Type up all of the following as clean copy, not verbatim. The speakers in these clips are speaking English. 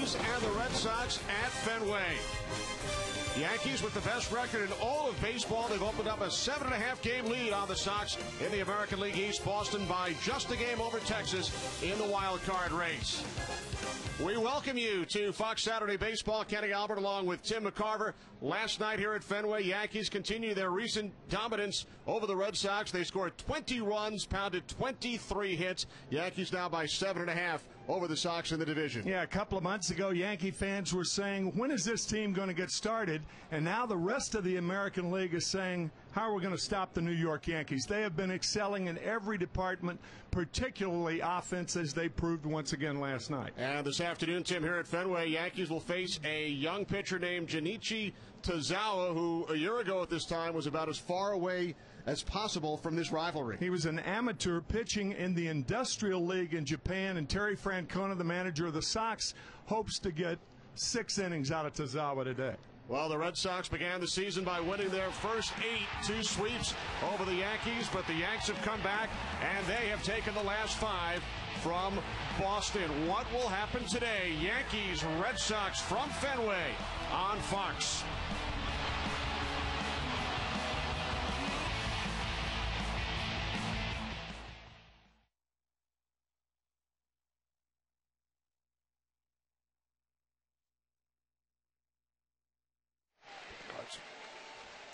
Yankees and the Red Sox at Fenway. Yankees with the best record in all of baseball. They've opened up a 7.5 game lead on the Sox in the American League East. Boston by just a game over Texas in the wild card race. We welcome you to Fox Saturday Baseball. Kenny Albert along with Tim McCarver. Last night here at Fenway, Yankees continue their recent dominance over the Red Sox. They scored 20 runs, pounded 23 hits. Yankees now by 7.5 over the Sox in the division. Yeah, a couple of months ago, Yankee fans were saying, when is this team going to get started? And now the rest of the American League is saying, how are we going to stop the New York Yankees? They have been excelling in every department, particularly offense, as they proved once again last night. And this afternoon, Tim, here at Fenway, Yankees will face a young pitcher named Junichi Tozawa, who a year ago at this time was about as far away as possible from this rivalry. He was an amateur pitching in the Industrial League in Japan, and Terry Francona, the manager of the Sox, hopes to get 6 innings out of Tozawa today. Well, the Red Sox began the season by winning their first 2 sweeps over the Yankees, but the Yanks have come back, and they have taken the last 5 from Boston. What will happen today? Yankees, Red Sox from Fenway on Fox.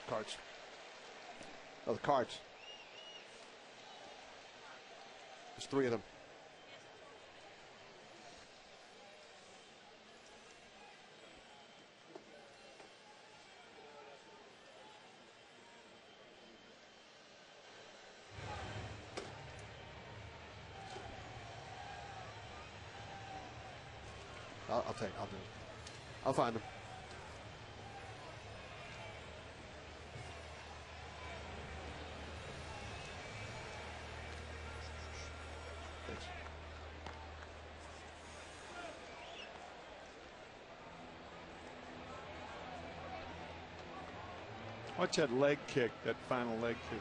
Cards. Oh, the cards. There's 3 of them. I'll do it. I'll find them. Watch that leg kick, that final leg kick.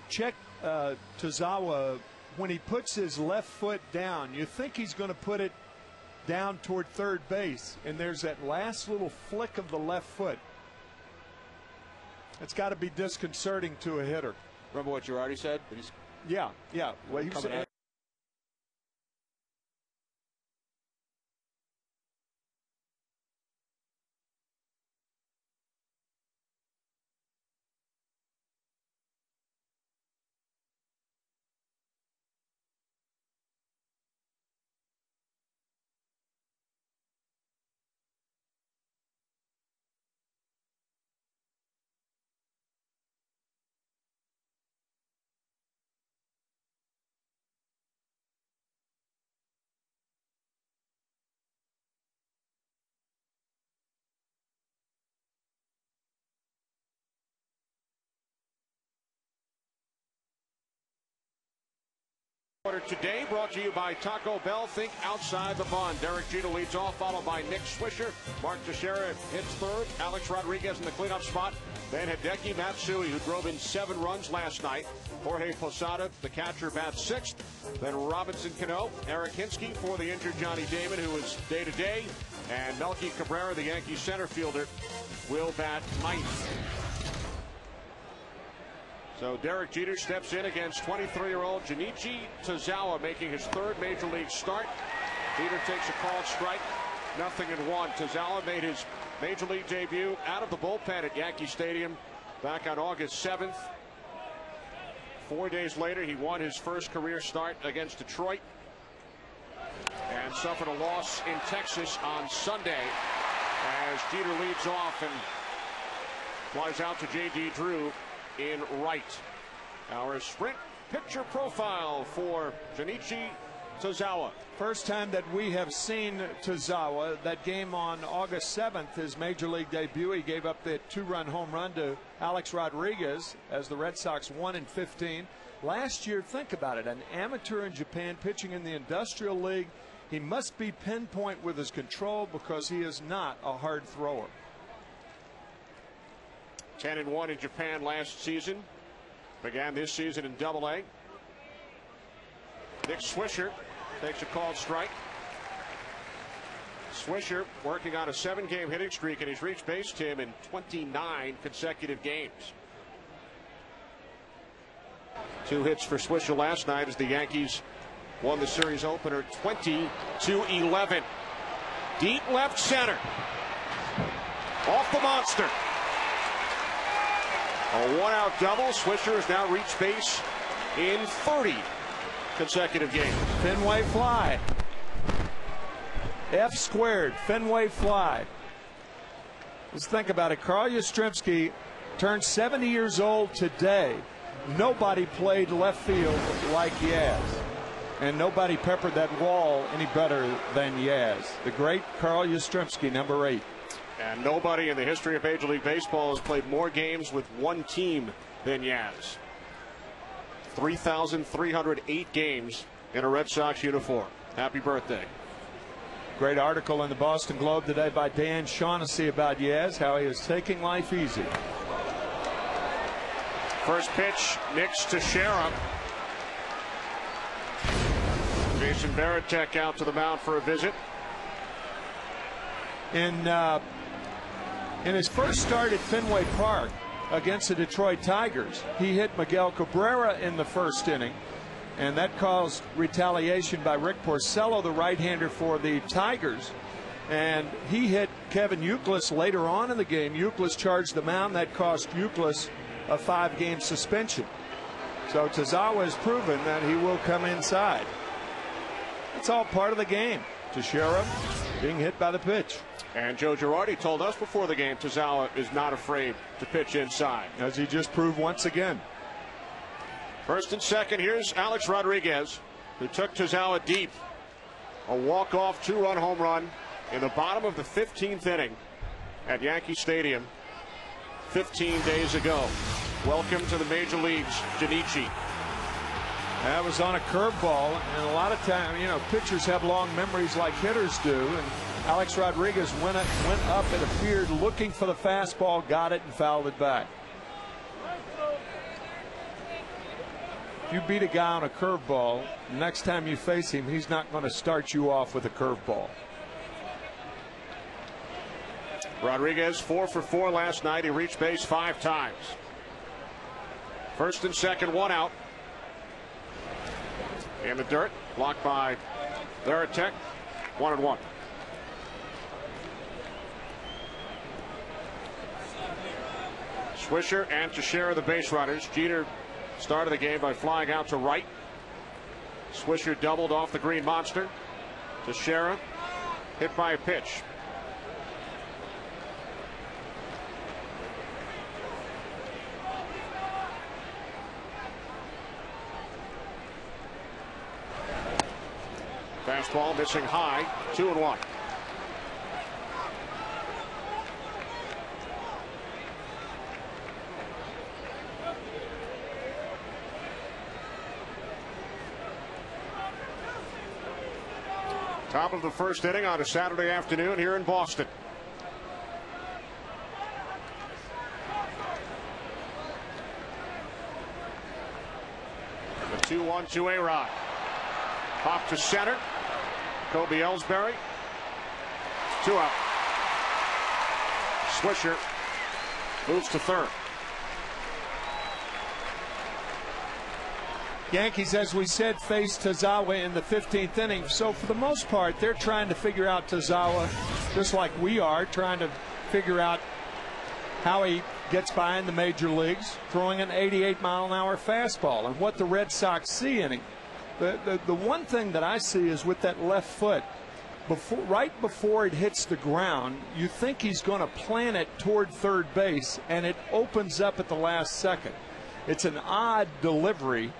Check Tozawa when he puts his left foot down. You think he's going to put it down toward third base, and there's that last little flick of the left foot. It's got to be disconcerting to a hitter. Remember what you already said? Yeah. Well, he was. Today brought to you by Taco Bell. Think outside the bun. Derek Jeter leads off, followed by Nick Swisher. Mark Teixeira hits third. Alex Rodriguez in the cleanup spot. Then Hideki Matsui, who drove in 7 runs last night. Jorge Posada, the catcher, bats 6th. Then Robinson Cano, Eric Hinsky for the injured Johnny Damon, who is day-to-day. And Melky Cabrera, the Yankees center fielder, will bat 9th. So Derek Jeter steps in against 23-year-old Junichi Tozawa, making his 3rd major league start. Jeter takes a called strike, 0-1. Tozawa made his major league debut out of the bullpen at Yankee Stadium back on August 7th. 4 days later, he won his first career start against Detroit. And Sox suffered a loss in Texas on Sunday as Jeter leads off and flies out to J.D. Drew in right. Our sprint picture profile for Junichi Tozawa. First time that we have seen Tozawa. That game on August 7th, his major league debut, he gave up the 2-run home run to Alex Rodriguez as the Red Sox won in 15. Last year, think about it, an amateur in Japan pitching in the Industrial League. He must be pinpoint with his control because he is not a hard thrower. 10-1 in Japan last season. Began this season in Double-A. Nick Swisher takes a called strike. Swisher working on a 7-game hitting streak, and he's reached base, Tim, in 29 consecutive games. 2 hits for Swisher last night as the Yankees won the series opener 20-11. Deep left center. Off the monster. A 1-out double. Swisher has now reached base in 30 consecutive games. Fenway fly. F squared. Fenway fly. Let's think about it. Carl Yastrzemski turned 70 years old today. Nobody played left field like Yaz. And nobody peppered that wall any better than Yaz. The great Carl Yastrzemski, number 8. And nobody in the history of Major League Baseball has played more games with one team than Yaz. 3,308 games in a Red Sox uniform. Happy birthday. Great article in the Boston Globe today by Dan Shaughnessy about Yaz, how he is taking life easy. First pitch, Nick's to Shara. Jason Varitek out to the mound for a visit. In his first start at Fenway Park against the Detroit Tigers, he hit Miguel Cabrera in the first inning, and that caused retaliation by Rick Porcello, the right-hander for the Tigers. And he hit Kevin Youkilis later on in the game. Youkilis charged the mound. That cost Youkilis a 5-game suspension. So Tozawa has proven that he will come inside. It's all part of the game. Teixeira being hit by the pitch. And Joe Girardi told us before the game Tozawa is not afraid to pitch inside, as he just proved once again. First and second, here's Alex Rodriguez, who took Tozawa deep. A walk-off 2-run home run in the bottom of the 15th inning at Yankee Stadium 15 days ago. Welcome to the major leagues, Junichi. That was on a curveball, and a lot of time, you know, pitchers have long memories like hitters do. And Alex Rodriguez went up, it appeared, looking for the fastball, got it, and fouled it back. If you beat a guy on a curveball, next time you face him, he's not going to start you off with a curveball. Rodriguez 4 for 4 last night. He reached base 5 times. First and second, 1 out. In the dirt, blocked by Varitek. 1-1. Swisher and Teixeira, the base runners. Jeter started the game by flying out to right. Swisher doubled off the green monster. Teixeira hit by a pitch. Fastball missing high. 2-1. Top of the first inning on a Saturday afternoon here in Boston. The 2-1 to A-Rod. Pop to center. Kobe Ellsbury. 2 out. Swisher moves to third. Yankees, as we said, faced Tozawa in the 15th inning. So for the most part, they're trying to figure out Tozawa just like we are, trying to figure out how he gets by in the major leagues, throwing an 88-mile-an-hour fastball, and what the Red Sox see in him. The one thing that I see is with that left foot, right before it hits the ground, you think he's going to plant it toward third base, and it opens up at the last second. It's an odd delivery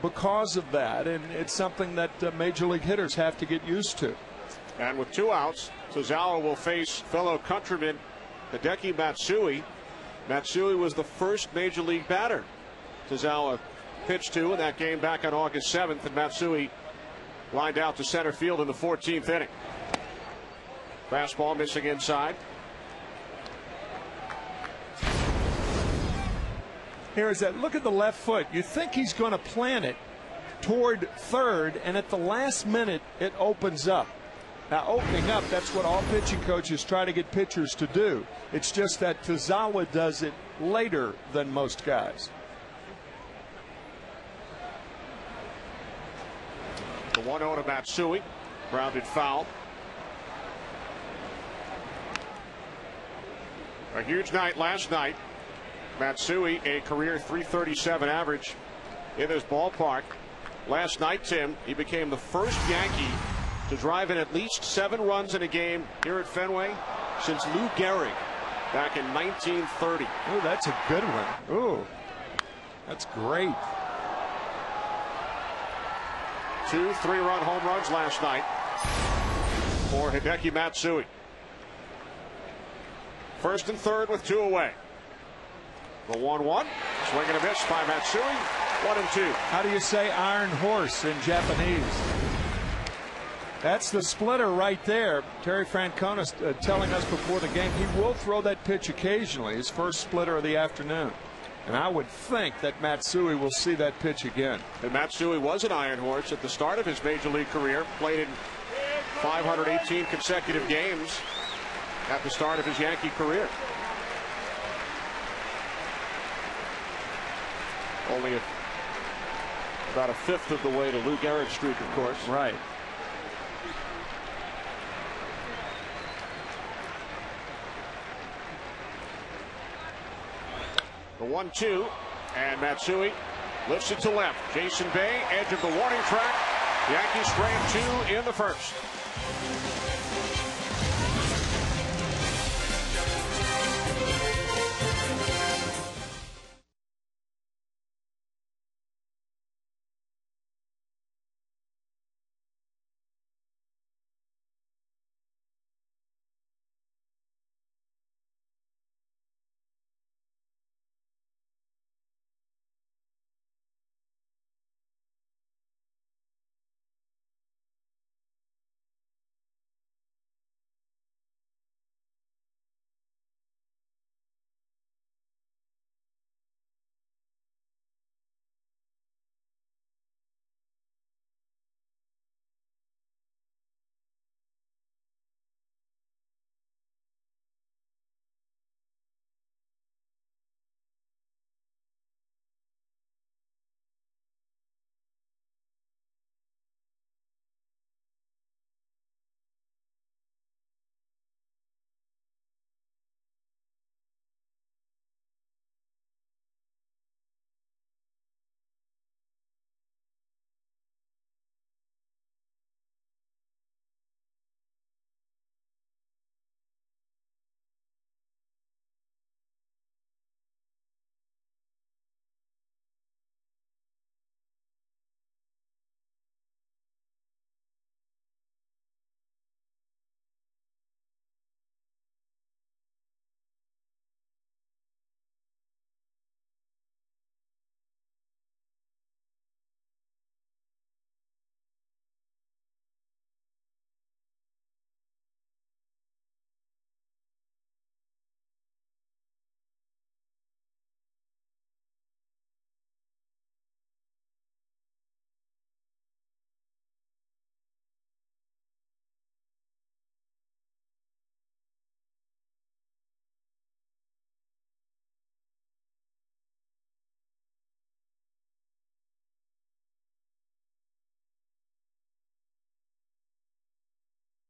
because of that, and it's something that major league hitters have to get used to. And with 2 outs, Tozawa will face fellow countryman Hideki Matsui. Matsui was the first major league batter Tozawa pitched to in that game back on August 7th, and Matsui lined out to center field in the 14th inning. Fastball missing inside. Here's that. Look at the left foot. You think he's going to plant it toward third, and at the last minute it opens up. Now, opening up, that's what all pitching coaches try to get pitchers to do. It's just that Tozawa does it later than most guys. The 1-0 to Matsui. Grounded foul. A huge night last night. Matsui, a career .337 average in this ballpark. Last night, Tim, he became the first Yankee to drive in at least 7 runs in a game here at Fenway since Lou Gehrig back in 1930. Oh, that's a good one. Oh, that's great. 2 3-run home runs last night for Hideki Matsui. First and third with 2 away. The 1-1. Swing and a miss by Matsui. 1-2. How do you say iron horse in Japanese? That's the splitter right there. Terry Francona telling us before the game he will throw that pitch occasionally, his first splitter of the afternoon. And I would think that Matsui will see that pitch again. And Matsui was an iron horse at the start of his major league career. Played in 518 consecutive games at the start of his Yankee career. Only about a fifth of the way to Lou Gehrig's streak, of course. Right. The 1-2, and Matsui lifts it to left. Jason Bay, edge of the warning track. Yankees strand 2 in the first.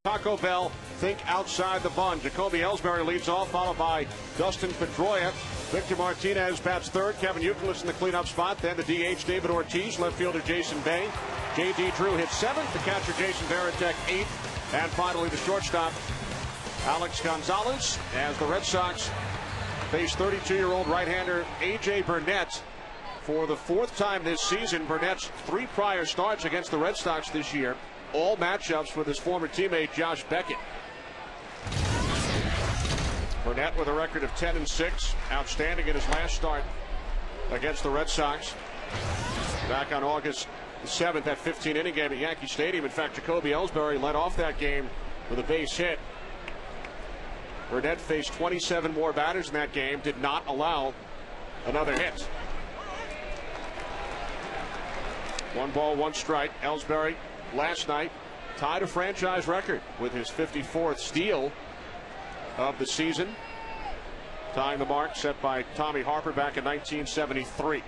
Taco Bell, think outside the bun. Jacoby Ellsbury leads off, followed by Dustin Pedroia. Victor Martinez bats third. Kevin Youkilis in the cleanup spot. Then the DH, David Ortiz. Left fielder, Jason Bay. J.D. Drew hits seventh. The catcher, Jason Varitek, eighth. And finally, the shortstop, Alex Gonzalez, as the Red Sox face 32-year-old right-hander A.J. Burnett for the fourth time this season. Burnett's 3 prior starts against the Red Sox this year, all matchups with his former teammate Josh Beckett. Burnett with a record of 10-6, outstanding in his last start against the Red Sox back on August 7th, that 15-inning game at Yankee Stadium. In fact, Jacoby Ellsbury led off that game with a base hit. Burnett faced 27 more batters in that game, did not allow another hit. 1 ball, 1 strike. Ellsbury last night tied a franchise record with his 54th steal of the season, tying the mark set by Tommy Harper back in 1973.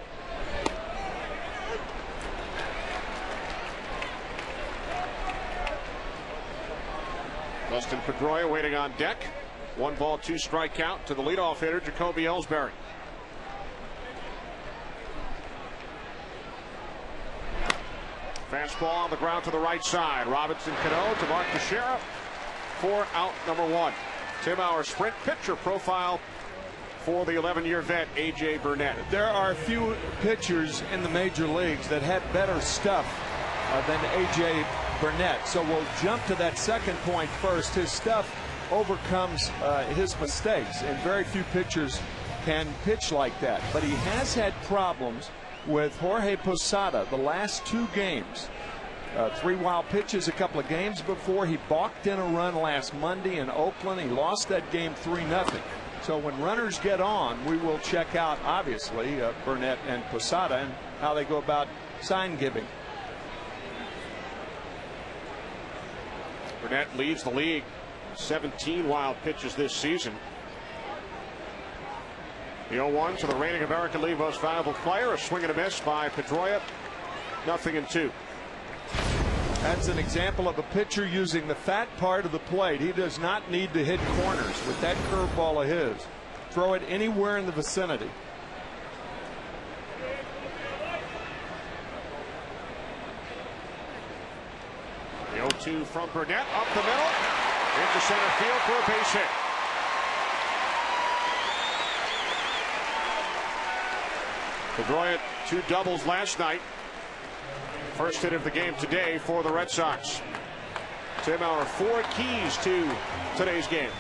Dustin Pedroia waiting on deck. 1 ball, 2 strike count to the leadoff hitter, Jacoby Ellsbury. Fastball on the ground to the right side. Robinson Cano to Mark Teixeira for out number 1. Tim, our sprint pitcher profile for the 11-year vet A.J. Burnett. There are a few pitchers in the major leagues that had better stuff than A.J. Burnett. So we'll jump to that second point first. His stuff overcomes his mistakes, and very few pitchers can pitch like that. But he has had problems with Jorge Posada the last 2 games. 3 wild pitches a couple of games before. He balked in a run last Monday in Oakland. He lost that game 3-0. So when runners get on, we will check out, obviously, Burnett and Posada and how they go about sign giving. Burnett leads the league, 17 wild pitches this season. The 0-1 to the reigning American League Most Valuable Player. A swing and a miss by Pedroia. 0-2. That's an example of a pitcher using the fat part of the plate. He does not need to hit corners with that curveball of his. Throw it anywhere in the vicinity. The 0-2 from Burnett, up the middle, into center field for a base hit. Pedroia 2 doubles last night. First hit of the game today for the Red Sox. Tim, our 4 keys to today's game.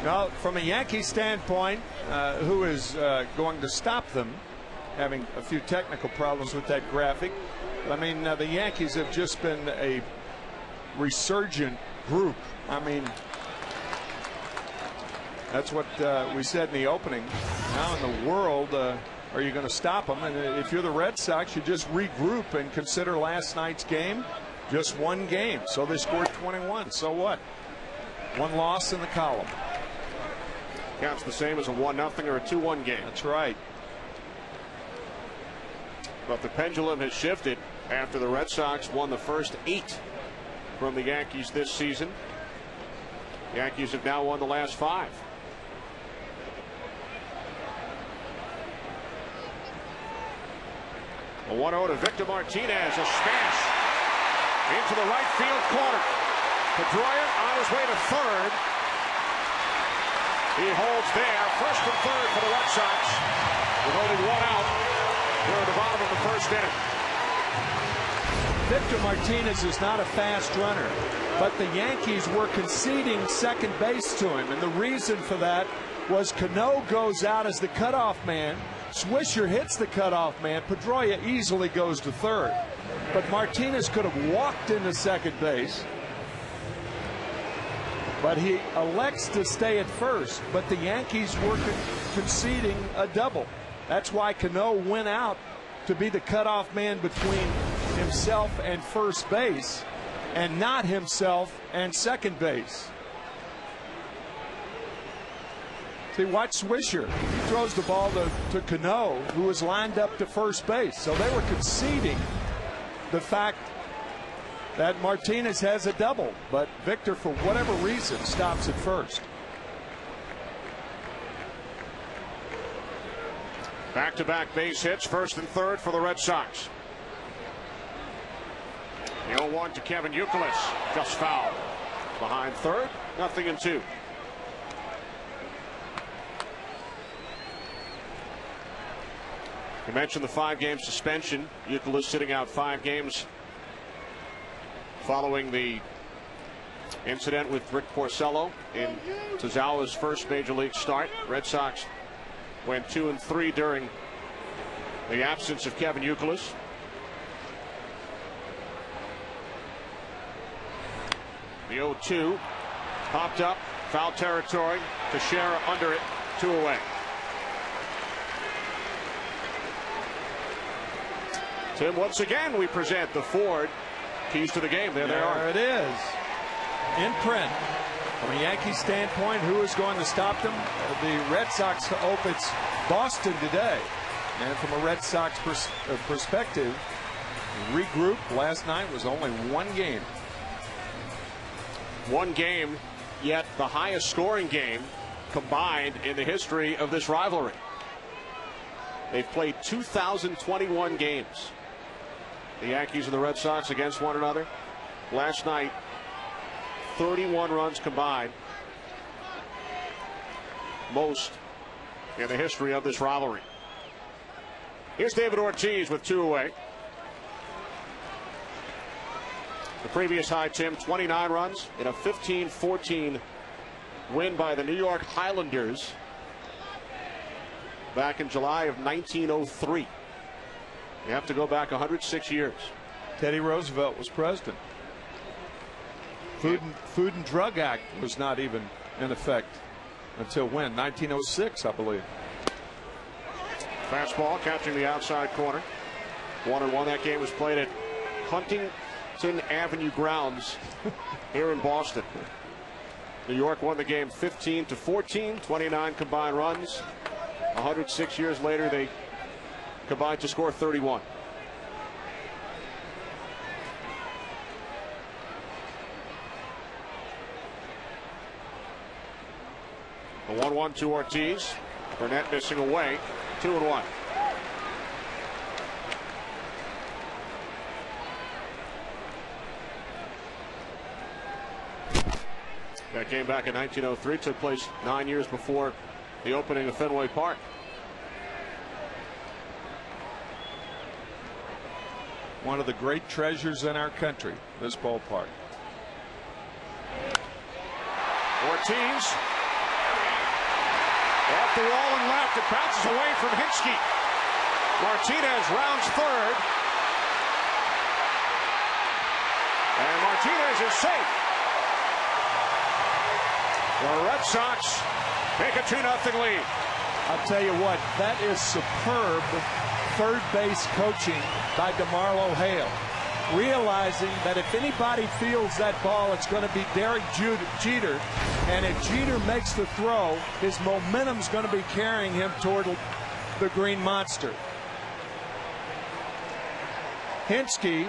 Well, from a Yankee standpoint, who is going to stop them? Having a few technical problems with that graphic. I mean, the Yankees have just been a resurgent group. I mean, that's what we said in the opening. How in the world are you going to stop them? And if you're the Red Sox, you just regroup and consider last night's game just 1 game. So they scored 21. So what? 1 loss in the column. Counts the same as a 1-0 or a 2-1 game. That's right. But the pendulum has shifted after the Red Sox won the first 8 from the Yankees this season. Yankees have now won the last 5. A 1-0 to Victor Martinez, a smash into the right field corner. Pedroia on his way to third. He holds there, first and third for the Red Sox, with only 1 out here at the bottom of the first inning. Victor Martinez is not a fast runner, but the Yankees were conceding second base to him, and the reason for that was Cano goes out as the cutoff man. Swisher hits the cutoff man. Pedroia easily goes to third, but Martinez could have walked into second base, but he elects to stay at first. But the Yankees were conceding a double. That's why Cano went out to be the cutoff man between himself and first base, and not himself and second base. See, watch Swisher. He throws the ball to Cano, who is lined up to first base. So they were conceding the fact that Martinez has a double, but Victor, for whatever reason, stops at first. Back-to-back base hits, first and third for the Red Sox. The 0-1 to Kevin Youkilis, just foul. Behind third, 0-2. You mentioned the 5-game suspension. Youkilis sitting out 5 games following the incident with Rick Porcello in Tazawa's first major league start. Red Sox went 2-3 during the absence of Kevin Youkilis. The 0-2 popped up, foul territory. Teixeira under it, 2 away. Tim, once again we present the Ford keys to the game. There they are. There it is. In print. From a Yankee standpoint, who is going to stop them? The Red Sox hope it's Boston today. And from a Red Sox perspective, regroup last night was only 1 game. 1 game, yet the highest scoring game combined in the history of this rivalry. They've played 2,021 games, the Yankees and the Red Sox, against one another. Last night, 31 runs combined, most in the history of this rivalry. Here's David Ortiz with 2 away. The previous high, Tim, 29 runs in a 15-14 win by the New York Highlanders back in July of 1903. You have to go back 106 years. Teddy Roosevelt was president. Food and Drug Act was not even in effect until when? 1906, I believe. Fastball catching the outside corner. 1-1. That game was played at Huntington Avenue grounds here in Boston. New York won the game 15-14, 29 combined runs. 106 years later, they combined to score 31. The 1-1 to Ortiz. Burnett missing away. 2-1. That game back in 1903 took place 9 years before the opening of Fenway Park. One of the great treasures in our country, this ballpark. Ortiz off the wall and left. It bounces away from Hinsky. Martinez rounds third. And Martinez is safe. The Red Sox take a 2-0 lead. I'll tell you what, that is superb third base coaching by DeMarlo Hale. Realizing that if anybody fields that ball, it's going to be Derek Jeter. And if Jeter makes the throw, his momentum's going to be carrying him toward the Green Monster. Hinsky,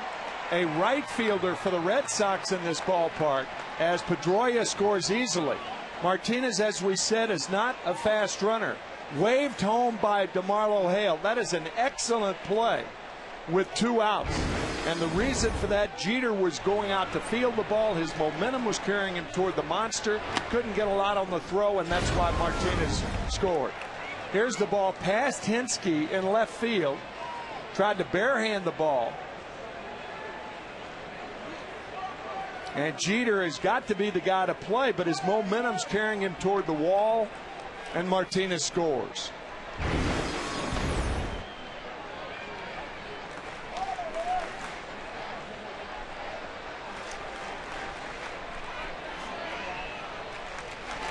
a right fielder for the Red Sox in this ballpark, as Pedroia scores easily. Martinez, as we said, is not a fast runner. Waved home by DeMarlo Hale. That is an excellent play with 2 outs. And the reason for that, Jeter was going out to field the ball. His momentum was carrying him toward the monster. Couldn't get a lot on the throw, and that's why Martinez scored. Here's the ball past Hinsky in left field. Tried to barehand the ball. And Jeter has got to be the guy to play, but his momentum's carrying him toward the wall, and Martinez scores.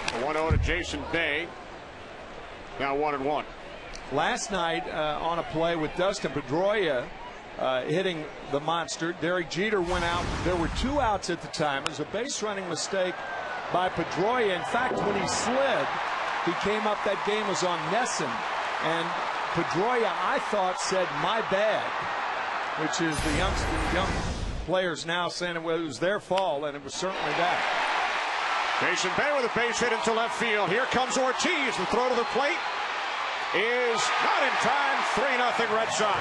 A 1-0 to Jason Bay. Now 1-1. Last night on a play with Dustin Pedroia hitting the monster, Derek Jeter went out. There were 2 outs at the time. It was a base running mistake by Pedroia. In fact, when he slid, he came up. That game was on Nesson. And Pedroia, I thought, said, "My bad," which is the young players now saying it was their fault, and it was certainly that. Jason Bay with a base hit into left field. Here comes Ortiz. The throw to the plate. is not in time. 3-0 Red Sox.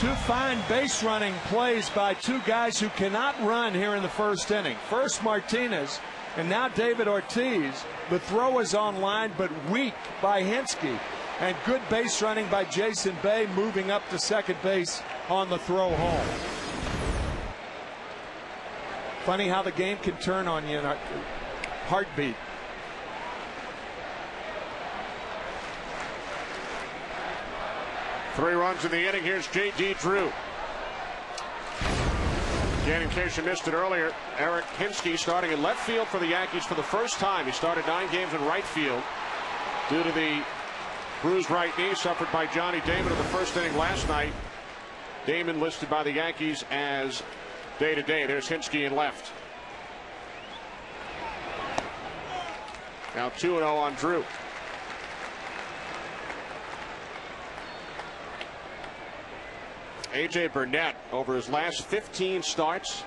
Two fine base running plays by two guys who cannot run here in the first inning. First Martinez, and now David Ortiz. The throw is on line, but weak by Hinske. And good base running by Jason Bay, moving up to second base on the throw home. Funny how the game can turn on you in a heartbeat. Three runs in the inning. Here's J.D. Drew. Again, in case you missed it earlier, Eric Hinske starting in left field for the Yankees for the first time. He started 9 games in right field due to the bruised right knee suffered by Johnny Damon in the first inning last night. Damon listed by the Yankees as day-to-day. There's Hinske in left. Now 2-0 on Drew. A.J. Burnett, over his last 15 starts,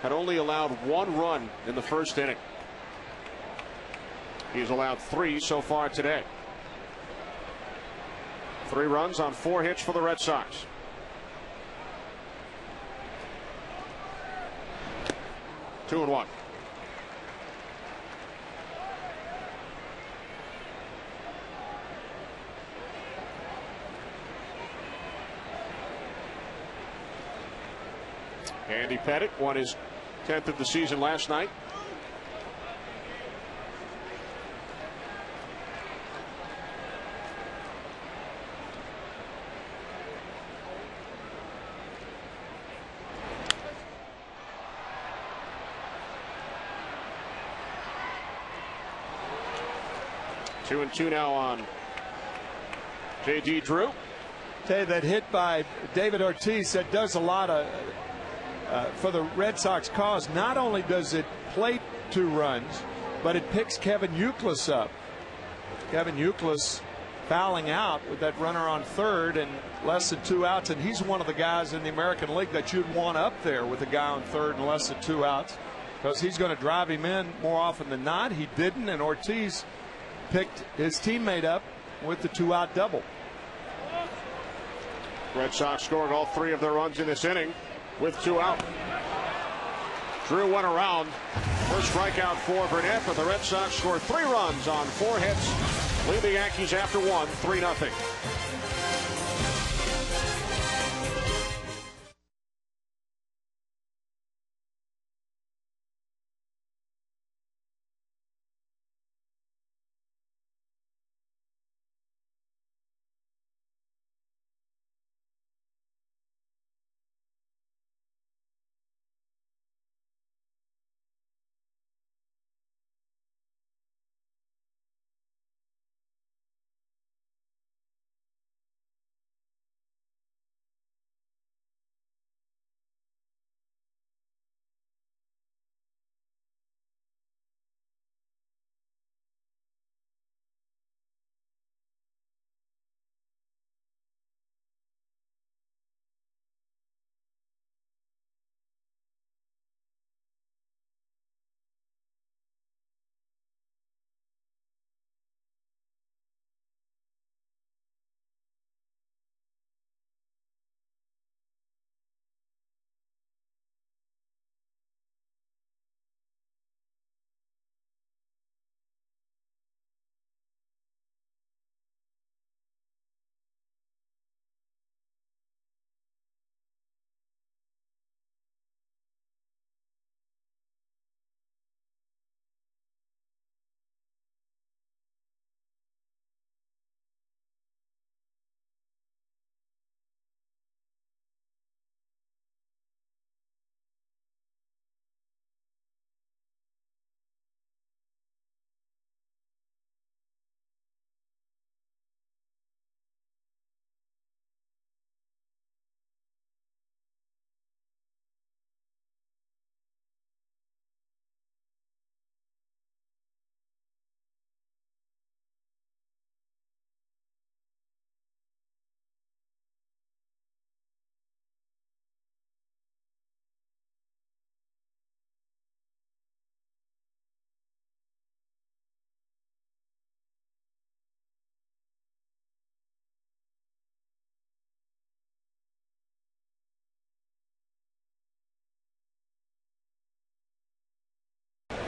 had only allowed 1 run in the first inning. He's allowed 3 so far today. 3 runs on 4 hits for the Red Sox. Two and one. Andy Pettitte won his 10th of the season last night. Two and two now on J.D. Drew. Tell you that hit by David Ortiz that does a lot of for the Red Sox cause. Not only does it plate 2 runs, but it picks Kevin Youkilis up. Kevin Youkilis fouling out with that runner on third and less than 2 outs, and he's one of the guys in the American League that you'd want up there with a guy on third and less than 2 outs, because he's going to drive him in more often than not. He didn't, and Ortiz picked his teammate up with the 2-out double. Red Sox scoring all 3 of their runs in this inning with 2 out. Drew went around. First strikeout for Burnett, but the Red Sox scored 3 runs on 4 hits. Lead the Yankees after 1, 3-0.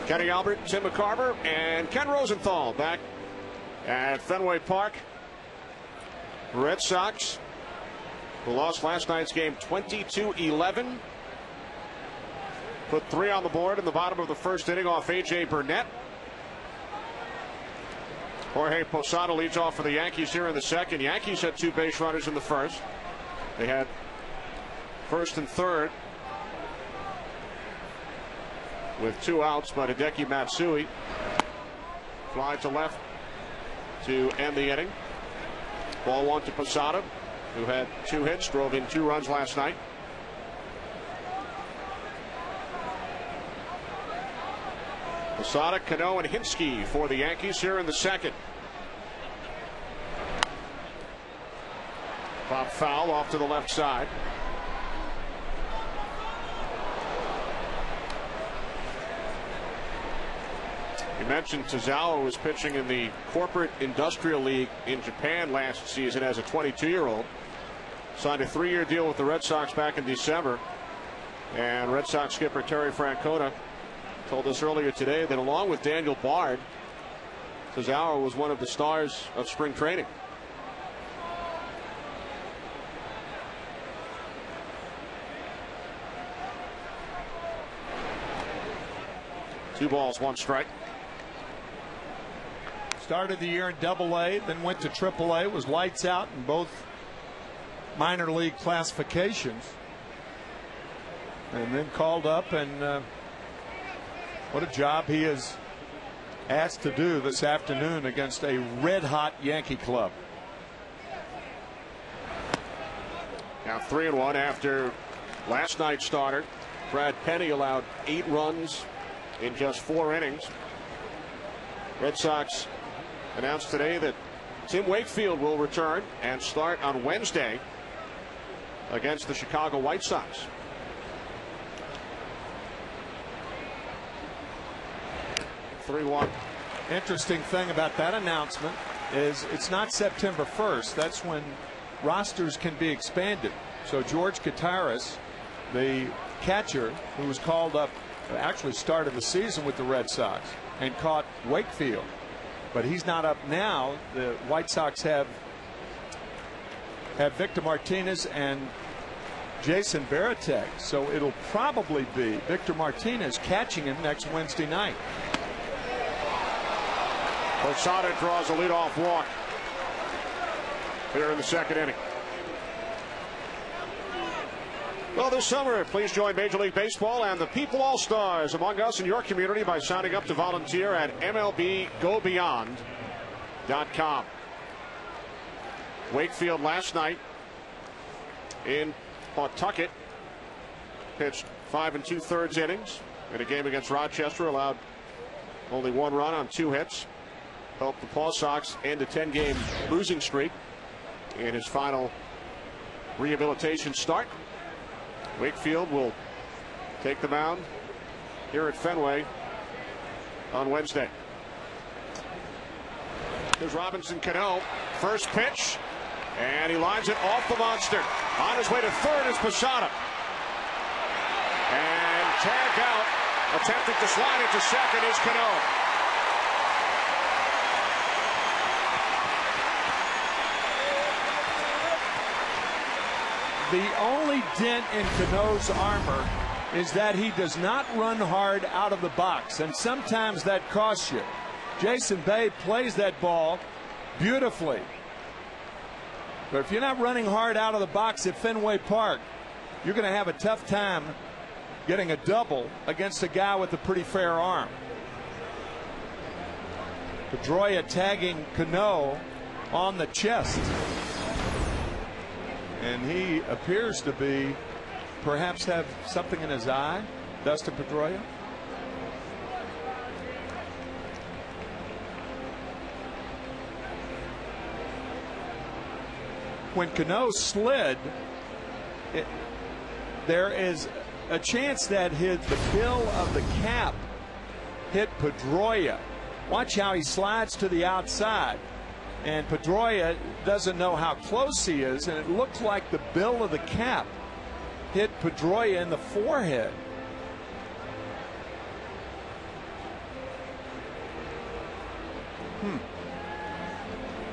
Kenny Albert, Tim McCarver, and Ken Rosenthal back at Fenway Park. Red Sox, who lost last night's game 22-11. Put 3 on the board in the bottom of the first inning off A.J. Burnett. Jorge Posada leads off for the Yankees here in the second. Yankees had 2 base runners in the first. They had first and third with 2 outs, but Hideki Matsui fly to left to end the inning. Ball 1 to Posada, who had 2 hits, drove in 2 runs last night. Posada, Cano, and Hinske for the Yankees here in the second. Pop foul off to the left side. You mentioned Tozawa was pitching in the Corporate Industrial League in Japan last season as a 22-year-old. Signed a 3-year deal with the Red Sox back in December. And Red Sox skipper Terry Francona told us earlier today that along with Daniel Bard, Tozawa was one of the stars of spring training. Two balls, 1 strike. Started the year in Double-A, then went to Triple-A, was lights out in both minor league classifications, and then called up, and what a job he is asked to do this afternoon against a red-hot Yankee club. Now 3-1 after last night's starter. Brad Penny allowed 8 runs in just 4 innings. Red Sox announced today that Tim Wakefield will return and start on Wednesday against the Chicago White Sox. Three-1. Interesting thing about that announcement is it's not September 1st. That's when rosters can be expanded. So George Kataris, the catcher who was called up, actually started the season with the Red Sox and caught Wakefield, but he's not up now. The White Sox have Victor Martinez and Jason Varitek, so it'll probably be Victor Martinez catching him next Wednesday night. Posada draws a leadoff walk here in the second inning. Well, this summer, please join Major League Baseball and the People All-Stars among us in your community by signing up to volunteer at MLBGoBeyond.com. Wakefield last night in Pawtucket pitched 5 2/3 innings in a game against Rochester, allowed only 1 run on 2 hits. Helped the Paw Sox end a 10-game losing streak in his final rehabilitation start. Wakefield will take the mound here at Fenway on Wednesday. Here's Robinson Cano. First pitch, and he lines it off the monster. On his way to third is Posada. And tagged out, attempting to slide into second is Cano. The only dent in Cano's armor is that he does not run hard out of the box, and sometimes that costs you. Jason Bay plays that ball beautifully. But if you're not running hard out of the box at Fenway Park, you're going to have a tough time getting a double against a guy with a pretty fair arm. Pedroia tagging Cano on the chest. And he appears to be, perhaps have something in his eye, Dustin Pedroia. When Cano slid, there is a chance that the bill of the cap hit Pedroia. Watch how he slides to the outside. And Pedroia doesn't know how close he is, and it looked like the bill of the cap hit Pedroia in the forehead.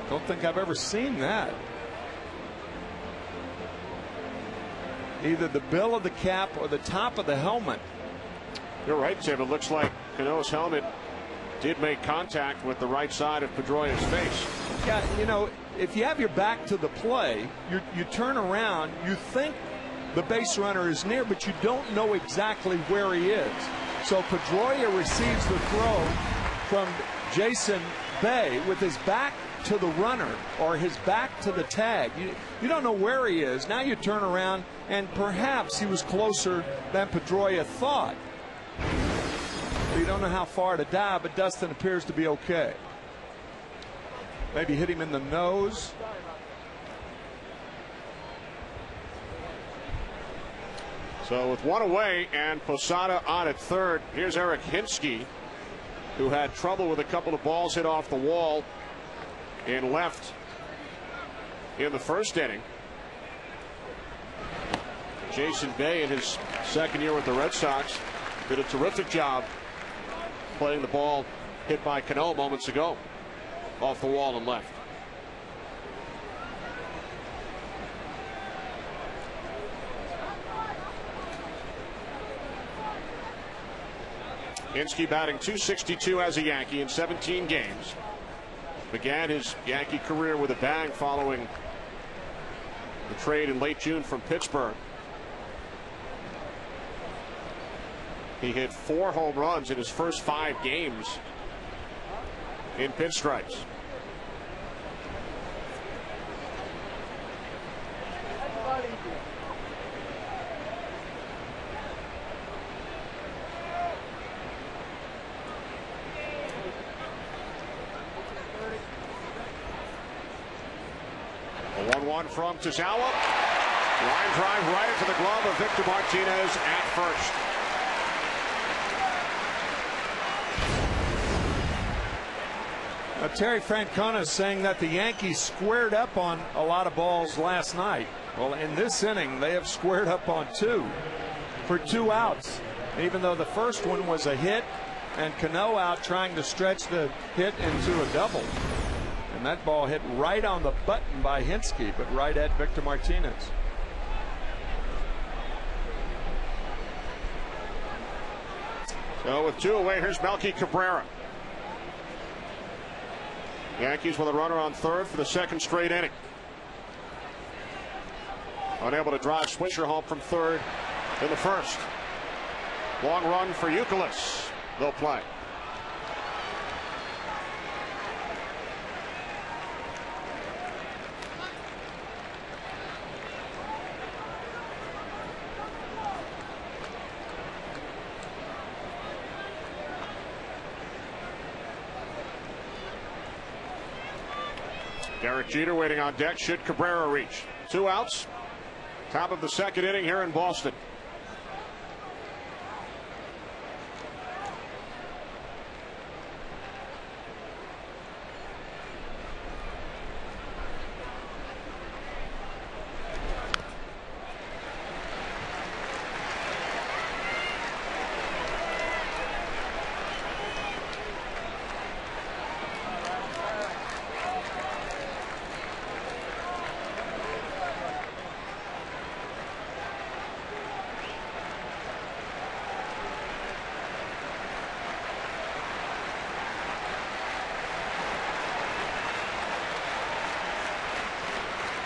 Don't think I've ever seen that. Either the bill of the cap or the top of the helmet. You're right, Tim. It looks like Cano's helmet did make contact with the right side of Pedroia's face. Yeah, you know, if you have your back to the play, you turn around, you think the base runner is near, but you don't know exactly where he is. So Pedroia receives the throw from Jason Bay with his back to the runner or his back to the tag. You don't know where he is. Now you turn around, and perhaps he was closer than Pedroia thought. You don't know how far to dive, but Dustin appears to be okay. Maybe hit him in the nose. So with one away and Posada on at third, here's Eric Hinsky, who had trouble with a couple of balls hit off the wall in left in the first inning. Jason Bay, in his second year with the Red Sox, did a terrific job playing the ball hit by Cano moments ago off the wall and left. Hinsky batting .262 as a Yankee in 17 games. Began his Yankee career with a bang following the trade in late June from Pittsburgh. He hit 4 home runs in his first 5 games in pinstripes. A 1-1 from Tazawa. Line drive right into the glove of Victor Martinez at first. Terry Francona is saying that the Yankees squared up on a lot of balls last night. Well, in this inning, they have squared up on 2 for 2 outs. Even though the first one was a hit and Cano out trying to stretch the hit into a double. And that ball hit right on the button by Hinsky, but right at Victor Martinez. So with 2 away, here's Melky Cabrera. Yankees with a runner on third for the second straight inning. Unable to drive Swisher home from third in the first. Long run for Youkilis. They'll play. Derek Jeter waiting on deck should Cabrera reach. 2 outs. Top of the second inning here in Boston.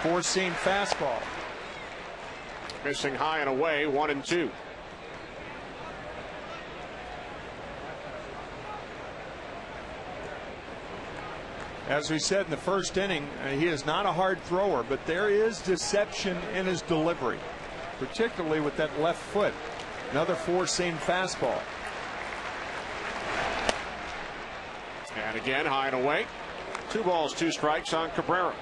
Four-seam fastball. Missing high and away, 1-2. As we said in the first inning, he is not a hard thrower, but there is deception in his delivery, particularly with that left foot. Another four-seam fastball. And again, high and away. 2 balls, 2 strikes on Cabrera.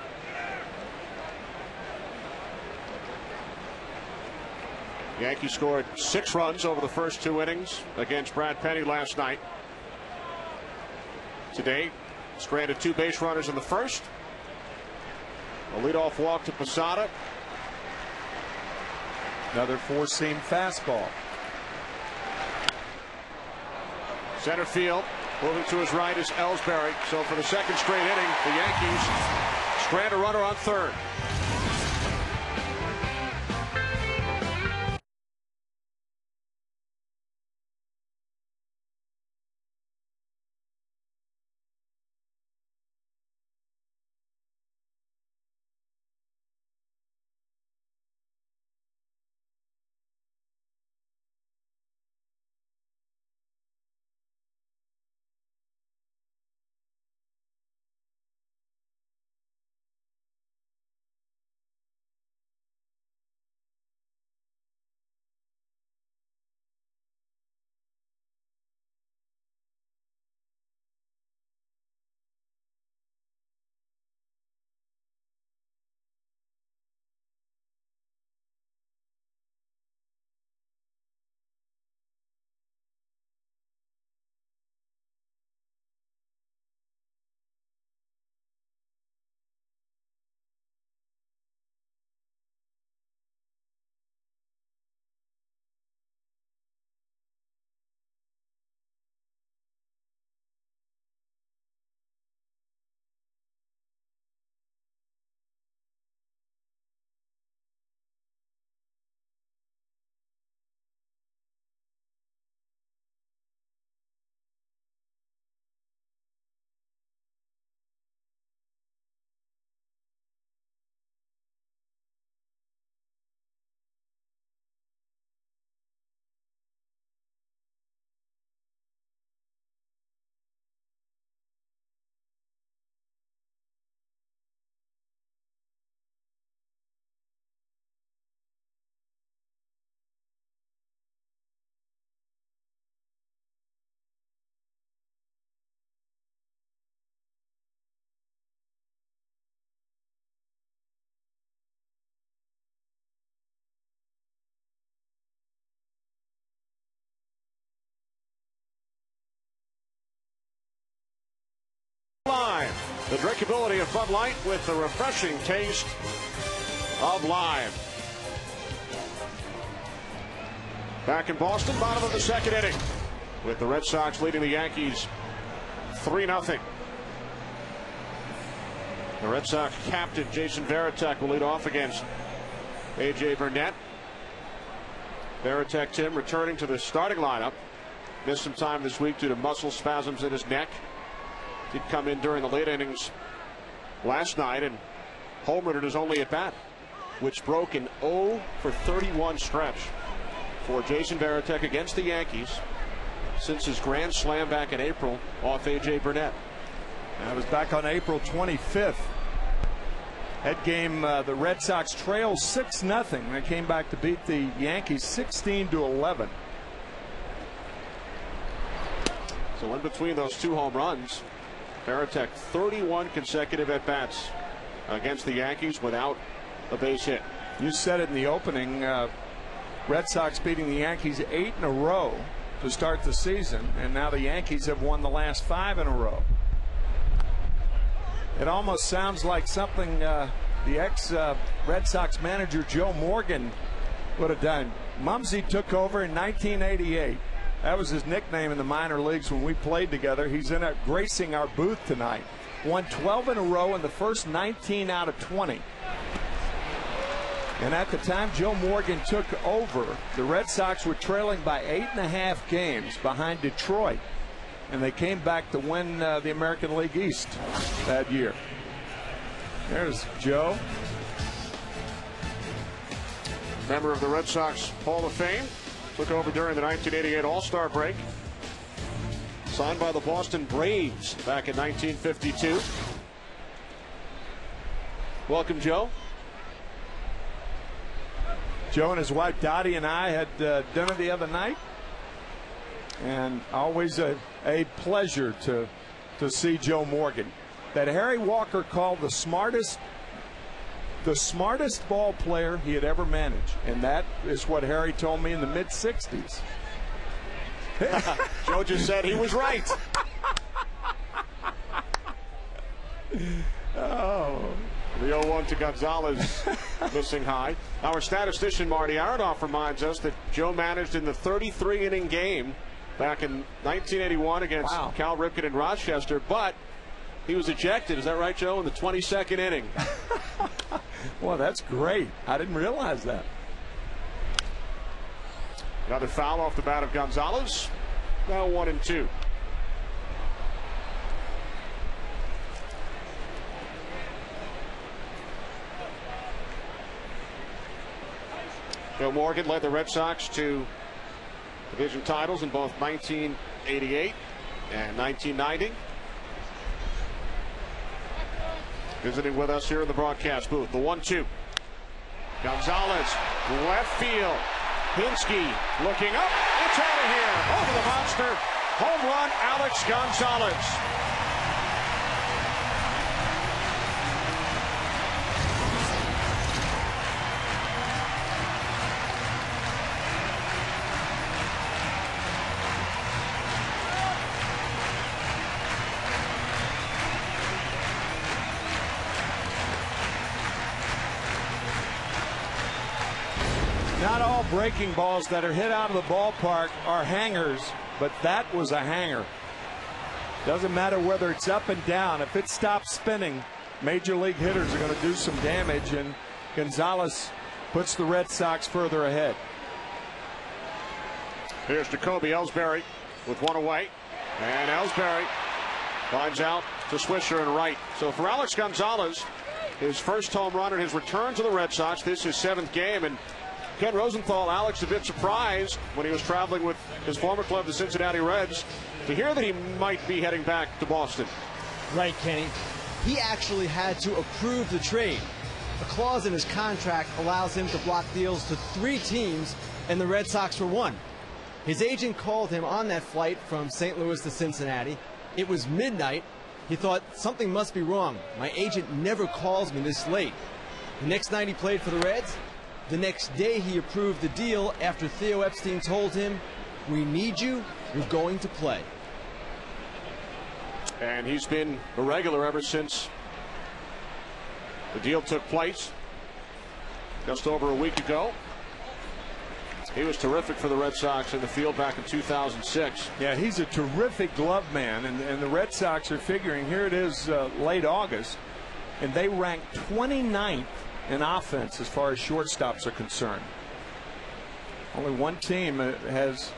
Yankees scored 6 runs over the first 2 innings against Brad Penny last night. Today, stranded 2 base runners in the first. A leadoff walk to Posada. Another four-seam fastball. Center field. Moving to his right is Ellsbury. So for the second straight inning, the Yankees strand a runner on third. The drinkability of Bud Light with the refreshing taste of lime. Back in Boston, bottom of the second inning, with the Red Sox leading the Yankees 3-0. The Red Sox captain Jason Varitek will lead off against A.J. Burnett. Varitek, Tim, returning to the starting lineup. Missed some time this week due to muscle spasms in his neck. Did come in during the late innings last night and homered at his only at bat, which broke an 0 for 31 stretch for Jason Varitek against the Yankees since his grand slam back in April off A.J. Burnett. That was back on April 25th. That game, the Red Sox trailed 6-0. They came back to beat the Yankees 16-11. So in between those two home runs, Varitek 31 consecutive at-bats against the Yankees without a base hit. You said it in the opening. Red Sox beating the Yankees 8 in a row to start the season, and now the Yankees have won the last 5 in a row. It almost sounds like something the ex-Red Sox manager Joe Morgan would have done. Mumsy took over in 1988. That was his nickname in the minor leagues when we played together. He's in gracing our booth tonight. Won 12 in a row in the first 19 out of 20. And at the time Joe Morgan took over, the Red Sox were trailing by 8.5 games behind Detroit. And they came back to win the American League East that year. There's Joe. Member of the Red Sox Hall of Fame. Took over during the 1988 All-Star break. Signed by the Boston Braves back in 1952. Welcome, Joe. Joe and his wife Dottie and I had dinner the other night. And always a pleasure to see Joe Morgan. That Harry Walker called the smartest ball player he had ever managed. And that is what Harry told me in the mid-60s. Joe just said he was right. Oh. The 0-1 to Gonzalez, missing high. Our statistician Marty Aronoff reminds us that Joe managed in the 33-inning game back in 1981 against Cal Ripken in Rochester, but he was ejected. Is that right, Joe, in the 22nd inning? Well, that's great. I didn't realize that. Another foul off the bat of Gonzalez. Now 1-2. Joe Morgan led the Red Sox to division titles in both 1988 and 1990. Visiting with us here in the broadcast booth. The 1-2. Gonzalez, left field. Pinsky looking up. It's out of here. Over the monster. Home run, Alex Gonzalez. Not all breaking balls that are hit out of the ballpark are hangers, but that was a hanger. Doesn't matter whether it's up and down. If it stops spinning, major league hitters are going to do some damage, and Gonzalez puts the Red Sox further ahead. Here's Jacoby Ellsbury with one away, and Ellsbury lines out to Swisher and right. So for Alex Gonzalez, his first home run and his return to the Red Sox, this is his 7th game, and Ken Rosenthal, Alex, a bit surprised when he was traveling with his former club, the Cincinnati Reds, to hear that he might be heading back to Boston. Right, Kenny. He actually had to approve the trade. A clause in his contract allows him to block deals to 3 teams, and the Red Sox were one. His agent called him on that flight from St. Louis to Cincinnati. It was midnight. He thought, something must be wrong. My agent never calls me this late. The next night he played for the Reds. The next day he approved the deal after Theo Epstein told him, we need you, you're going to play. And he's been a regular ever since the deal took place just over a week ago. He was terrific for the Red Sox in the field back in 2006. Yeah, he's a terrific glove man, and the Red Sox are figuring, here it is late August, and they rank 29th in offense as far as shortstops are concerned. Only one team has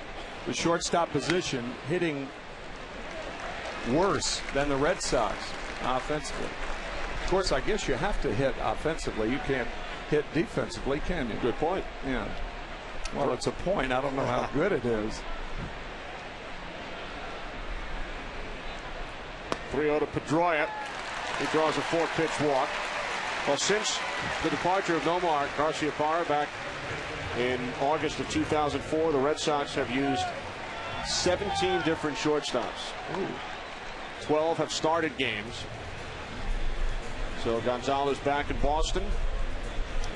the shortstop position hitting worse than the Red Sox offensively. Of course, I guess you have to hit offensively. You can't hit defensively, can you? Good point. Yeah. Well, it's a point. I don't know how good it is. 3-0 to Pedroia. He draws a 4-pitch walk. Well, since the departure of Nomar Garciaparra back in August of 2004, the Red Sox have used 17 different shortstops. 12 have started games. So Gonzalez back in Boston,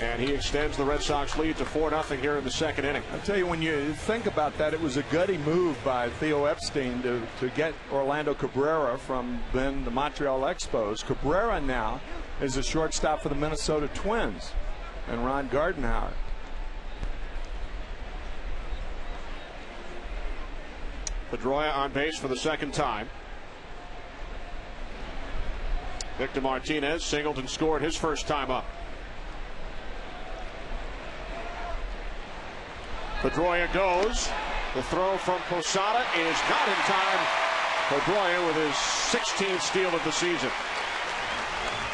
and he extends the Red Sox lead to 4-0 here in the 2nd inning. I'll tell you, when you think about that, it was a gutty move by Theo Epstein to get Orlando Cabrera from then the Montreal Expos. Cabrera now is a shortstop for the Minnesota Twins and Ron Gardenhauer. Pedroia on base for the 2nd time. Victor Martinez singled and scored his first time up. Pedroia goes. The throw from Posada is not in time. Pedroia with his 16th steal of the season.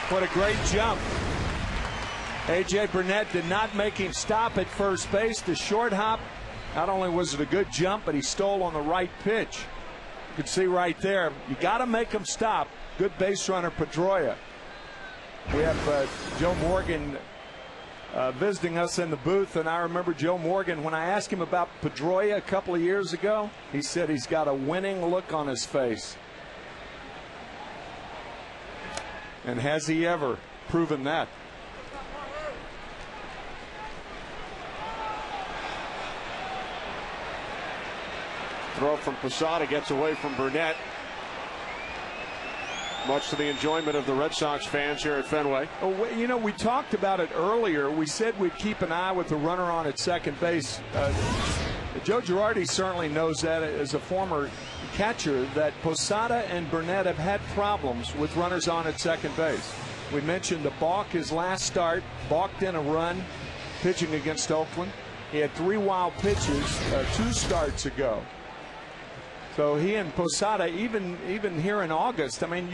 What a great jump. A.J. Burnett did not make him stop at first base. The short hop, not only was it a good jump, but he stole on the right pitch. You could see right there, you got to make him stop. Good base runner, Pedroia. We have Joe Morgan visiting us in the booth, and I remember Joe Morgan, when I asked him about Pedroia a couple of years ago, he said he's got a winning look on his face. And has he ever proven that? Throw from Posada gets away from Burnett. Much to the enjoyment of the Red Sox fans here at Fenway. Oh, you know, we talked about it earlier. We said we'd keep an eye with the runner on at second base. Joe Girardi certainly knows that as a former catcher, that Posada and Burnett have had problems with runners on at second base. We mentioned the balk his last start, balked in a run pitching against Oakland. He had 3 wild pitches 2 starts ago. So he and Posada, even here in August, I mean,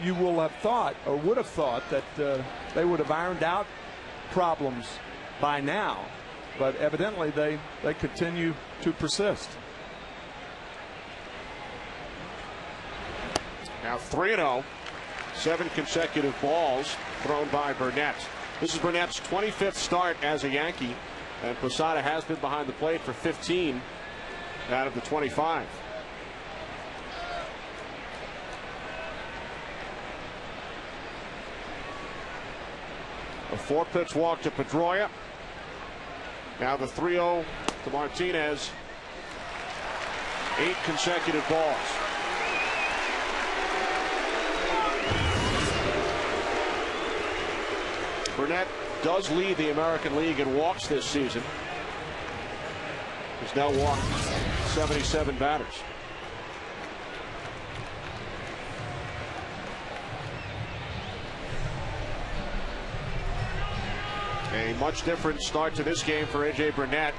you will have thought, or would have thought, that they would have ironed out problems by now. But evidently they continue to persist. Now 3-0, 7 consecutive balls thrown by Burnett. This is Burnett's 25th start as a Yankee, and Posada has been behind the plate for 15 out of the 25. A 4-pitch walk to Pedroia. Now the 3-0 to Martinez. 8 consecutive balls. Burnett does lead the American League in walks this season. He's now walked 77 batters. A much different start to this game for A.J. Burnett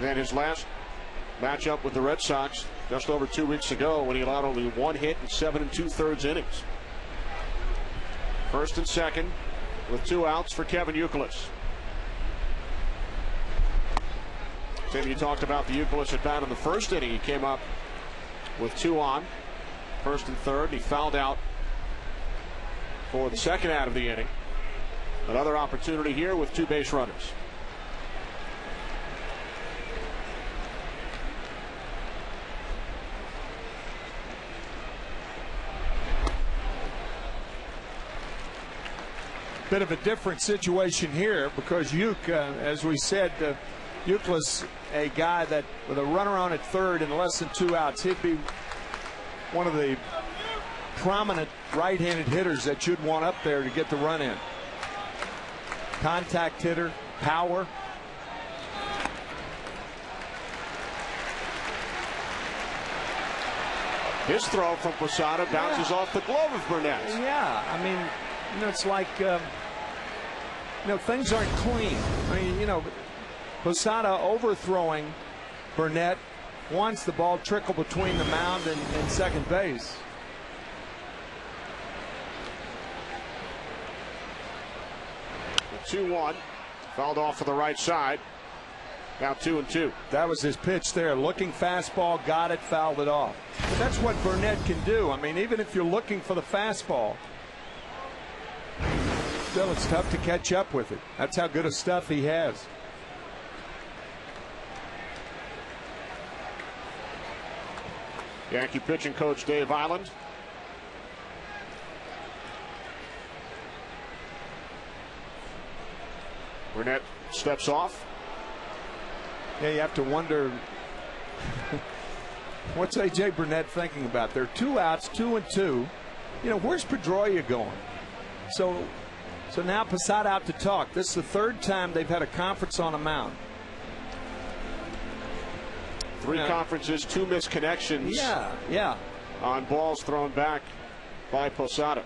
than his last matchup with the Red Sox just over 2 weeks ago, when he allowed only 1 hit in 7 2/3 innings. First and second with 2 outs for Kevin Youkilis. Tim, you talked about the Youkilis at bat in the first inning. He came up with 2 on, first and third. He fouled out for the second out of the inning. Another opportunity here with 2 base runners. Bit of a different situation here because as we said, Youkilis, a guy that with a runner on at third and less than 2 outs, he'd be one of the prominent right-handed hitters that you'd want up there to get the run in. Contact hitter, power. His throw from Posada bounces off the glove of Burnett. Yeah, I mean, it's like, things aren't clean. I mean, Posada overthrowing Burnett wants the ball trickle between the mound and second base. The 2-1, fouled off to the right side. Now 2-2. That was his pitch there. Looking fastball, got it, fouled it off. But that's what Burnett can do. I mean, even if you're looking for the fastball, still it's tough to catch up with it. That's how good of stuff he has. Yankee pitching coach Dave Island. Burnett steps off. Yeah, you have to wonder what's A.J. Burnett thinking about. There are 2 outs, 2-2. Where's Pedroia going? So now Posada out to talk. This is the 3rd time they've had a conference on a mound. 3 conferences, 2 missed connections. Yeah. On balls thrown back by Posada.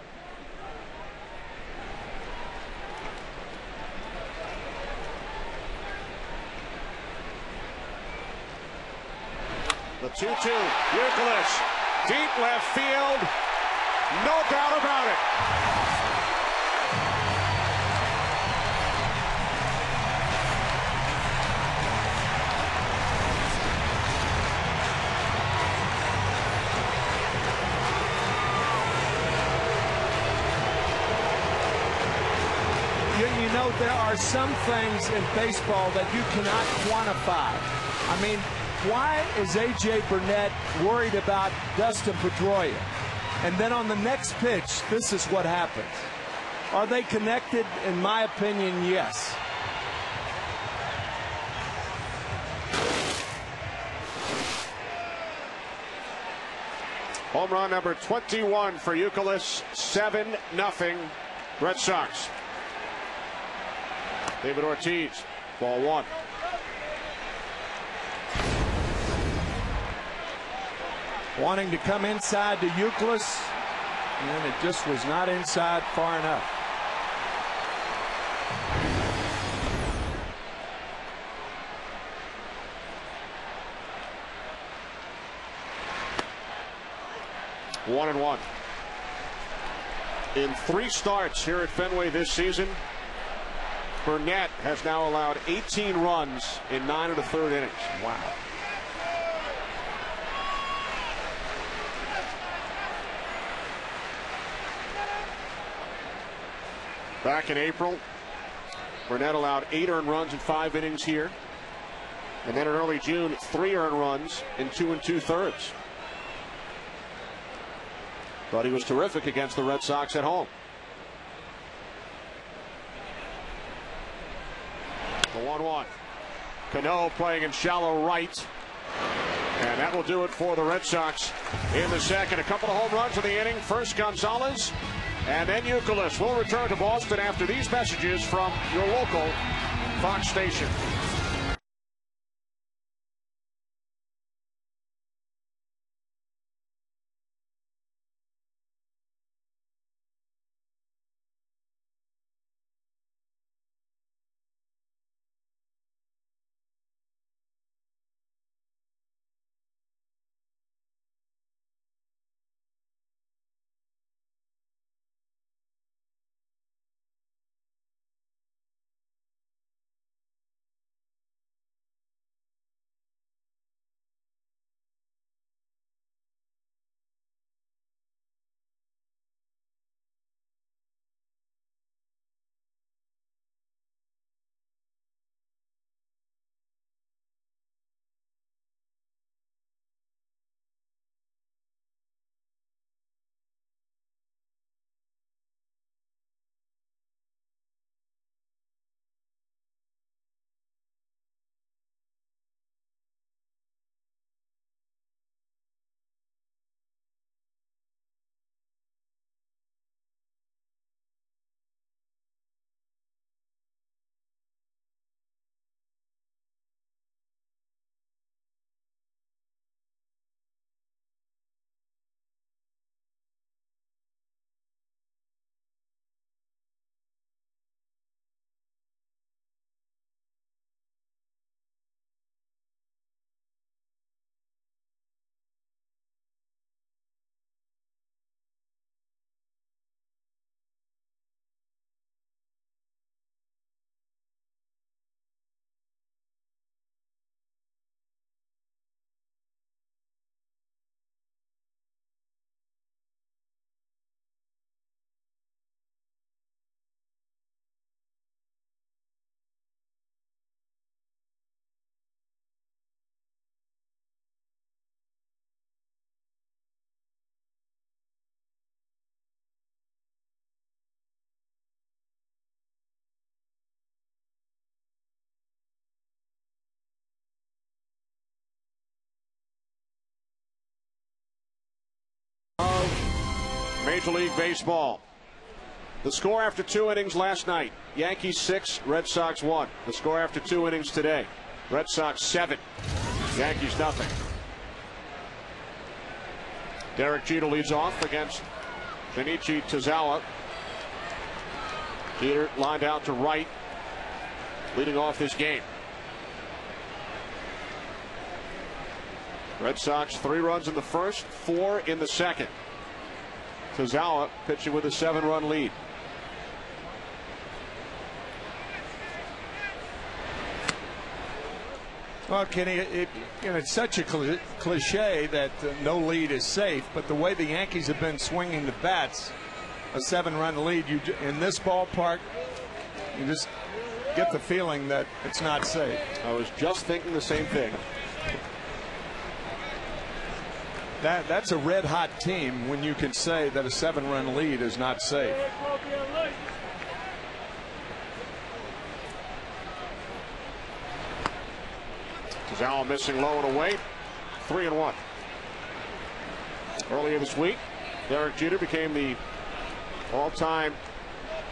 The 2-2. Youkilis, deep left field. No doubt about it. There are some things in baseball that you cannot quantify. I mean, why is A.J. Burnett worried about Dustin Pedroia? And then on the next pitch, this is what happens. Are they connected? In my opinion, yes. Home run number 21 for Youkilis. 7-0 Red Sox. David Ortiz, ball 1. wanting to come inside to Euclid, and it just was not inside far enough. One and one. In 3 starts here at Fenway this season, Burnett has now allowed 18 runs in 9 1/3 innings. Wow. Back in April, Burnett allowed 8 earned runs in 5 innings here. And then in early June, 3 earned runs in 2 2/3. But he was terrific against the Red Sox at home. The 1-1. Cano playing in shallow right. And that will do it for the Red Sox in the second. A couple of home runs in the inning. First Gonzalez, and then Euclid. We'll return to Boston after these messages from your local Fox station. Major League Baseball. The score after 2 innings last night: Yankees 6, Red Sox 1. The score after 2 innings today: Red Sox 7, Yankees nothing. Derek Jeter leads off against Shinichi Tozawa. Jeter lined out to right, leading off this game. Red Sox 3 runs in the first, 4 in the second. Tozawa pitching with a 7-run lead. Well, Kenny, it's such a cliche that no lead is safe, but the way the Yankees have been swinging the bats, a 7-run lead, in this ballpark, you just get the feeling that it's not safe. I was just thinking the same thing. That's a red-hot team when you can say that a 7-run lead is not safe. Tozawa missing low and away. 3-1. Earlier this week, Derek Jeter became the all-time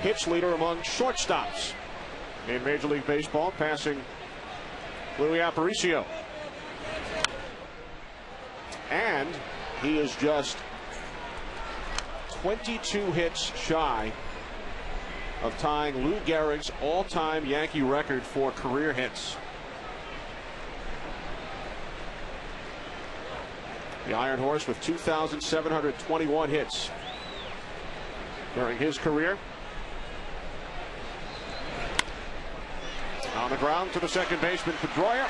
hits leader among shortstops in Major League Baseball, passing Louis Aparicio. And He is just 22 hits shy of tying Lou Gehrig's all-time Yankee record for career hits. The Iron Horse with 2,721 hits during his career. On the ground to the second baseman, Pedroia.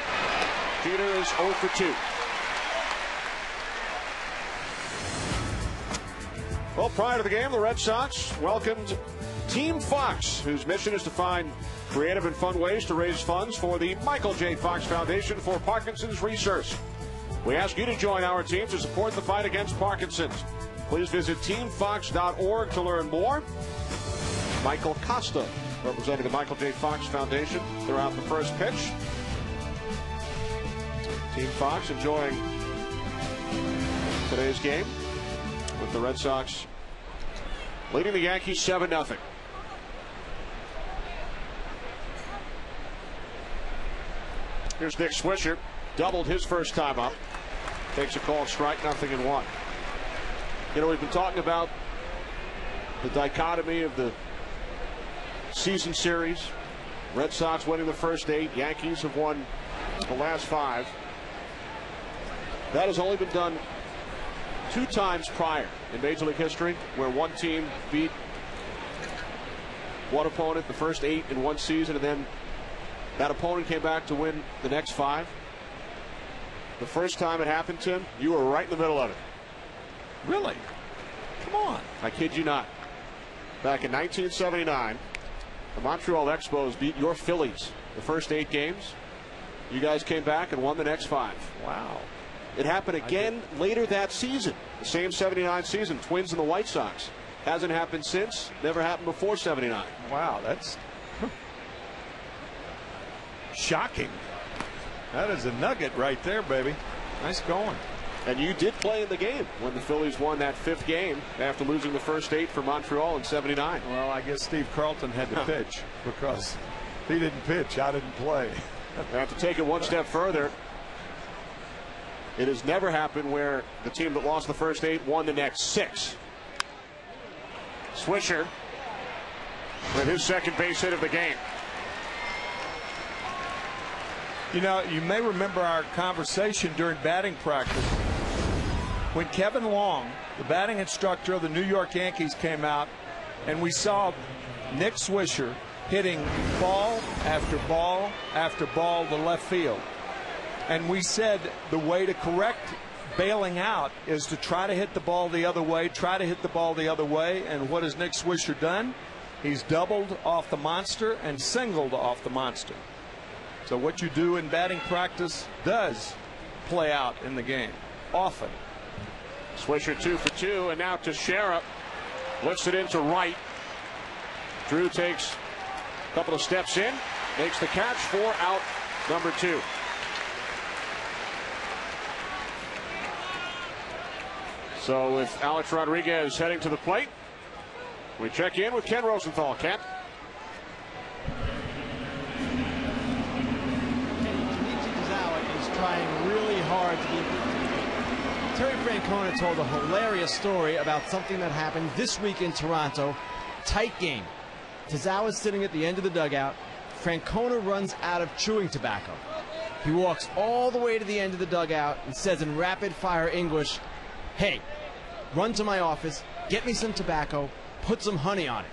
Jeter is 0 for 2. Well, prior to the game, the Red Sox welcomed Team Fox, whose mission is to find creative and fun ways to raise funds for the Michael J. Fox Foundation for Parkinson's Research. We ask you to join our team to support the fight against Parkinson's. Please visit teamfox.org to learn more. Michael Costa representing the Michael J. Fox Foundation throughout the first pitch. Team Fox enjoying today's game with the Red Sox leading the Yankees 7-0. Here's Nick Swisher, doubled his first time up. Takes a call, strike, 0-1. You know, we've been talking about the dichotomy of the season series. Red Sox winning the first 8. Yankees have won the last 5. That has only been done 2 times prior in Major League history, where one team beat one opponent the first 8 in one season, and then that opponent came back to win the next 5. The first time it happened, Tim, you were right in the middle of it. Really? Come on. I kid you not. Back in 1979, the Montreal Expos beat your Phillies the first 8 games. You guys came back and won the next 5. Wow. It happened again later that season, the same 79 season, Twins and the White Sox. Hasn't happened since, never happened before 79. Wow, that's shocking. That is a nugget right there, baby. Nice going. And you did play in the game when the Phillies won that 5th game after losing the first 8 for Montreal in 79. Well, I guess Steve Carlton had to pitch because if he didn't pitch, I didn't play. Now, to take it one step further, it has never happened where the team that lost the first 8 won the next 6. Swisher with his second base hit of the game. You know, you may remember our conversation during batting practice when Kevin Long, the batting instructor of the New York Yankees, came out, and we saw Nick Swisher hitting ball after ball after ball to left field. And we said the way to correct bailing out is to try to hit the ball the other way, try to hit the ball the other way. And what has Nick Swisher done? He's doubled off the monster and singled off the monster. So what you do in batting practice does play out in the game often. Swisher 2 for 2, and now Teixeira lifts it into right. Drew takes a couple of steps in, makes the catch for out number 2. So with Alex Rodriguez heading to the plate, we check in with Ken Rosenthal. Ken? Trying really hard to be. Terry Francona told a hilarious story about something that happened this week in Toronto. Tight game. Tazawa's sitting at the end of the dugout. Francona runs out of chewing tobacco. He walks all the way to the end of the dugout and says in rapid-fire English, "Hey, run to my office, get me some tobacco, put some honey on it."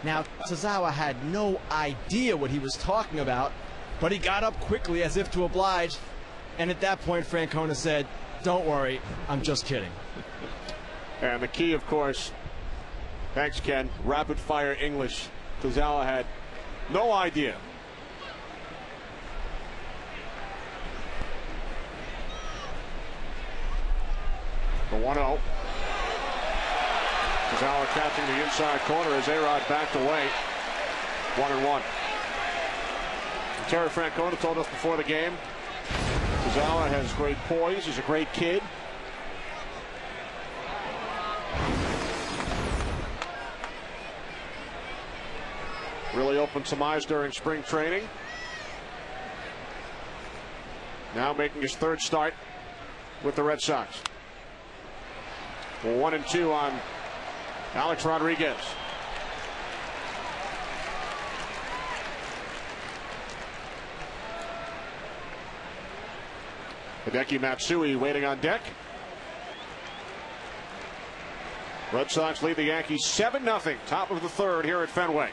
Now, Tazawa had no idea what he was talking about, but he got up quickly as if to oblige. And at that point, Francona said, "Don't worry, I'm just kidding." And the key, of course, thanks, Ken, rapid fire English. Tazawa had no idea. The 1-0. Tazawa catching the inside corner as A-Rod backed away. 1-1. Terry Francona told us before the game, Tazawa has great poise. He's a great kid. Really opened some eyes during spring training. Now making his 3rd start with the Red Sox. 1-2 on Alex Rodriguez. Hideki Matsui waiting on deck. Red Sox lead the Yankees 7-0, top of the third here at Fenway.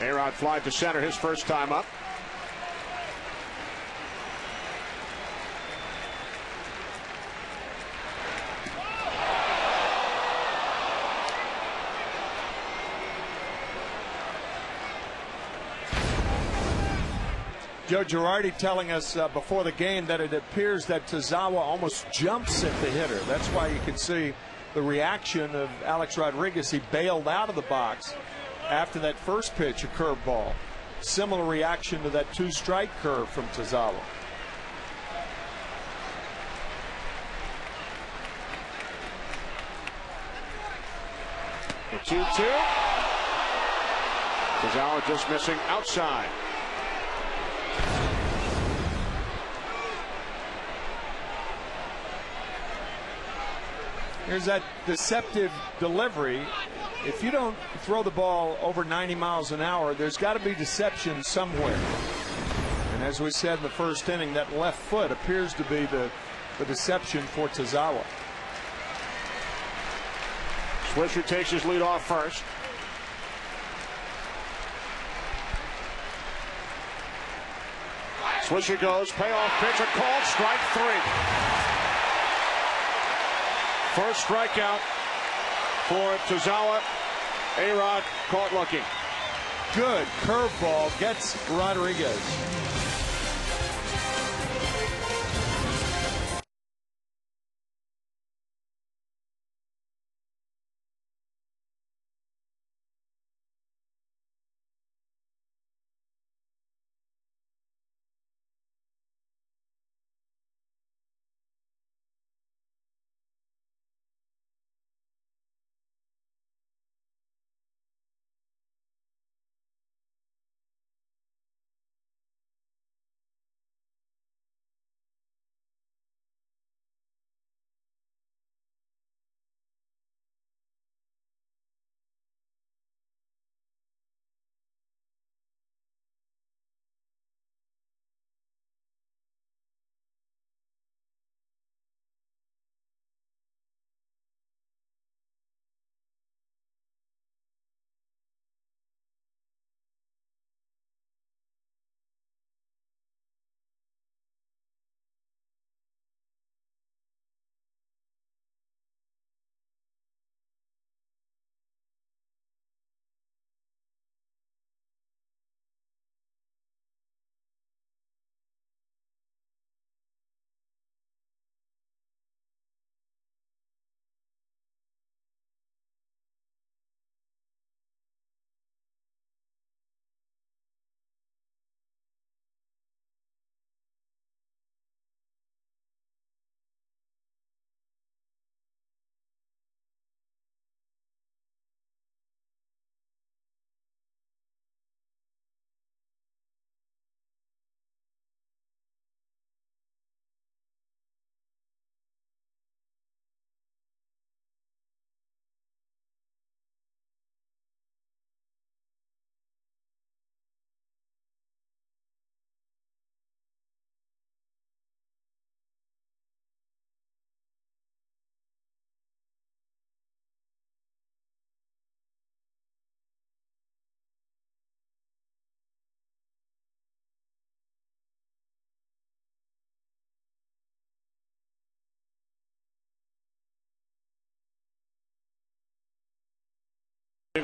A-Rod fly to center his first time up. Joe Girardi telling us before the game that it appears that Tazawa almost jumps at the hitter. That's why you can see the reaction of Alex Rodriguez. He bailed out of the box after that first pitch, a curveball. Similar reaction to that two-strike curve from Tazawa. The 2-2. Tazawa just missing outside. Here's that deceptive delivery. If you don't throw the ball over 90 miles an hour, there's got to be deception somewhere. And as we said in the first inning, that left foot appears to be the deception for Tazawa. Swisher takes his lead off first. Swisher goes, payoff pitch, a called strike three. First strikeout for Tazawa. A-Rod caught looking. Good curveball gets Rodriguez.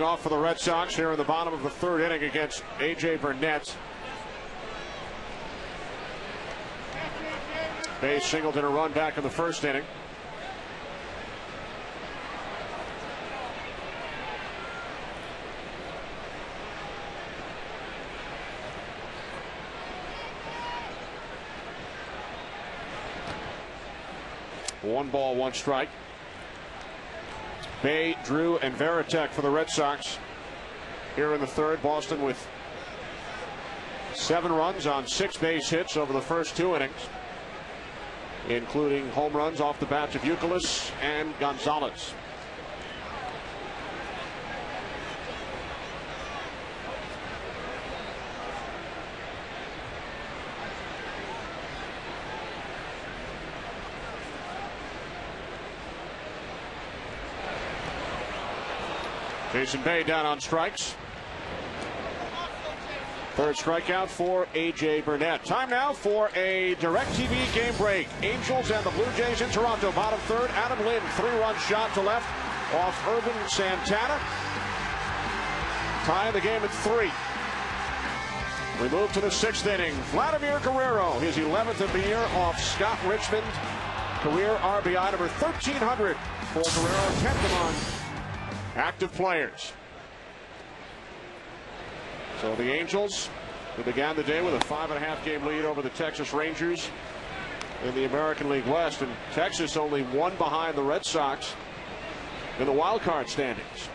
Off for the Red Sox here in the bottom of the third inning against A.J. Burnett. Bays singled in a run back in the first inning. One ball, one strike. Bay, Drew, and Varitek for the Red Sox here in the third. Boston with 7 runs on 6 base hits over the first 2 innings, including home runs off the bats of Youkilis and Gonzalez. Jason Bay down on strikes. Third strikeout for A.J. Burnett. Time now for a DirecTV game break. Angels and the Blue Jays in Toronto. Bottom third, Adam Lynn, 3-run shot to left off Irvin Santana. Tying the game at 3. We move to the 6th inning. Vladimir Guerrero, his 11th of the year off Scott Richmond. Career RBI number 1,300 for Guerrero, 10th among active players. So the Angels, who began the day with a 5.5 game lead over the Texas Rangers in the American League West, and Texas only 1 behind the Red Sox in the wild card standings.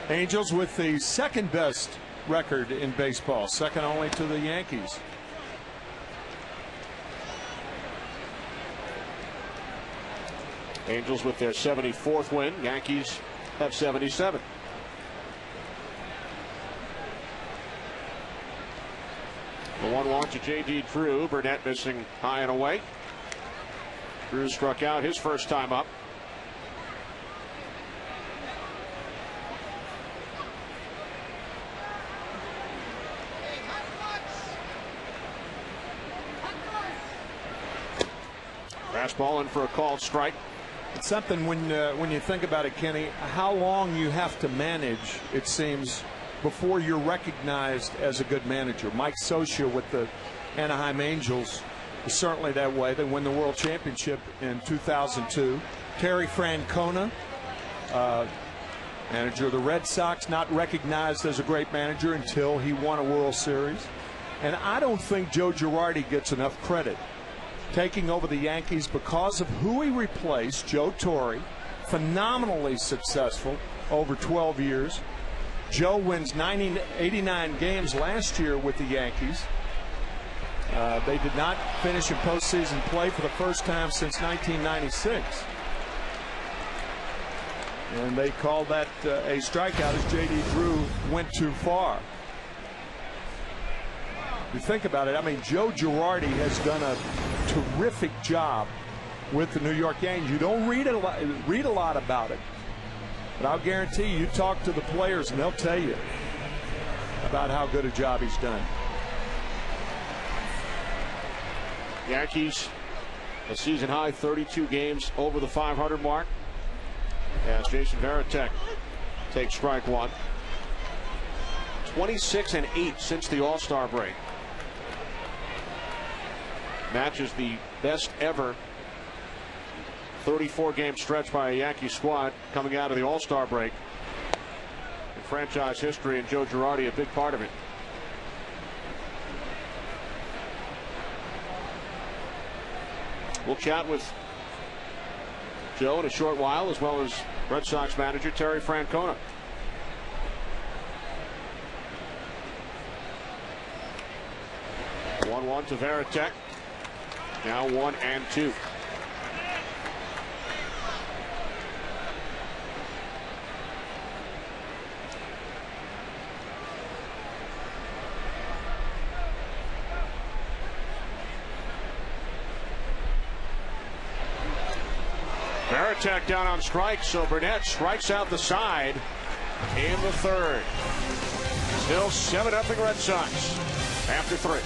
Angels with the 2nd best record in baseball, second only to the Yankees. Angels with their 74th win. Yankees have 77. The 1-1 to J.D. Drew. Burnett missing high and away. Drew struck out his first time up. Fastball in for a called strike. It's something when you think about it, Kenny, how long you have to manage, it seems, before you're recognized as a good manager. Mike Scioscia with the Anaheim Angels is certainly that way. They win the World Championship in 2002. Terry Francona, manager of the Red Sox, not recognized as a great manager until he won a World Series. And I don't think Joe Girardi gets enough credit. Taking over the Yankees because of who he replaced, Joe Torre, phenomenally successful over 12 years. Joe wins 89 games last year with the Yankees. They did not finish in postseason play for the first time since 1996. And they called that a strikeout as J.D. Drew went too far. You think about it, I mean, Joe Girardi has done a terrific job with the New York Yankees. You don't read a lot about it, but I'll guarantee you talk to the players and they'll tell you about how good a job he's done. Yankees, a season high 32 games over the 500 mark, as Jason Varitek takes strike 1. 26-8 since the All-Star break. Matches the best ever 34-game stretch by a Yankee squad coming out of the All-Star break in franchise history, and Joe Girardi a big part of it. We'll chat with Joe in a short while, as well as Red Sox manager Terry Francona. One to Varitek. Now 1-2. Varitek down on strikes, so Burnett strikes out the side in the 3rd. Still 7-0 Red Sox after 3.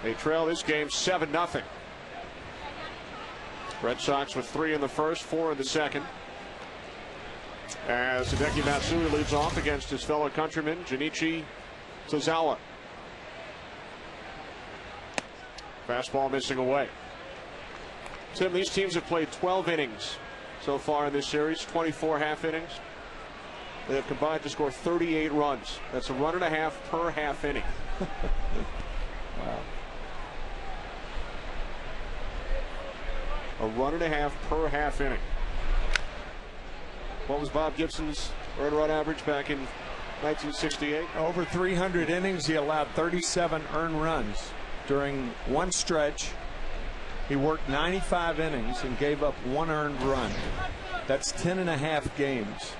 They trail this game 7-0. Red Sox with 3 in the first, 4 in the second. As Hideki Matsui leads off against his fellow countryman, Junichi Tozawa. Fastball missing away. Tim, these teams have played 12 innings so far in this series, 24 half innings. They have combined to score 38 runs. That's a run and a half per half inning. Wow. A run and a half per half inning. What was Bob Gibson's earned run average back in 1968? Over 300 innings, he allowed 37 earned runs. During one stretch, he worked 95 innings and gave up 1 earned run. That's 10.5 games.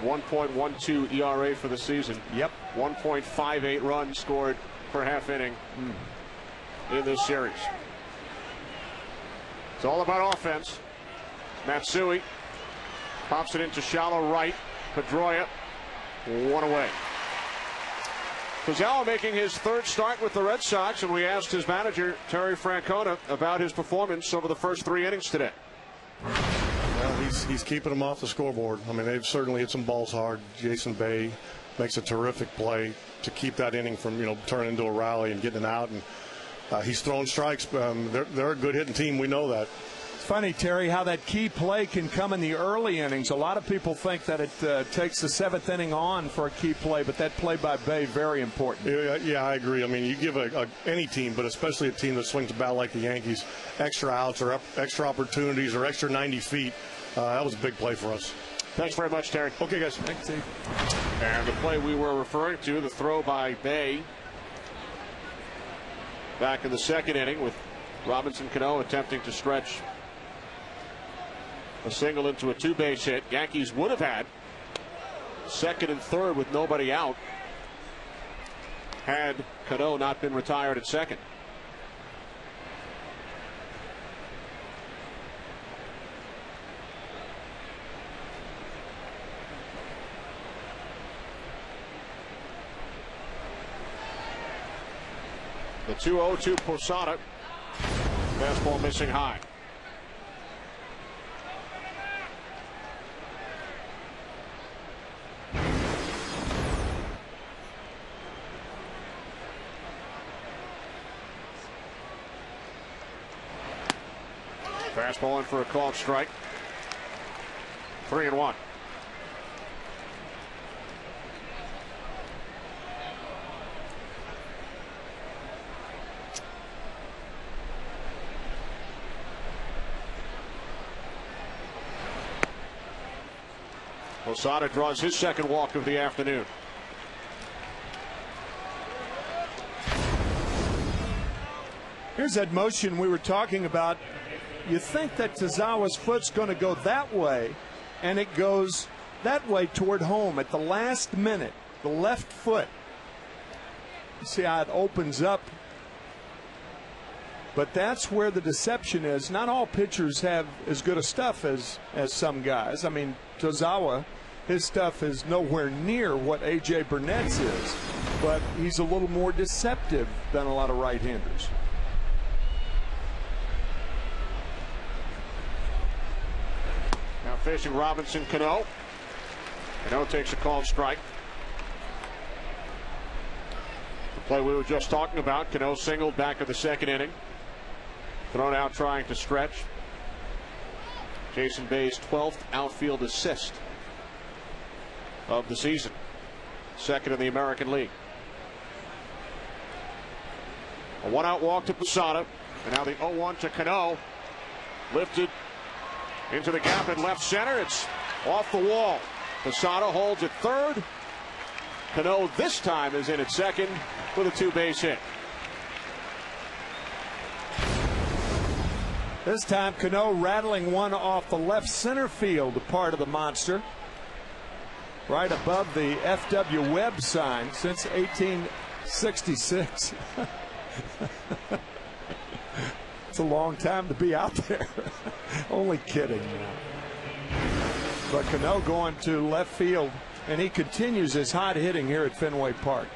1.12 ERA for the season. Yep. 1.58 runs scored per half inning in this series. It's all about offense. Matsui pops it into shallow right. Pedroia, 1 away. Tozawa making his 3rd start with the Red Sox, and we asked his manager, Terry Francona, about his performance over the first 3 innings today. Well, he's keeping them off the scoreboard. I mean, they've certainly hit some balls hard. Jason Bay makes a terrific play to keep that inning from, turning into a rally and getting out. And he's throwing strikes. They're a good hitting team. We know that. It's funny, Terry, how that key play can come in the early innings. A lot of people think that it takes the 7th inning on for a key play, but that play by Bay, very important. Yeah, I agree. I mean, you give any team, but especially a team that swings the bat like the Yankees, extra outs or extra opportunities or extra 90 feet. That was a big play for us. Thanks very much, Terry. Okay, guys. Thanks, Steve. And the play we were referring to, the throw by Bay back in the 2nd inning with Robinson Cano attempting to stretch a single into a 2-base hit. Yankees would have had 2nd and 3rd with nobody out had Cano not been retired at 2nd. The 2-0 to Posada. Fastball missing high. Fastball in for a called strike. 3-1. Posada draws his 2nd walk of the afternoon. Here's that motion we were talking about. You think that Tozawa's foot's going to go that way, and it goes that way toward home at the last minute. The left foot. You see how it opens up. But that's where the deception is. Not all pitchers have as good a stuff as some guys. I mean, Tozawa, his stuff is nowhere near what A.J. Burnett's is, but he's a little more deceptive than a lot of right-handers. Now facing Robinson Cano. Cano takes a called strike. The play we were just talking about. Cano singled back in the 2nd inning. Thrown out trying to stretch. Jason Bay's 12th outfield assist of the season. 2nd in the American League. A 1-out walk to Posada. And now the 0-1 to Cano. Lifted into the gap in left center. It's off the wall. Posada holds at 3rd. Cano this time is in at 2nd with a 2-base hit. This time Cano rattling one off the left center field part of the monster. Right above the F.W. Webb sign since 1866. It's a long time to be out there. Only kidding. But Cano going to left field, and he continues his hot hitting here at Fenway Park.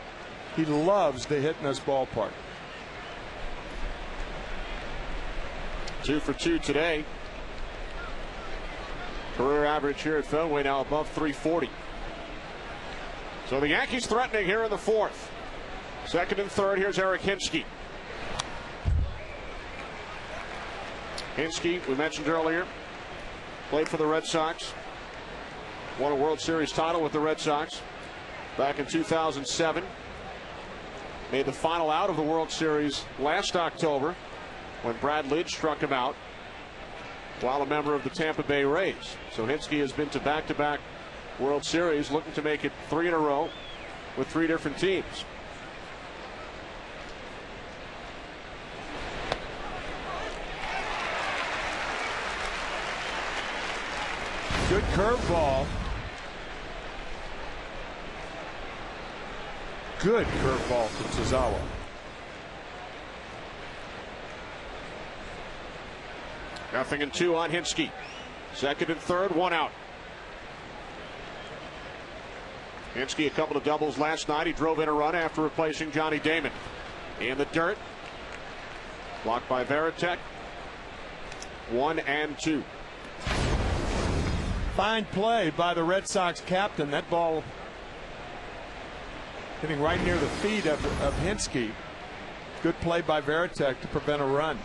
He loves to hit in this ballpark. 2 for 2 today. Career average here at Fenway now above 340. So the Yankees threatening here in the fourth. Second and third, here's Eric Hinske. Hinske, we mentioned earlier, played for the Red Sox. Won a World Series title with the Red Sox back in 2007. Made the final out of the World Series last October when Brad Lidge struck him out while a member of the Tampa Bay Rays. So Hinske has been to back-to-back World Series, looking to make it 3 in a row with 3 different teams. Good curveball. Good curveball from Tozawa. Nothing and 2 on Hinske. Second and third, 1 out. Hinske, a couple of doubles last night. He drove in a run after replacing Johnny Damon. In the dirt. Blocked by Varitek. 1 and 2. Fine play by the Red Sox captain. That ball hitting right near the feet of Hinske. Good play by Varitek to prevent a run.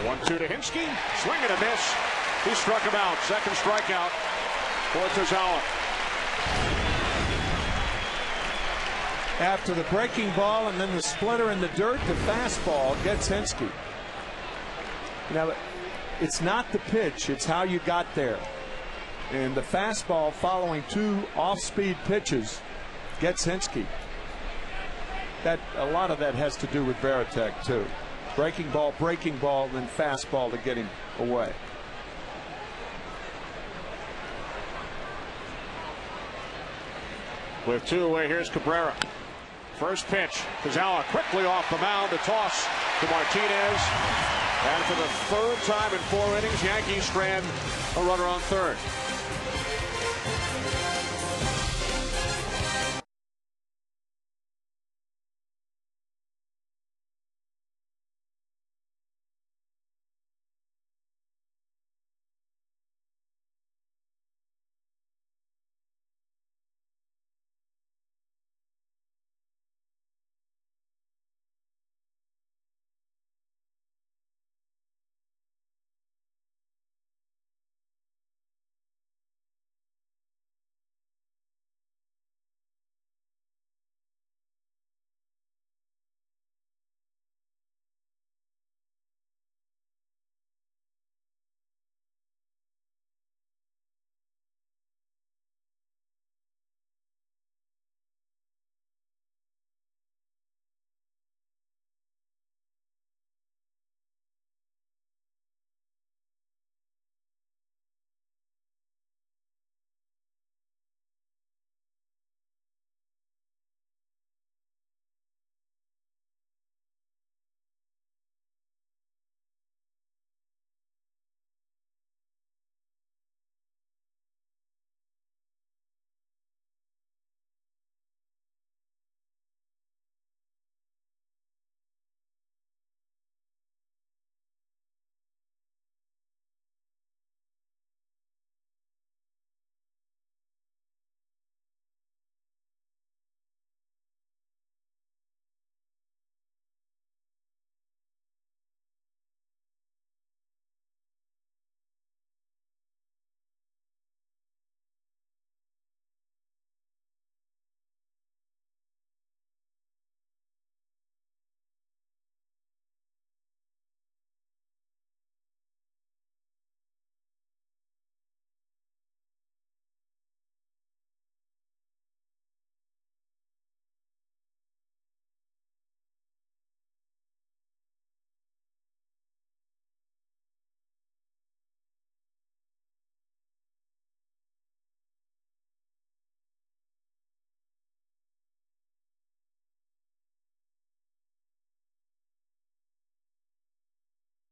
The 1-2 to Hinske. Swing and a miss. He struck him out. Second strikeout for Tozawa. After the breaking ball and then the splinter in the dirt, the fastball gets Hinske. Now, it's not the pitch, it's how you got there. And the fastball following 2 off-speed pitches gets Hinske. A lot of that has to do with Varitek, too. Breaking ball, then fastball to get him away. With 2 away, here's Cabrera. First pitch, Tozawa quickly off the mound. The toss to Martinez. And for the third time in 4 innings, Yankees strand a runner on third.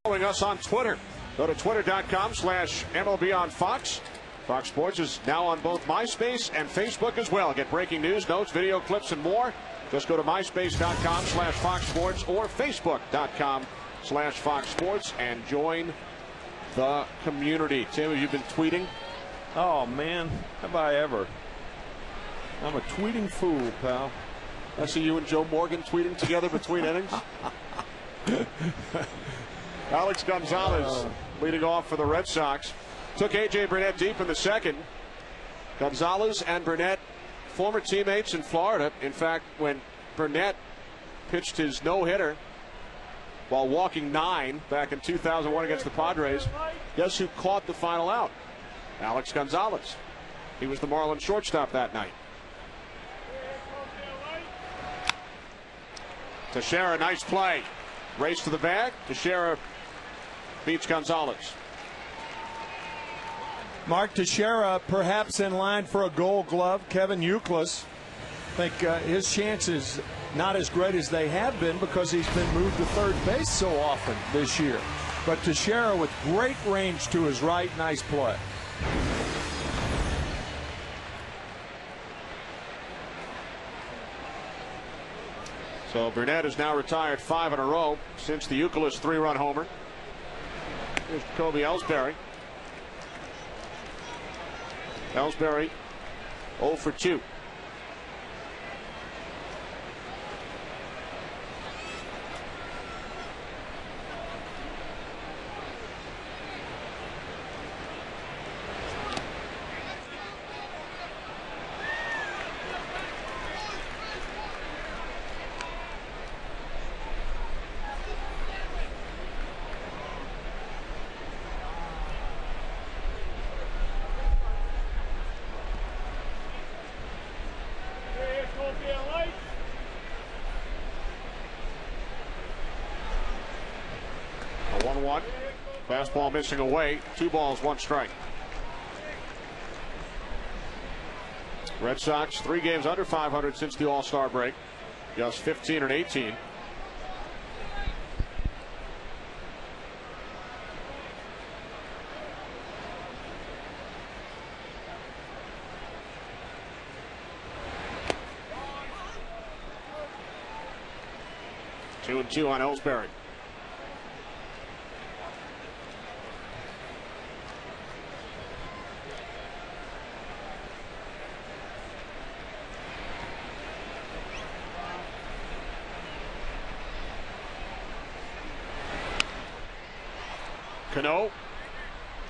Following us on Twitter. Go to twitter.com/MLB on Fox. Fox Sports is now on both MySpace and Facebook as well. Get breaking news, notes, video clips, and more. Just go to myspace.com/Fox Sports or facebook.com/Fox Sports and join the community. Tim, have you been tweeting? Oh, man, have I ever. I'm a tweeting fool, pal. I see you and Joe Morgan tweeting together between innings. Alex Gonzalez leading off for the Red Sox. Took A.J. Burnett deep in the second. Gonzalez and Burnett, former teammates in Florida. In fact, when Burnett pitched his no-hitter while walking 9 back in 2001 against the Padres, guess who caught the final out? Alex Gonzalez. He was the Marlins shortstop that night. Teixeira, nice play. Race to the bag. Teixeira beats Gonzalez. Mark Teixeira perhaps in line for a Gold Glove. Kevin Youkilis, I think his chances not as great as they have been because he's been moved to third base so often this year. But Teixeira with great range to his right, nice play. So Burnett has now retired 5 in a row since the Youkilis 3-run homer. Here's Jacoby Ellsbury. Ellsbury 0 for 2. A 1-1. Fastball missing away. 2 balls, 1 strike. Red Sox 3 games under 500 since the All-Star break. Just 15 and 18. Two and 2 on Ellsbury. Cano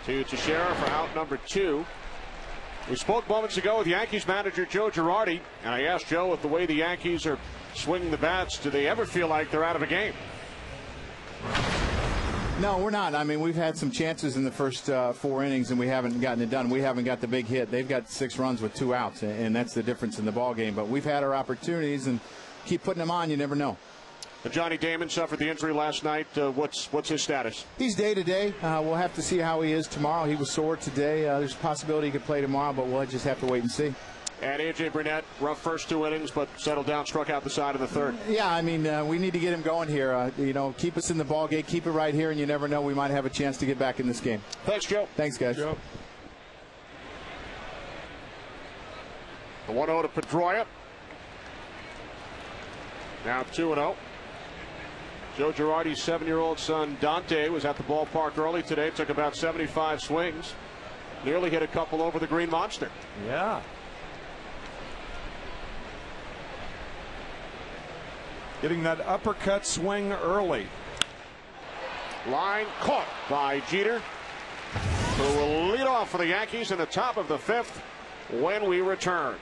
to Teixeira for out number 2. We spoke moments ago with Yankees manager Joe Girardi, and I asked Joe, with the way the Yankees are swinging the bats, do they ever feel like they're out of a game? No, we're not. I mean, we've had some chances in the first 4 innings, and we haven't gotten it done. We haven't got the big hit. They've got 6 runs with 2 outs, and that's the difference in the ball game. But we've had our opportunities, and keep putting them on. You never know. Johnny Damon suffered the injury last night. What's his status? He's day-to-day. We'll have to see how he is tomorrow. He was sore today. There's a possibility he could play tomorrow, but we'll just have to wait and see. And A.J. Burnett, rough first 2 innings, but settled down, struck out the side of the 3rd. Yeah, I mean, we need to get him going here. Keep us in the ball game, keep it right here, and you never know, we might have a chance to get back in this game. Thanks, Joe. Thanks, guys. Joe. The 1-0 to Pedroia. Now 2-0. Joe Girardi's 7-year-old son Dante was at the ballpark early today. Took about 75 swings. Nearly hit a couple over the Green Monster. Yeah. Getting that uppercut swing early. Line caught by Jeter, who will lead off for the Yankees in the top of the 5th when we return.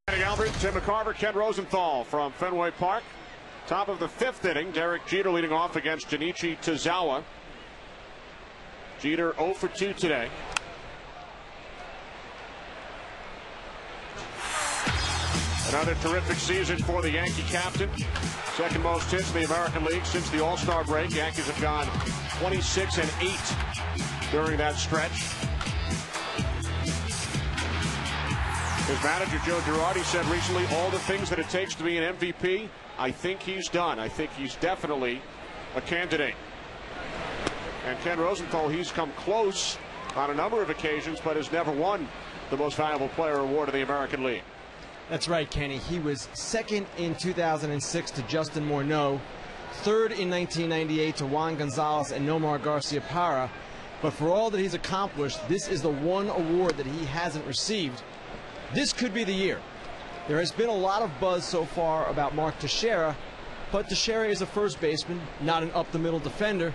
Albert, Tim McCarver, Ken Rosenthal from Fenway Park. Top of the 5th inning, Derek Jeter leading off against Junichi Tozawa. Jeter 0 for 2 today. Another terrific season for the Yankee captain. Second most hits in the American League since the All-Star break. Yankees have gone 26-8 during that stretch. His manager, Joe Girardi, said recently, all the things that it takes to be an MVP, I think he's done. I think he's definitely a candidate. And Ken Rosenthal, he's come close on a number of occasions, but has never won the Most Valuable Player award in the American League. That's right, Kenny. He was second in 2006 to Justin Morneau, third in 1998 to Juan Gonzalez and Nomar Garcia-Parra. But for all that he's accomplished, this is the one award that he hasn't received. This could be the year. There has been a lot of buzz so far about Mark Teixeira, but Teixeira is a first baseman, not an up-the-middle defender.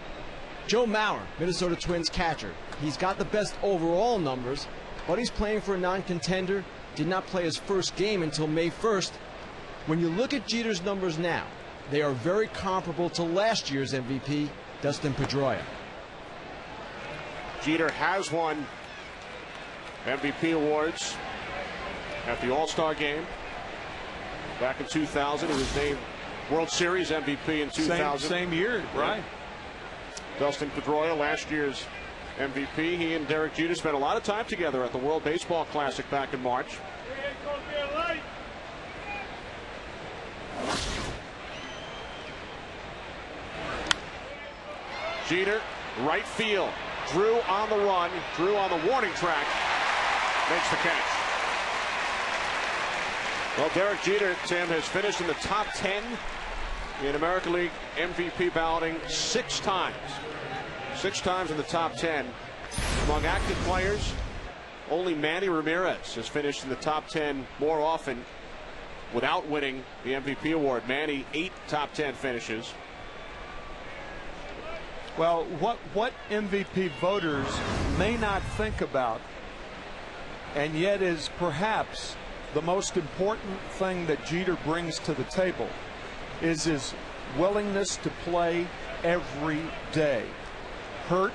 Joe Mauer, Minnesota Twins catcher. He's got the best overall numbers, but he's playing for a non-contender. Did not play his first game until May 1st. When you look at Jeter's numbers now, they are very comparable to last year's MVP, Dustin Pedroia. Jeter has won MVP awards at the All-Star game back in 2000. He was named World Series MVP in 2000. Same year, right? Dustin Pedroia, last year's MVP. He and Derek Jeter spent a lot of time together at the World Baseball Classic back in March. Jeter, right field. Drew on the run. Drew on the warning track. Makes the catch. Well, Derek Jeter, Tim, has finished in the top 10 in American League MVP balloting 6 times. 6 times in the top 10. Among active players, only Manny Ramirez has finished in the top 10 more often without winning the MVP award. Manny, 8 top 10 finishes. Well, what MVP voters may not think about, and yet is perhaps the most important thing that Jeter brings to the table, is his willingness to play every day. Hurt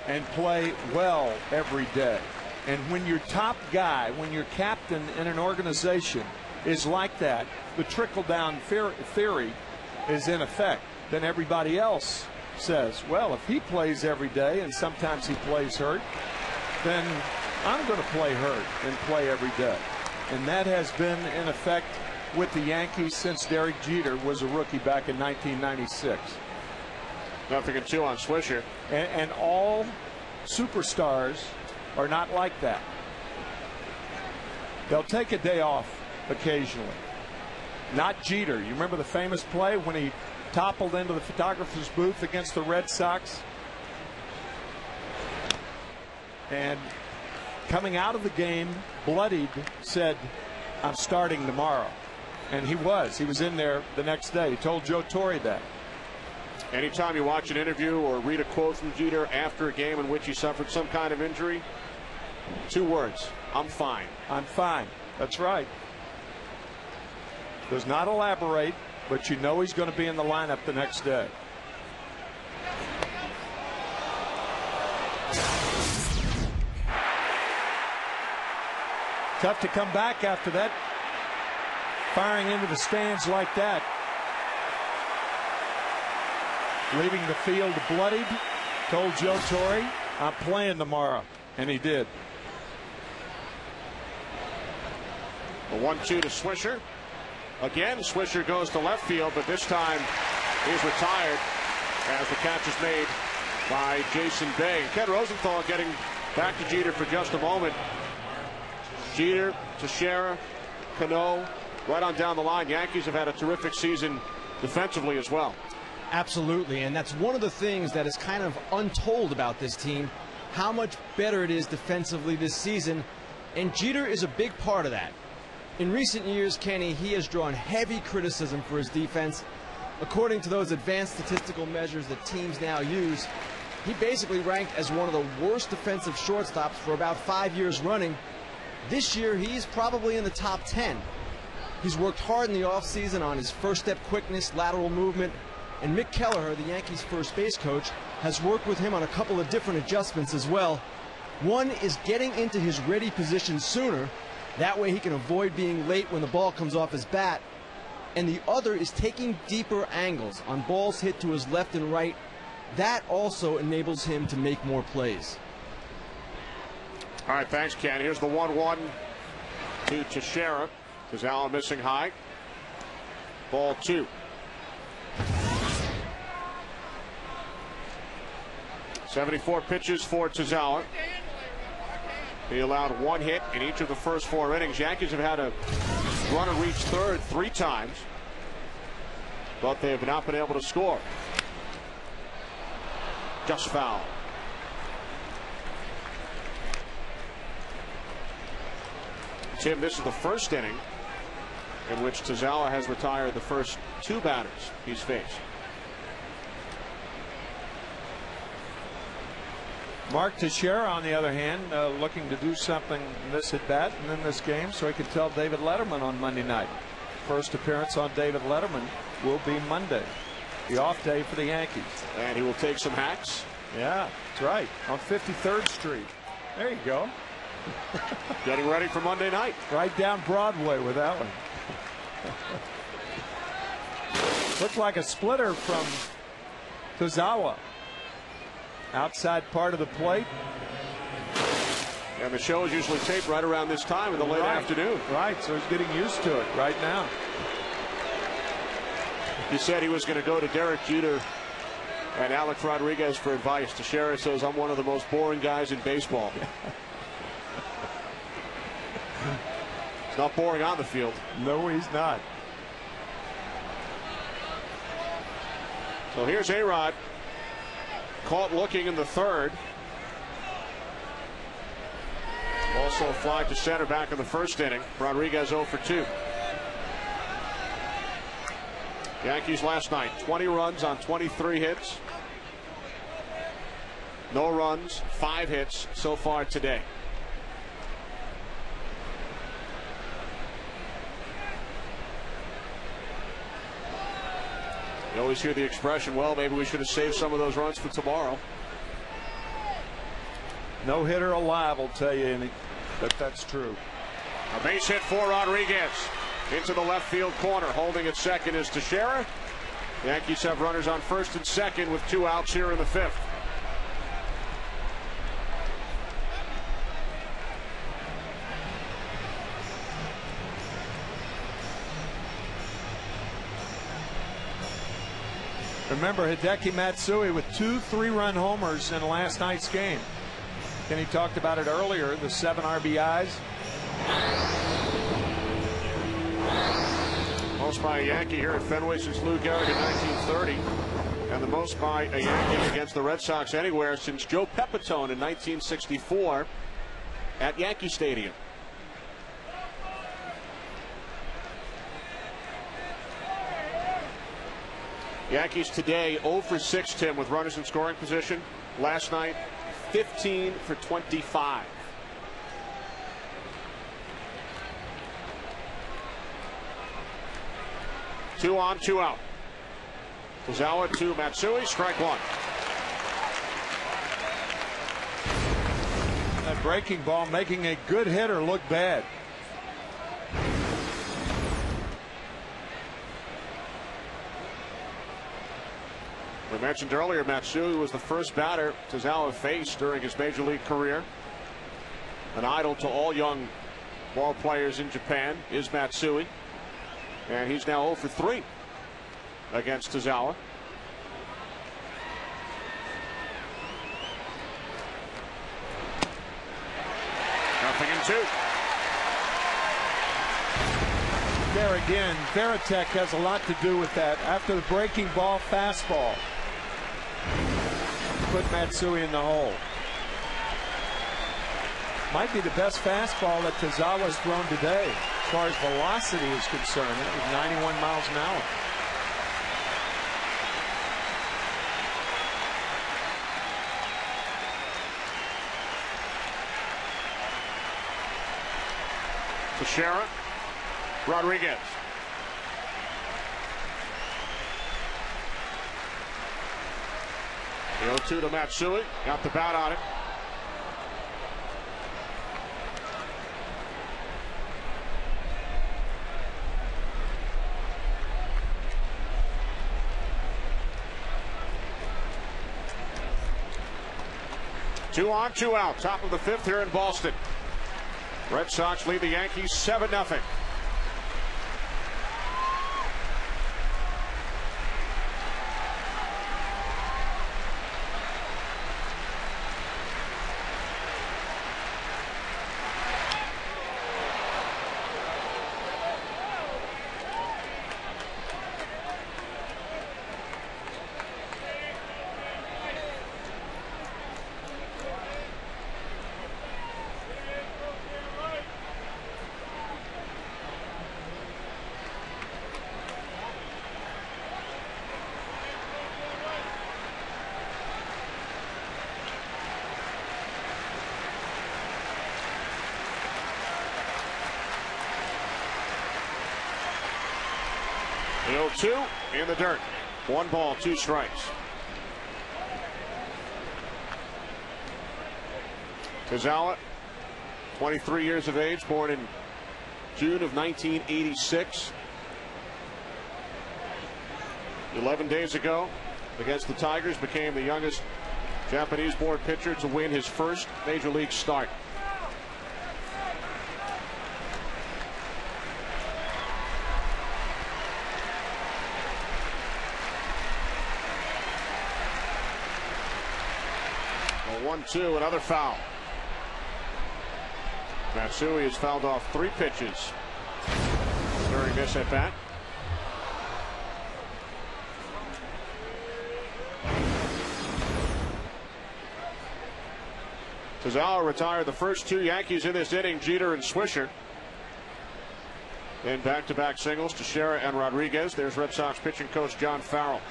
and play well every day. And when your top guy, when your captain in an organization is like that, the trickle-down theory is in effect. Then everybody else says, well, if he plays every day and sometimes he plays hurt, then I'm going to play hurt and play every day. And that has been in effect with the Yankees since Derek Jeter was a rookie back in 1996. 0-2 on Swisher. And all superstars are not like that. They'll take a day off occasionally. Not Jeter. You remember the famous play when he toppled into the photographer's booth against the Red Sox? And coming out of the game, bloodied, said, I'm starting tomorrow. And he was. He was in there the next day. He told Joe Torre that. Anytime you watch an interview or read a quote from Jeter after a game in which he suffered some kind of injury, 2 words: I'm fine. I'm fine. That's right. Does not elaborate, but you know he's going to be in the lineup the next day. Tough to come back after that. Firing into the stands like that. Leaving the field bloodied. Told Joe Torre, I'm playing tomorrow. And he did. The 1-2 to Swisher. Again, Swisher goes to left field, but this time he's retired as the catch is made by Jason Bay. Ken Rosenthal getting back to Jeter for just a moment. Jeter, Teixeira, Cano, right on down the line. Yankees have had a terrific season defensively as well. Absolutely, and that's one of the things that is kind of untold about this team, how much better it is defensively this season, and Jeter is a big part of that. In recent years, Kenny, he has drawn heavy criticism for his defense. According to those advanced statistical measures that teams now use, he basically ranked as one of the worst defensive shortstops for about 5 years running. This year, he's probably in the top 10. He's worked hard in the offseason on his first step quickness, lateral movement, and Mick Kelleher, the Yankees' first base coach, has worked with him on a couple of different adjustments as well. One is getting into his ready position sooner. That way he can avoid being late when the ball comes off his bat. And the other is taking deeper angles on balls hit to his left and right. That also enables him to make more plays. All right, thanks, Ken. Here's the 1-1 to Teixeira. Tazawa missing high. Ball 2. .74 pitches for Tazawa. He allowed 1 hit in each of the first 4 innings. Yankees have had a runner reach third 3 times, but they have not been able to score. Just foul. Tim, this is the first inning in which Tazawa has retired the first 2 batters he's faced. Mark Teixeira, on the other hand, looking to do something in this at bat and in this game so he can tell David Letterman on Monday night. First appearance on David Letterman will be Monday, the off day for the Yankees. And he will take some hacks. Yeah, that's right, on 53rd Street. There you go. Getting ready for Monday night. Right down Broadway with that one. Looked like a splitter from Tazawa. Outside part of the plate. And the show is usually taped right around this time in the late afternoon. Right, so he's getting used to it right now. He said he was going to go to Derek Jeter and Alex Rodriguez for advice. Teixeira says, I'm one of the most boring guys in baseball. It's not boring on the field. No, he's not. So here's A-Rod. Caught looking in the 3rd. Also a fly to center back in the 1st inning. Rodriguez 0 for 2. Yankees last night, 20 runs on 23 hits. No runs, 5 hits so far today. You always hear the expression, well, maybe we should have saved some of those runs for tomorrow. No hitter alive will tell you that that's true. A base hit for Rodriguez into the left field corner. Holding at second is Teixeira. The Yankees have runners on 1st and 2nd with 2 outs here in the 5th. Remember Hideki Matsui with 2 3-run homers in last night's game. Kenny talked about it earlier, the 7 RBIs. Most by a Yankee here at Fenway since Lou Gehrig in 1930. And the most by a Yankee against the Red Sox anywhere since Joe Pepitone in 1964 at Yankee Stadium. Yankees today 0 for 6, Tim, with runners in scoring position. Last night, 15 for 25. Two on, 2 out. Tazawa to Matsui, strike 1. That breaking ball making a good hitter look bad. We mentioned earlier Matsui was the first batter Tazawa faced during his major league career. An idol to all young ball players in Japan is Matsui. And he's now 0 for 3 against Tazawa. Nothing in 2. There again, Veritek has a lot to do with that. After the breaking ball fastball, put Matsui in the hole. Might be the best fastball that Tazawa's thrown today as far as velocity is concerned. It was 91 miles an hour. Teixeira. Rodriguez. The 0-2 to Matsui. Got the bat on it. Two on, two out. Top of the fifth here in Boston. Red Sox lead the Yankees 7-0. The 0-2 in the dirt. 1 ball, 2 strikes. Kazawa, 23 years of age, born in June of 1986. 11 days ago, against the Tigers, became the youngest Japanese-born pitcher to win his first major league start. A 1-2, another foul. Matsui has fouled off 3 pitches during this at bat. Tazawa retired the first 2 Yankees in this inning, Jeter and Swisher. In back-to-back singles, Teixeira and Rodriguez. There's Red Sox pitching coach John Farrell.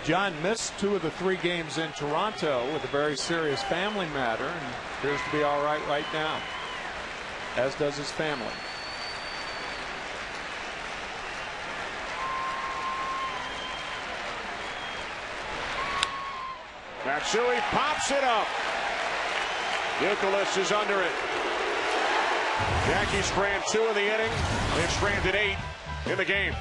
John missed 2 of the 3 games in Toronto with a very serious family matter and appears to be all right now, as does his family. Matsui pops it up. Youkilis is under it. Yankees strand 2 in the inning. They've stranded 8 in the game.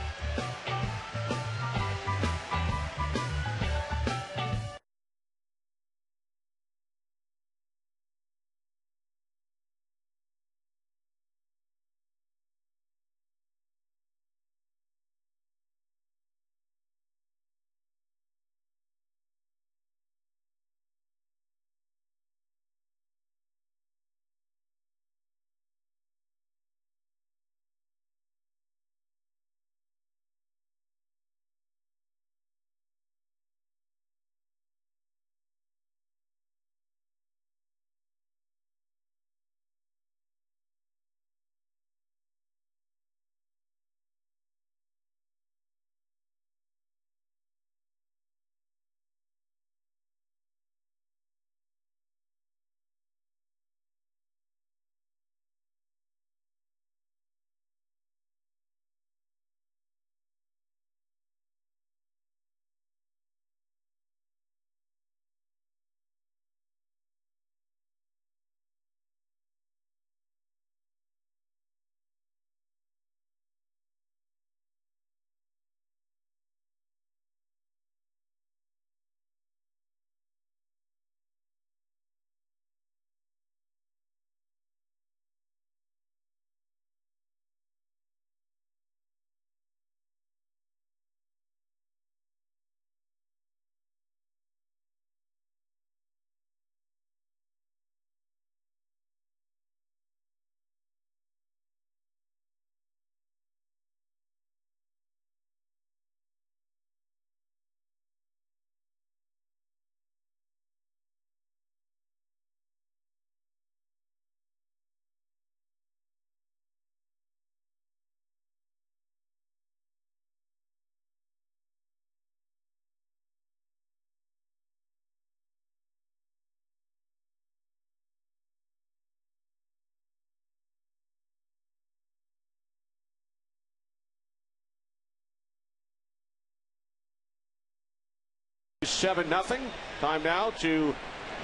7-0. Time now to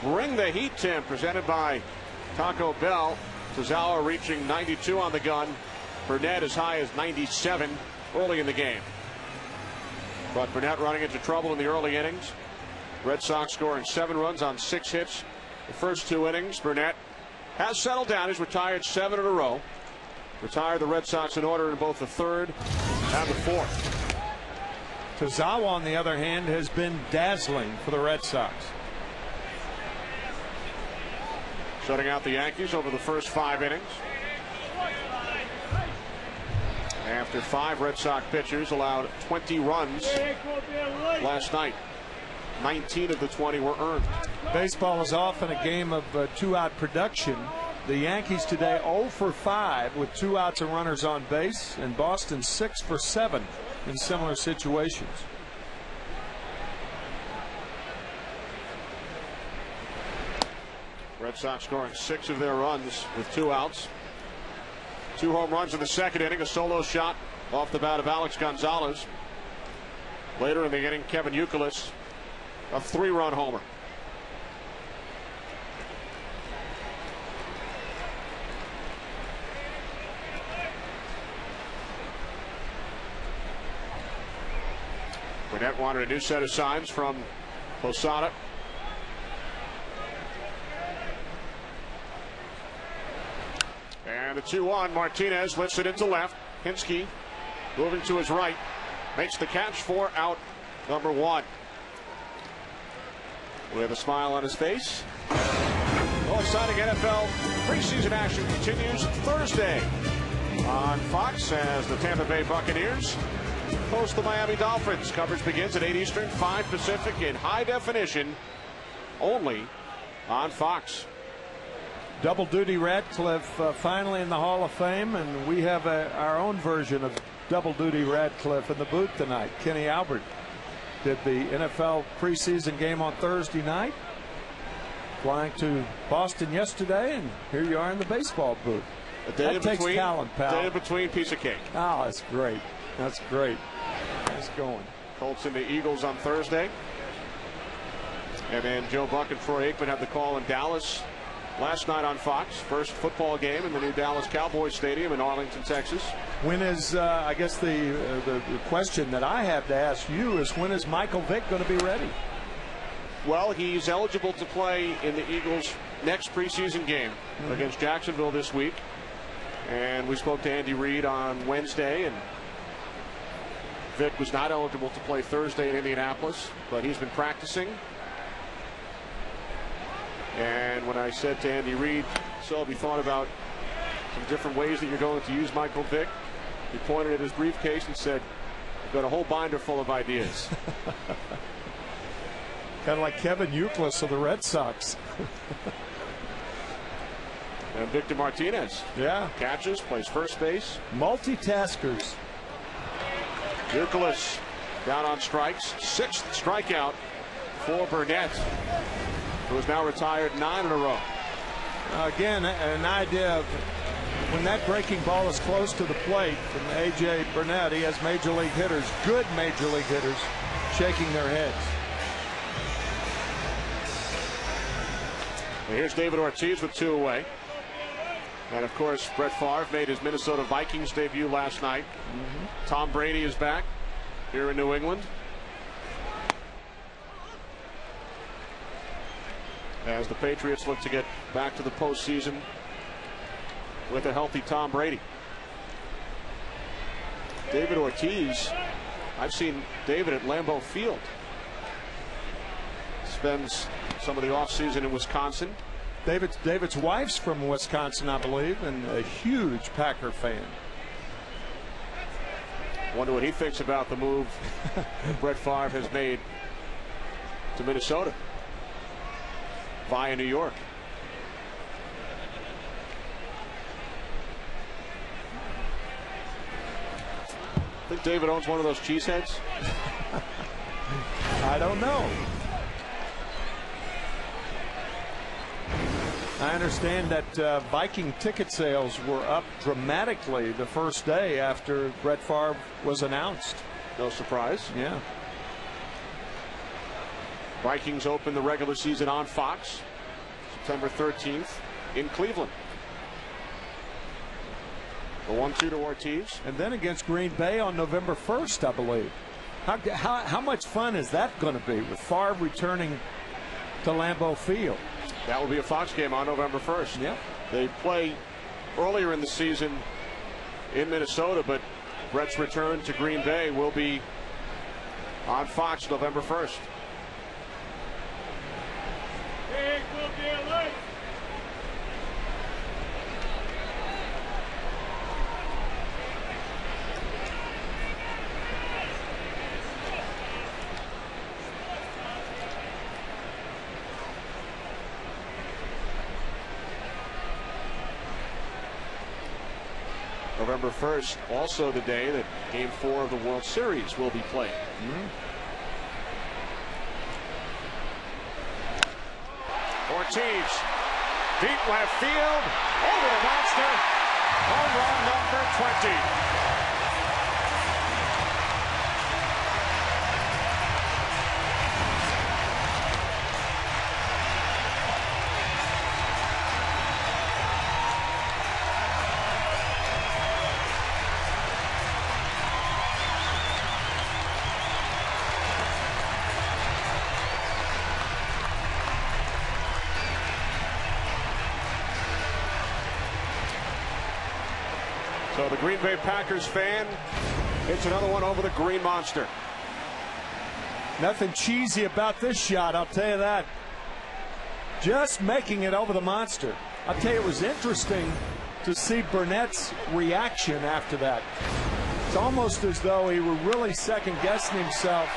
bring the heat to him, presented by Taco Bell. Tozawa reaching 92 on the gun. Burnett as high as 97 early in the game. But Burnett running into trouble in the early innings. Red Sox scoring 7 runs on 6 hits. The first 2 innings, Burnett has settled down. He's retired 7 in a row. Retired the Red Sox in order in both the 3rd and the 4th. Tozawa, on the other hand, has been dazzling for the Red Sox. Shutting out the Yankees over the first 5 innings. After 5 Red Sox pitchers allowed 20 runs last night. 19 of the 20 were earned. Baseball is often a game of 2-out production. The Yankees today 0 for 5 with 2 outs and runners on base, and Boston 6 for 7 in similar situations. Red Sox scoring 6 of their runs with 2 outs. 2 home runs in the 2nd inning. A solo shot off the bat of Alex Gonzalez. Later in the inning, Kevin Youkilis, a 3-run homer. Burnett wanted a new set of signs from Posada. And the 2-1. Martinez lifts it into left. Hinske moving to his right. Makes the catch for out number 1. With a smile on his face. Well, exciting NFL preseason action continues Thursday on Fox as the Tampa Bay Buccaneers host the Miami Dolphins. Coverage begins at 8 Eastern, 5 Pacific in high definition, only on Fox. Double duty Radcliffe finally in the Hall of Fame, and we have our own version of double duty Radcliffe in the booth tonight. Kenny Albert did the NFL preseason game on Thursday night, flying to Boston yesterday, and here you are in the baseball booth. That takes talent, pal. Day in between, piece of cake. Oh, that's great. That's great. Nice going. Colts and the Eagles on Thursday. And then Joe Buck and Troy Aikman had the call in Dallas last night on Fox. First football game in the new Dallas Cowboys Stadium in Arlington, Texas. When is, I guess the question that I have to ask you is, when is Michael Vick going to be ready? Well, he's eligible to play in the Eagles' next preseason game against Jacksonville this week. And we spoke to Andy Reid on Wednesday, and Vick was not eligible to play Thursday in Indianapolis, but he's been practicing. And when I said to Andy Reid, so have you thought about some different ways that you're going to use Michael Vick? He pointed at his briefcase and said, I've got a whole binder full of ideas. Kind of like Kevin Youkilis of the Red Sox. And Victor Martinez. Yeah. Catches, plays first base. Multitaskers. Youkilis down on strikes. 6th strikeout for Burnett, who is now retired 9 in a row. Again, an idea of when that breaking ball is close to the plate from A.J. Burnett, he has major league hitters, good major league hitters, shaking their heads. Well, here's David Ortiz with 2 away. And, of course, Brett Favre made his Minnesota Vikings debut last night. Tom Brady is back here in New England, as the Patriots look to get back to the postseason with a healthy Tom Brady. David Ortiz, I've seen David at Lambeau Field. Spends some of the offseason in Wisconsin. David's wife's from Wisconsin, I believe, and a huge Packer fan. Wonder what he thinks about the move Brett Favre has made to Minnesota via New York. I think David owns one of those cheeseheads. I don't know. I understand that Viking ticket sales were up dramatically the first day after Brett Favre was announced. No surprise. Yeah. Vikings open the regular season on Fox September 13th in Cleveland. The 1-2 to Ortiz. And then against Green Bay on November 1st, I believe. How much fun is that going to be with Favre returning to Lambeau Field? That will be a Fox game on November 1st. Yep. They play earlier in the season in Minnesota, but Brett's return to Green Bay will be on Fox November 1st. November 1st, also the day that Game 4 of the World Series will be played. Ortiz, deep left field, over the monster, home run number 20. So the Green Bay Packers fan hits another one over the Green Monster. Nothing cheesy about this shot, I'll tell you that. Just making it over the monster. I'll tell you, it was interesting to see Burnett's reaction after that. It's almost as though he were really second-guessing himself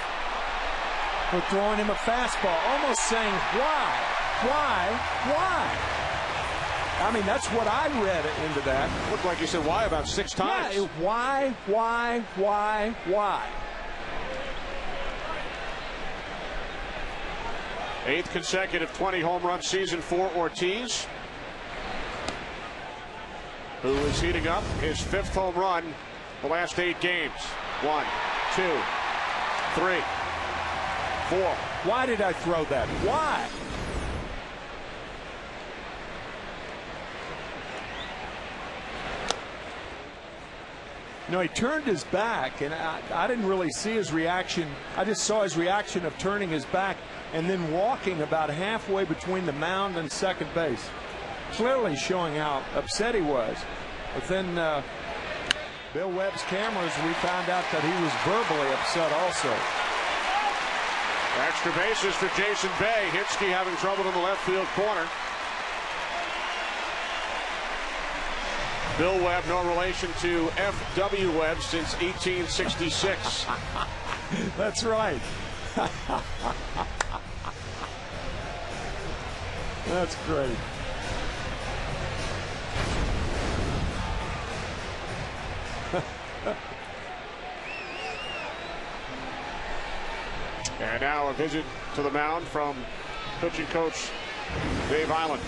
for throwing him a fastball, almost saying, why? I mean, that's what I read into that. Looked like you said why about 6 times. Yeah, why? 8th consecutive 20 home run season for Ortiz, who is heating up his 5th home run the last 8 games. 1, 2, 3, 4. Why did I throw that? Why? No, he turned his back, and I didn't really see his reaction. I just saw his reaction of turning his back and then walking about halfway between the mound and second base, clearly showing how upset he was. But then Bill Webb's cameras, we found out that he was verbally upset also. Extra bases for Jason Bay. Hinsky having trouble in the left field corner. Bill Webb, no relation to F.W. Webb since 1866. That's right. That's great. And now a visit to the mound from pitching coach Dave Island.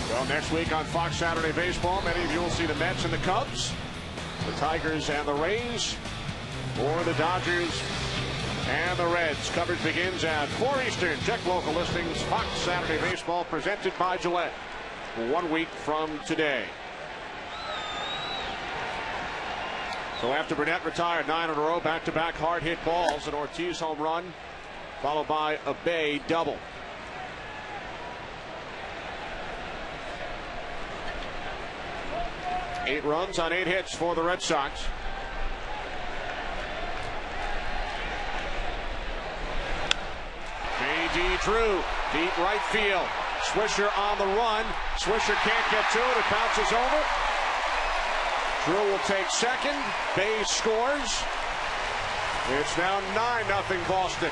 Well, next week on Fox Saturday Baseball, many of you will see the Mets and the Cubs, the Tigers and the Rays, or the Dodgers and the Reds. Coverage begins at 4 Eastern. Check local listings. Fox Saturday Baseball presented by Gillette. 1 week from today. So after Burnett retired 9 in a row, back-to-back hard-hit balls, an Ortiz home run, followed by a Bay double. Eight runs on 8 hits for the Red Sox. J.D. Drew, deep right field. Swisher on the run. Swisher can't get to it. It bounces over. Drew will take second. Bay scores. It's now 9-0 Boston.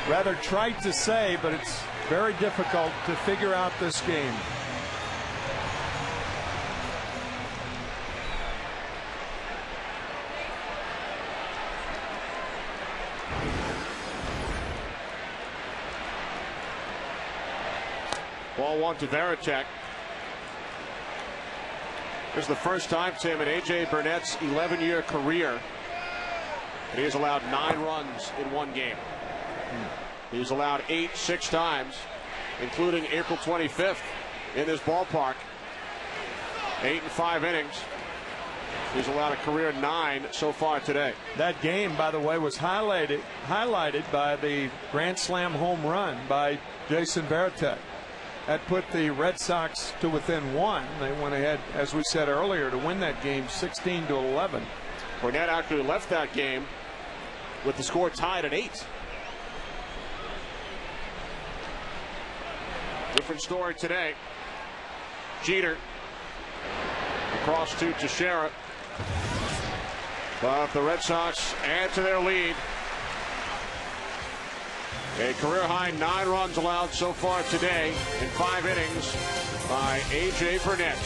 Rather trite to say, but it's very difficult to figure out this game. Ball one to Varitek. This is the first time, Tim, in A.J. Burnett's 11-year career he has allowed 9 runs in one game. He's allowed 8 6 times, including April 25th in this ballpark. 8 and 5 innings. He's allowed a career 9 so far today. That game, by the way, was highlighted by the grand slam home run by Jason Varitek. That put the Red Sox to within 1. They went ahead, as we said earlier, to win that game 16-11. Burnett actually left that game with the score tied at 8. Different story today. Jeter across to Teixeira. But the Red Sox add to their lead. A career high 9 runs allowed so far today in 5 innings by A.J. Burnett.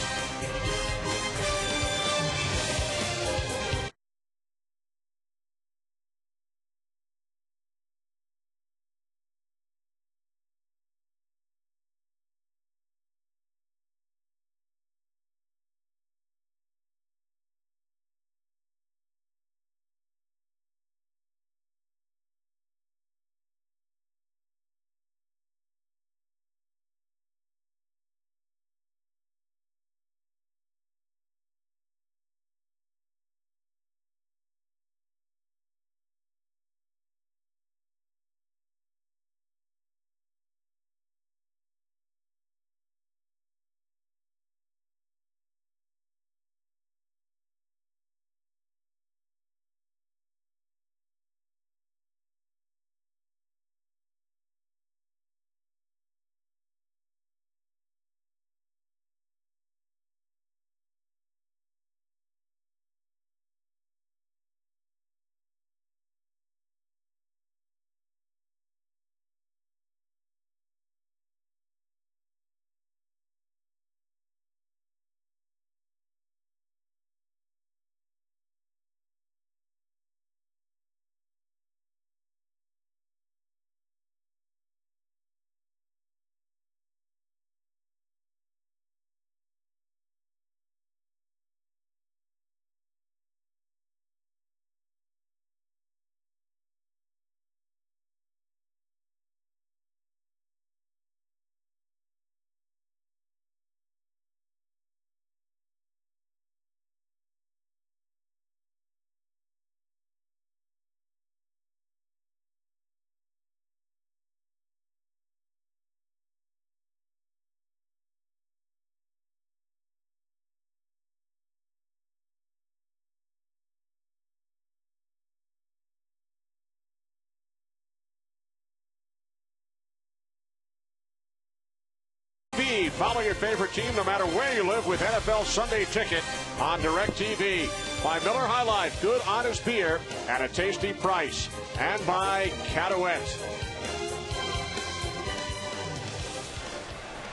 Follow your favorite team no matter where you live with NFL Sunday Ticket on DirecTV. By Miller High Life, good honest beer at a tasty price. And by Cadouette.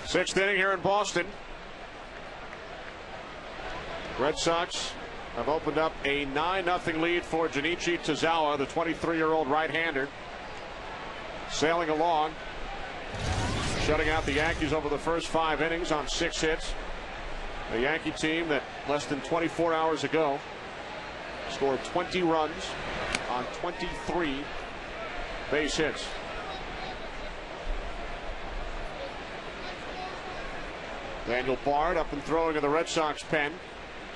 6th inning here in Boston. Red Sox have opened up a 9-0 lead for Junichi Tozawa, the 23-year-old right-hander. Sailing along. Shutting out the Yankees over the first 5 innings on 6 hits. A Yankee team that less than 24 hours ago scored 20 runs on 23 base hits. Daniel Bard up and throwing in the Red Sox pen.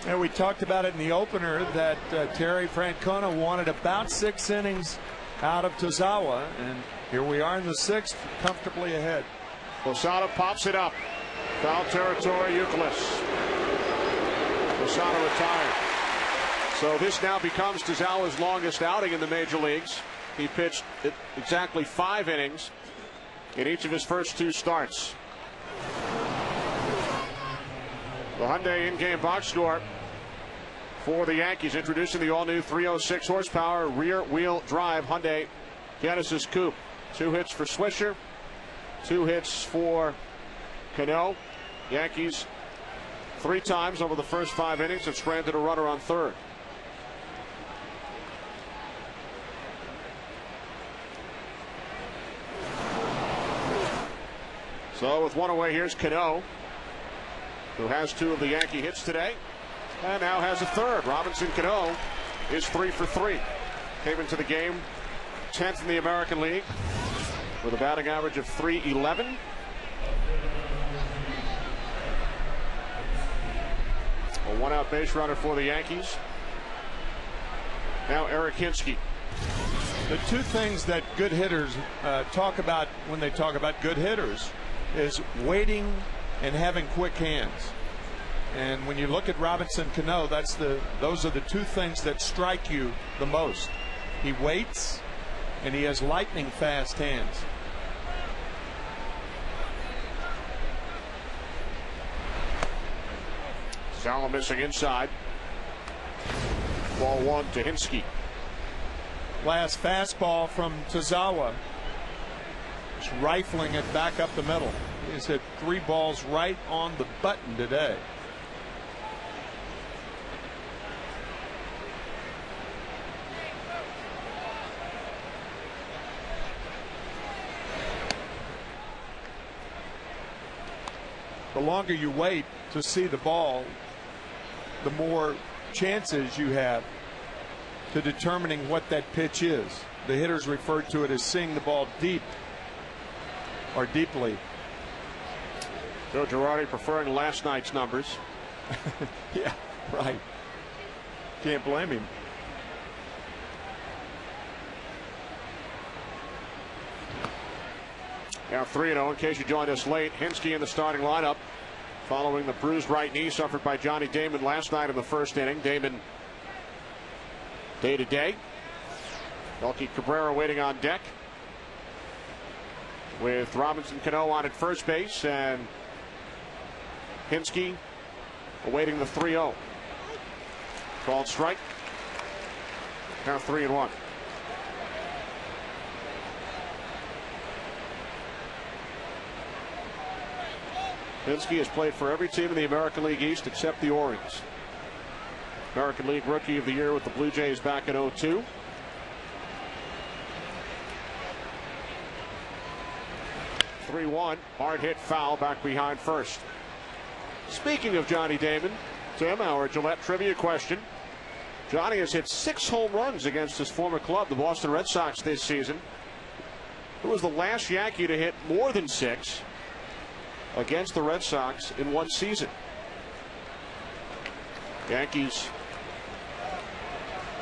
And we talked about it in the opener that Terry Francona wanted about 6 innings out of Tozawa, and here we are in the 6th, comfortably ahead. Posada pops it up. Foul territory, Youkilis. Posada retired. So this now becomes Tozawa's longest outing in the major leagues. He pitched exactly 5 innings in each of his first 2 starts. The Hyundai in-game box score for the Yankees, introducing the all-new 306 horsepower rear-wheel drive Hyundai Genesis Coupe. 2 hits for Swisher, 2 hits for Cano. Yankees 3 times over the first 5 innings have stranded a runner on third. So with 1 away, here's Cano, who has 2 of the Yankee hits today, and now has a third. Robinson Cano is 3 for 3. Came into the game 10th in the American League with a batting average of .311. A 1-out base runner for the Yankees. Now Eric Hinsky. The 2 things that good hitters talk about when they talk about good hitters is waiting and having quick hands. And when you look at Robinson Cano, those are the 2 things that strike you the most. He waits, and he has lightning fast hands. Sala missing inside. Ball 1 to Hinsky. Last fastball from Tozawa. Just rifling it back up the middle. He's hit 3 balls right on the button today. The longer you wait to see the ball, the more chances you have to determining what that pitch is. The hitters referred to it as seeing the ball deep or deeply. Joe Girardi preferring last night's numbers. Yeah, right. Can't blame him. Now 3-0 in case you joined us late. Hinsky in the starting lineup following the bruised right knee suffered by Johnny Damon last night in the first inning. Damon day to day. Melky Cabrera waiting on deck with Robinson Cano on at first base and Hinsky awaiting the 3-0. Called strike. Now 3-1. Hinsky has played for every team in the American League East except the Orioles. American League Rookie of the Year with the Blue Jays back in 2002. Hard hit foul back behind first. Speaking of Johnny Damon, Tim, our Gillette trivia question. Johnny has hit 6 home runs against his former club, the Boston Red Sox, this season. Who was the last Yankee to hit more than 6 against the Red Sox in one season? Yankees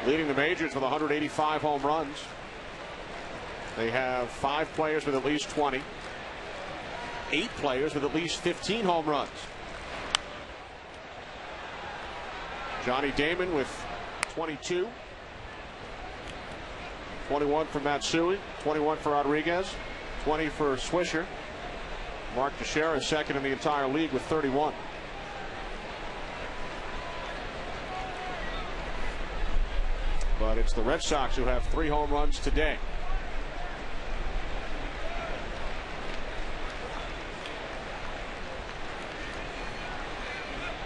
leading the majors with 185 home runs. They have 5 players with at least 20. 8 players with at least 15 home runs. Johnny Damon with 22. 21 for Matsui. 21 for Rodriguez. 20 for Swisher. Mark Teixeira is second in the entire league with 31. But it's the Red Sox who have 3 home runs today.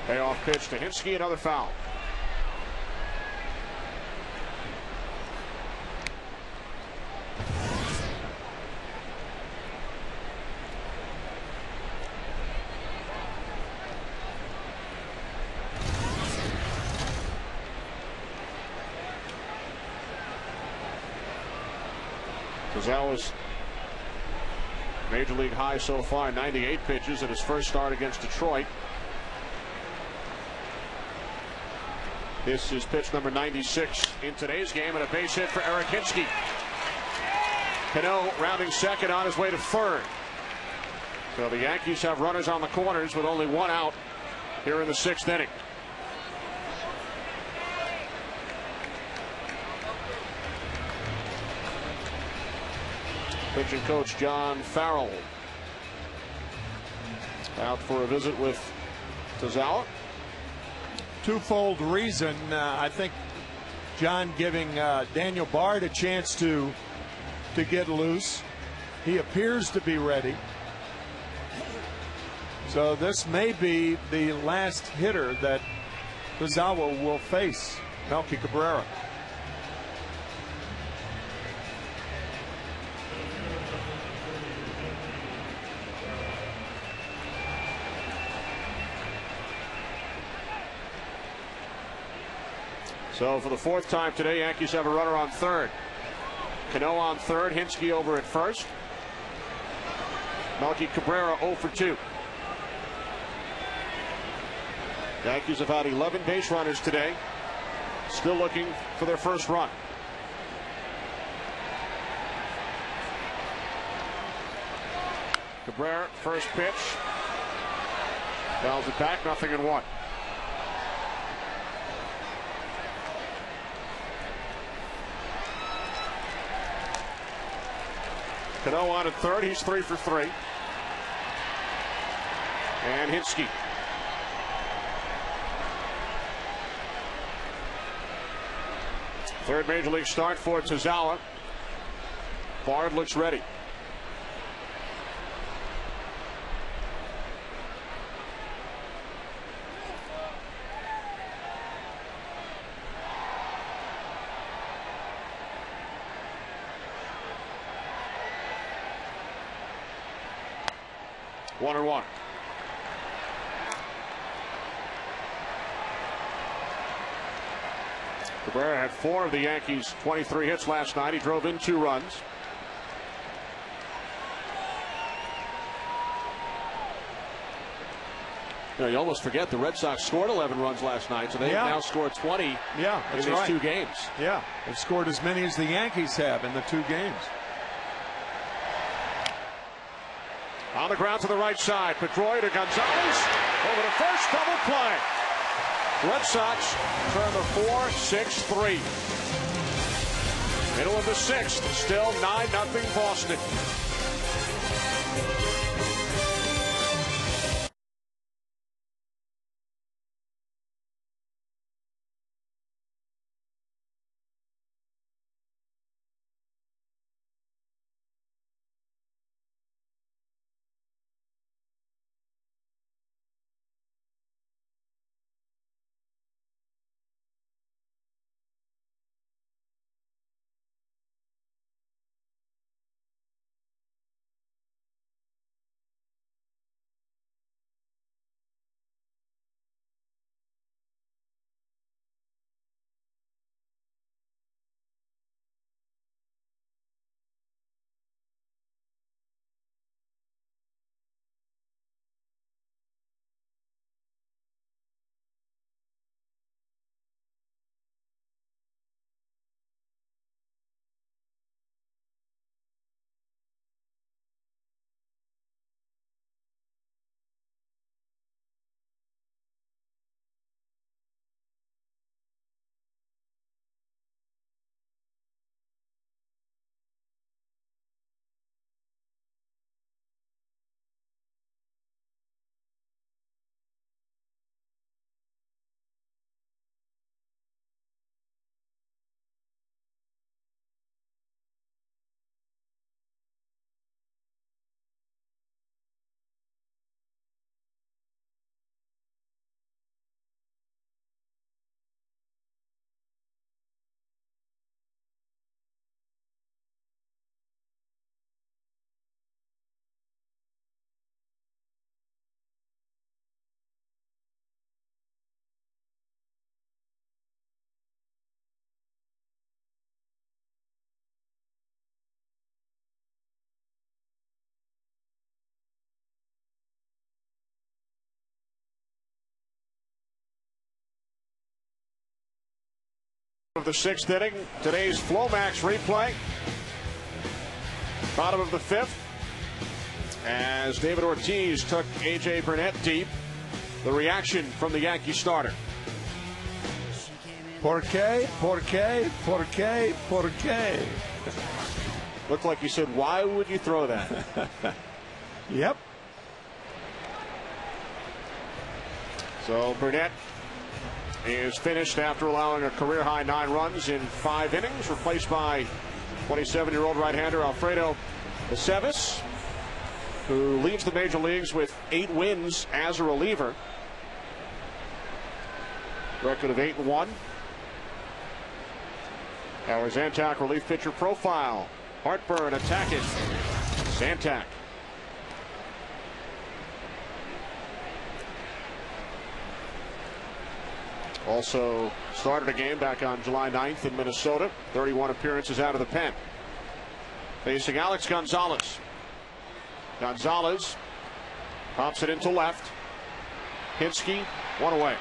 Payoff pitch to Hinsky, another foul. Tozawa's major league high so far, 98 pitches in his first start against Detroit. This is pitch number 96 in today's game, and a base hit for Eric Hinsky. Cano rounding second on his way to third. So the Yankees have runners on the corners with only 1 out here in the 6th inning. Pitching coach John Farrell out for a visit with Tozawa. Twofold reason. I think John giving Daniel Bard a chance to get loose, He appears to be ready. So this may be the last hitter that Ozawa will face, Melky Cabrera. So for the fourth time today, Yankees have a runner on third. Cano on third, Hinske over at first. Melky Cabrera 0 for 2. Yankees have had 11 base runners today. Still looking for their first run. Cabrera, first pitch. Fouls it back, 0-1. Cano on at third. He's 3 for 3. And Hinske. Third major league start for Ozawa. Bard looks ready. One and one. Cabrera had 4 of the Yankees' 23 hits last night. He drove in 2 runs. You almost forget the Red Sox scored 11 runs last night, so they've now scored 20 in these 2 games. Yeah, they've scored as many as the Yankees have in the 2 games. On the ground to the right side, Pedroia to Gonzalez, over to first, double play. Red Sox turn the 4-6-3. Middle of the 6th, still 9-0 Boston. Of the 6th inning, today's Flomax replay. Bottom of the 5th, as David Ortiz took A.J. Burnett deep. The reaction from the Yankee starter. Por qué, por qué, por qué, por qué. Looked like you said, why would you throw that? Yep. So Burnett is finished after allowing a career-high 9 runs in 5 innings, replaced by 27-year-old right-hander Alfredo Aceves, who leads the major leagues with 8 wins as a reliever. Record of 8-1. Our Zantac relief pitcher profile. Heartburn attacking. Zantac. Also started a game back on July 9th in Minnesota. 31 appearances out of the pen. Facing Alex Gonzalez. Gonzalez pops it into left. Hinsky, 1 away.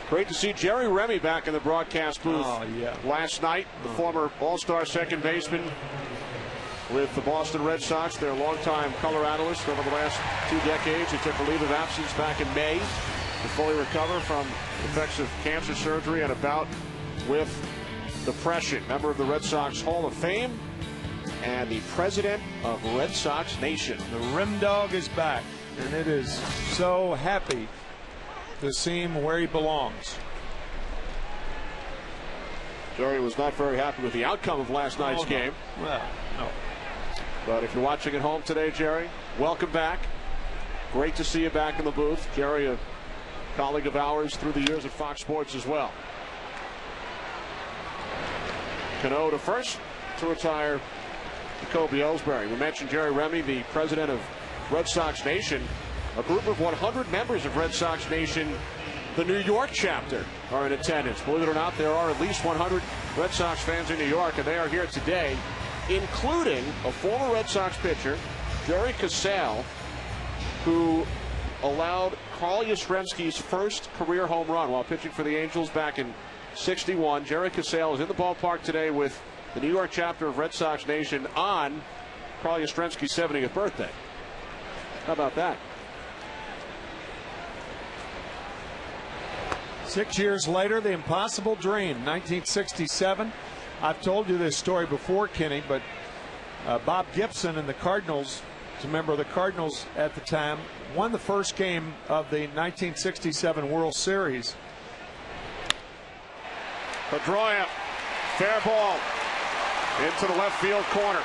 Great to see Jerry Remy back in the broadcast booth last night. The former All-Star second baseman with the Boston Red Sox, their longtime color analyst over the last 2 decades. He took a leave of absence back in May to fully recover from effects of cancer surgery and a bout with depression. Member of the Red Sox Hall of Fame and the president of Red Sox Nation. The Rim Dog is back, and it is so happy to see him where he belongs. Jerry was not very happy with the outcome of last night's game. Well, no. But if you're watching at home today, Jerry, welcome back. Great to see you back in the booth. Jerry, a colleague of ours through the years at Fox Sports as well. Cano to first to retire Jacoby Ellsbury. We mentioned Jerry Remy, the president of Red Sox Nation. A group of 100 members of Red Sox Nation, the New York chapter, are in attendance. Believe it or not, there are at least 100 Red Sox fans in New York, and they are here today, including a former Red Sox pitcher, Jerry Casale, who allowed Carl Yastrzemski's first career home run while pitching for the Angels back in '61. Jerry Casale is in the ballpark today with the New York chapter of Red Sox Nation on Carl Yastrzemski's 70th birthday. How about that? 6 years later, the impossible dream, 1967. I've told you this story before, Kenny, but Bob Gibson and the Cardinals, a member of the Cardinals at the time, won the first game of the 1967 World Series. Pedroia, fair ball into the left field corner.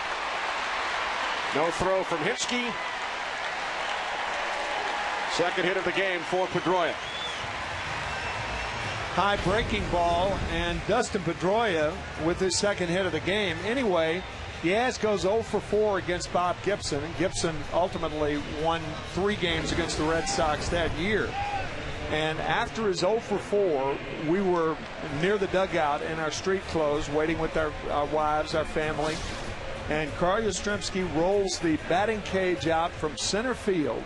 No throw from Hinsky. Second hit of the game for Pedroia. High breaking ball, and Dustin Pedroia with his second hit of the game. Anyway, Yaz goes 0 for 4 against Bob Gibson, and Gibson ultimately won 3 games against the Red Sox that year. And after his 0 for 4, we were near the dugout in our street clothes, waiting with our wives, our family. And Carl Yastrzemski rolls the batting cage out from center field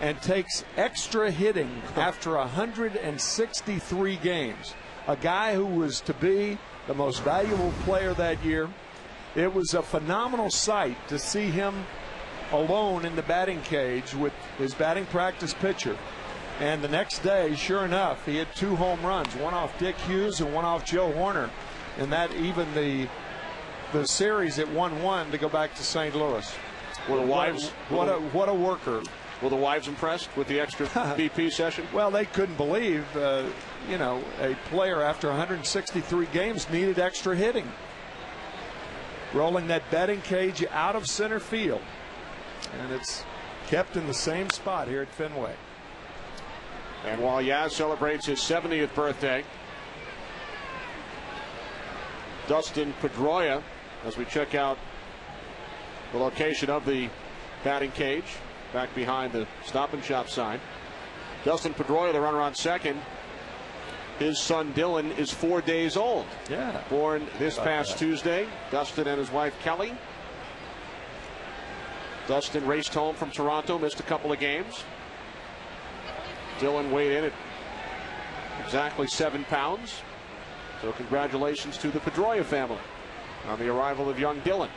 and takes extra hitting after 163 games. A guy who was to be the most valuable player that year. It was a phenomenal sight to see him alone in the batting cage with his batting practice pitcher. And the next day, sure enough, he had 2 home runs, one off Dick Hughes and one off Joe Horner. And that even the series at 1-1 to go back to St. Louis. Were the wives what a worker. Were the wives impressed with the extra BP session? Well, they couldn't believe, a player after 163 games needed extra hitting. Rolling that batting cage out of center field. And it's kept in the same spot here at Fenway. And while Yaz celebrates his 70th birthday, Dustin Pedroia, as we check out the location of the batting cage, back behind the Stop and Shop sign. Dustin Pedroia, the runner on second. His son Dylan is 4 days old. Yeah. Born this past Tuesday. Dustin and his wife Kelly. Dustin raced home from Toronto, missed a couple of games. Dylan weighed in at exactly 7 pounds. So congratulations to the Pedroia family on the arrival of young Dylan.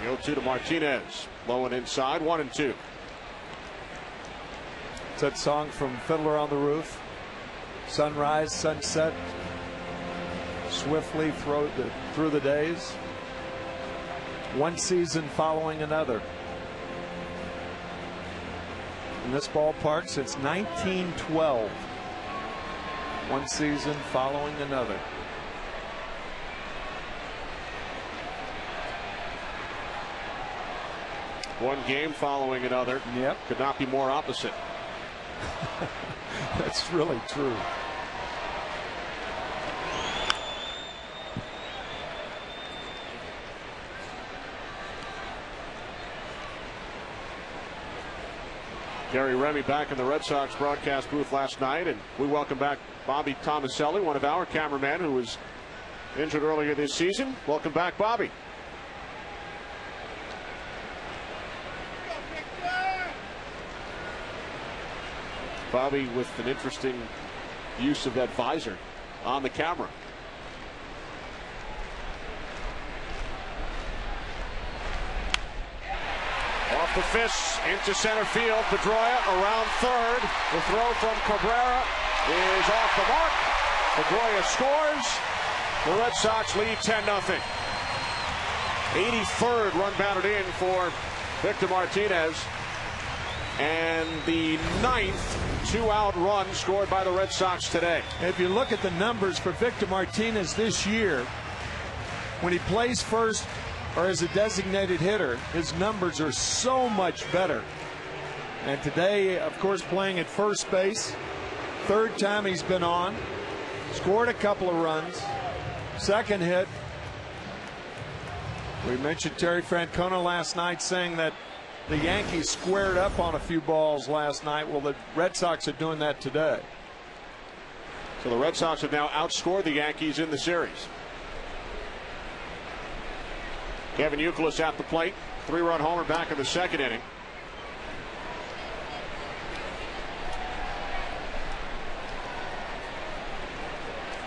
The 0-2 to Martinez. Low and inside, 1-2. It's that song from Fiddler on the Roof. Sunrise, sunset, swiftly through the days. One season following another. In this ballpark since 1912. One season following another. One game following another. Yep. Could not be more opposite. That's really true. Gary Remy back in the Red Sox broadcast booth last night, and we welcome back Bobby Tomaselli, one of our cameramen who was injured earlier this season. Welcome back, Bobby. Bobby with an interesting use of that visor on the camera. Off the fists into center field. Pedroia around third. The throw from Cabrera is off the mark. Pedroia scores. The Red Sox lead 10-0. 83rd run batted in for Victor Martinez. And the 9th two-out run scored by the Red Sox today. If you look at the numbers for Victor Martinez this year, when he plays first or as a designated hitter, his numbers are so much better. And today, of course, playing at first base, third time he's been on, scored a couple of runs, second hit. We mentioned Terry Francona last night saying that the Yankees squared up on a few balls last night. Well, the Red Sox are doing that today. So the Red Sox have now outscored the Yankees in the series. Kevin Youkilis at the plate. 3-run homer back in the second inning.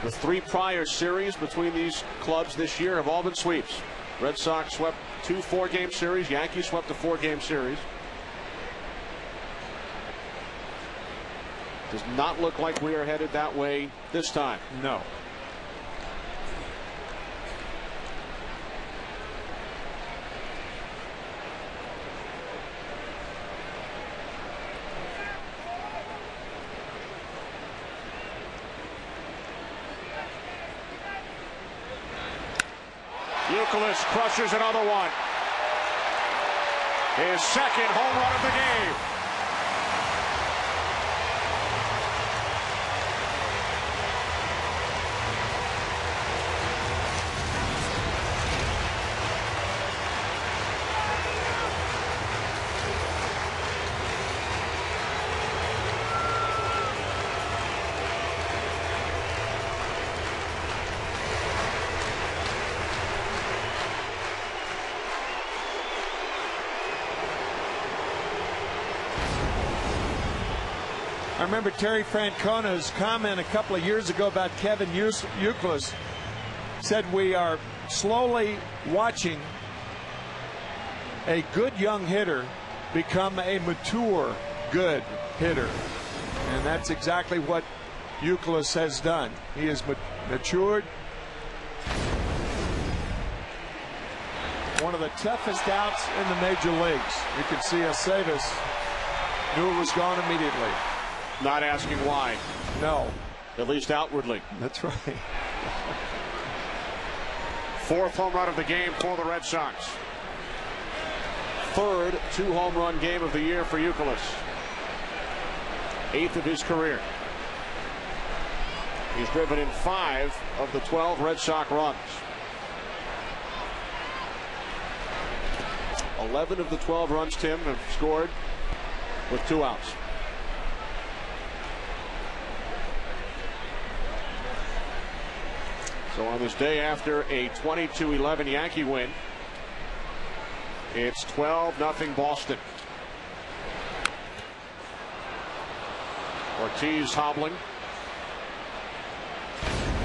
The 3 prior series between these clubs this year have all been sweeps. Red Sox swept 2 4-game series. Yankees swept a 4-game series. Does not look like we are headed that way this time. No. Youkilis crushes another one. His second home run of the game. I remember Terry Francona's comment a couple of years ago about Kevin Youkilis. Said we are slowly watching a good young hitter become a mature good hitter. And that's exactly what Youkilis has done. He has matured. One of the toughest outs in the major leagues. You can see Aceves knew it was gone immediately. Not asking why. No. At least outwardly. That's right. 4th home run of the game for the Red Sox. 3rd 2-home run game of the year for Youkilis. 8th of his career. He's driven in 5 of the 12 Red Sox runs. 11 of the 12 runs, Tim, have scored with 2 outs. So on this day after a 22-11 Yankee win, it's 12-0 Boston. Ortiz hobbling.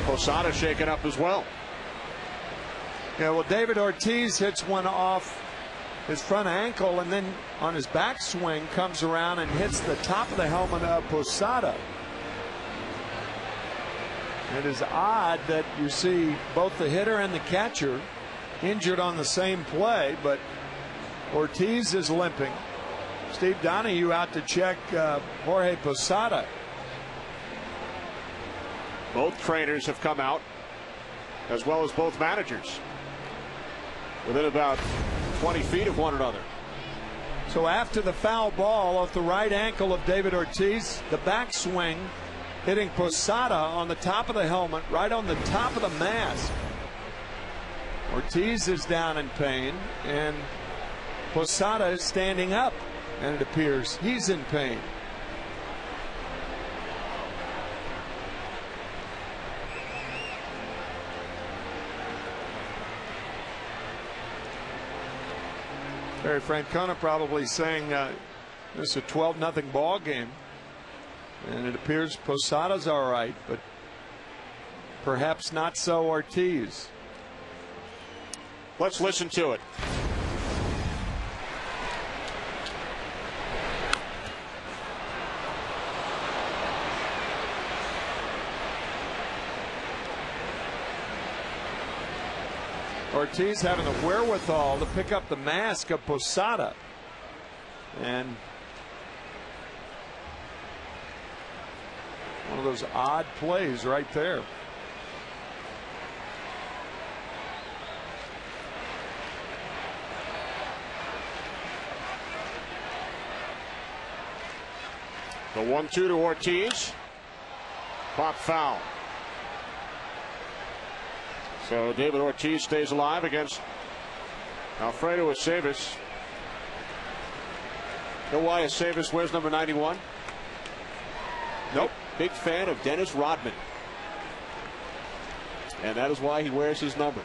Posada shaken up as well. Yeah, well, David Ortiz hits one off his front ankle and then on his backswing comes around and hits the top of the helmet of Posada. It is odd that you see both the hitter and the catcher injured on the same play, but Ortiz is limping. Steve Donahue out to check Jorge Posada. Both trainers have come out, as well as both managers, within about 20 feet of one another. So after the foul ball off the right ankle of David Ortiz, the backswing hitting Posada on the top of the helmet, right on the top of the mask. Ortiz is down in pain, and Posada is standing up, and it appears he's in pain. Terry Francona probably saying this is a 12-0 ball game, and it appears Posada's all right, but perhaps not so Ortiz. Let's listen to it. Ortiz having the wherewithal to pick up the mask of Posada. And one of those odd plays right there. The 1-2 to Ortiz. Pop foul. So David Ortiz stays alive against Alfredo Aceves. Know why Aceves wears number 91? Nope. Big fan of Dennis Rodman. And that is why he wears his number.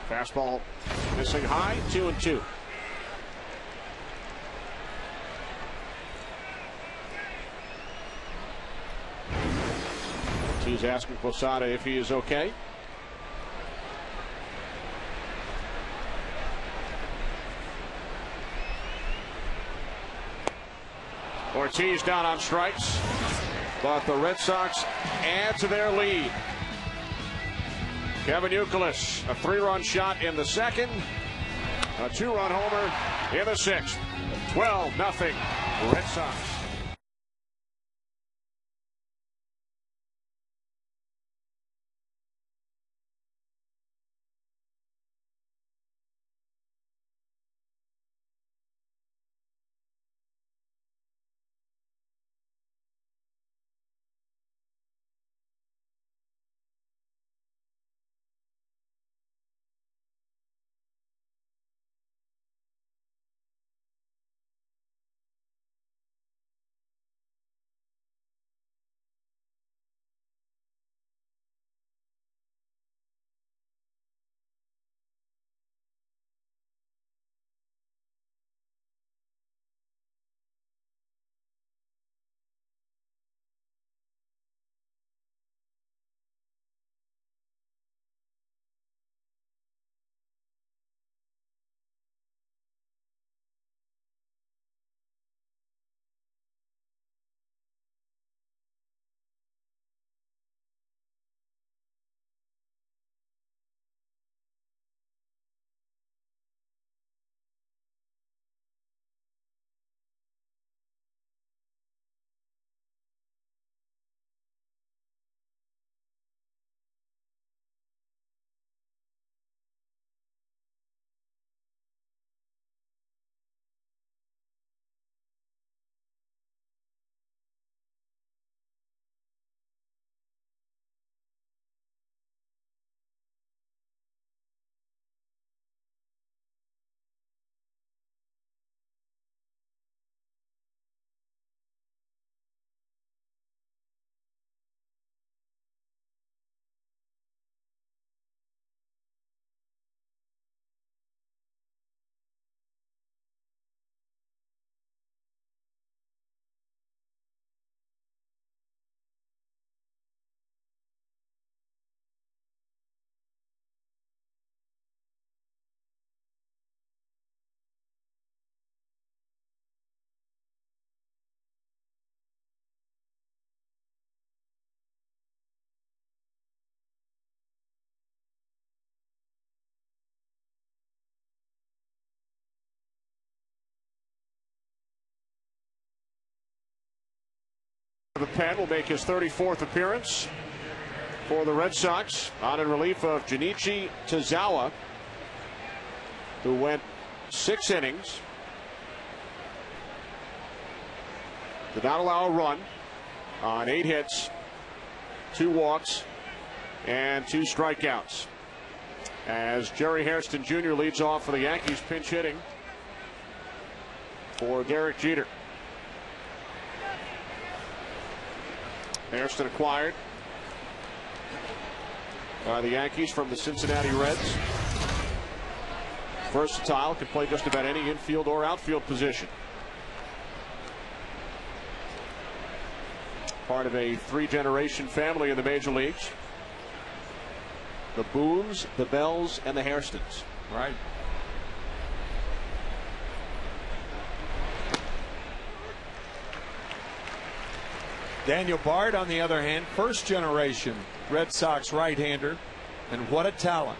Fastball missing high, 2-2. He's asking Posada if he is okay. Ortiz down on strikes, but the Red Sox add to their lead. Kevin Youkilis, a 3-run shot in the second, a 2-run homer in the sixth. 12-0 Red Sox. The pen will make his 34th appearance for the Red Sox, on in relief of Junichi Tozawa, who went 6 innings, did not allow a run on 8 hits, 2 walks, and 2 strikeouts. As Jerry Hairston Jr. leads off for the Yankees, pinch hitting for Derek Jeter. Hairston acquired by the Yankees from the Cincinnati Reds. Versatile, can play just about any infield or outfield position. Part of a 3-generation family in the major leagues. The Boones, the Bells, and the Hairstons. Right. Daniel Bard, on the other hand, first-generation Red Sox right-hander, and what a talent.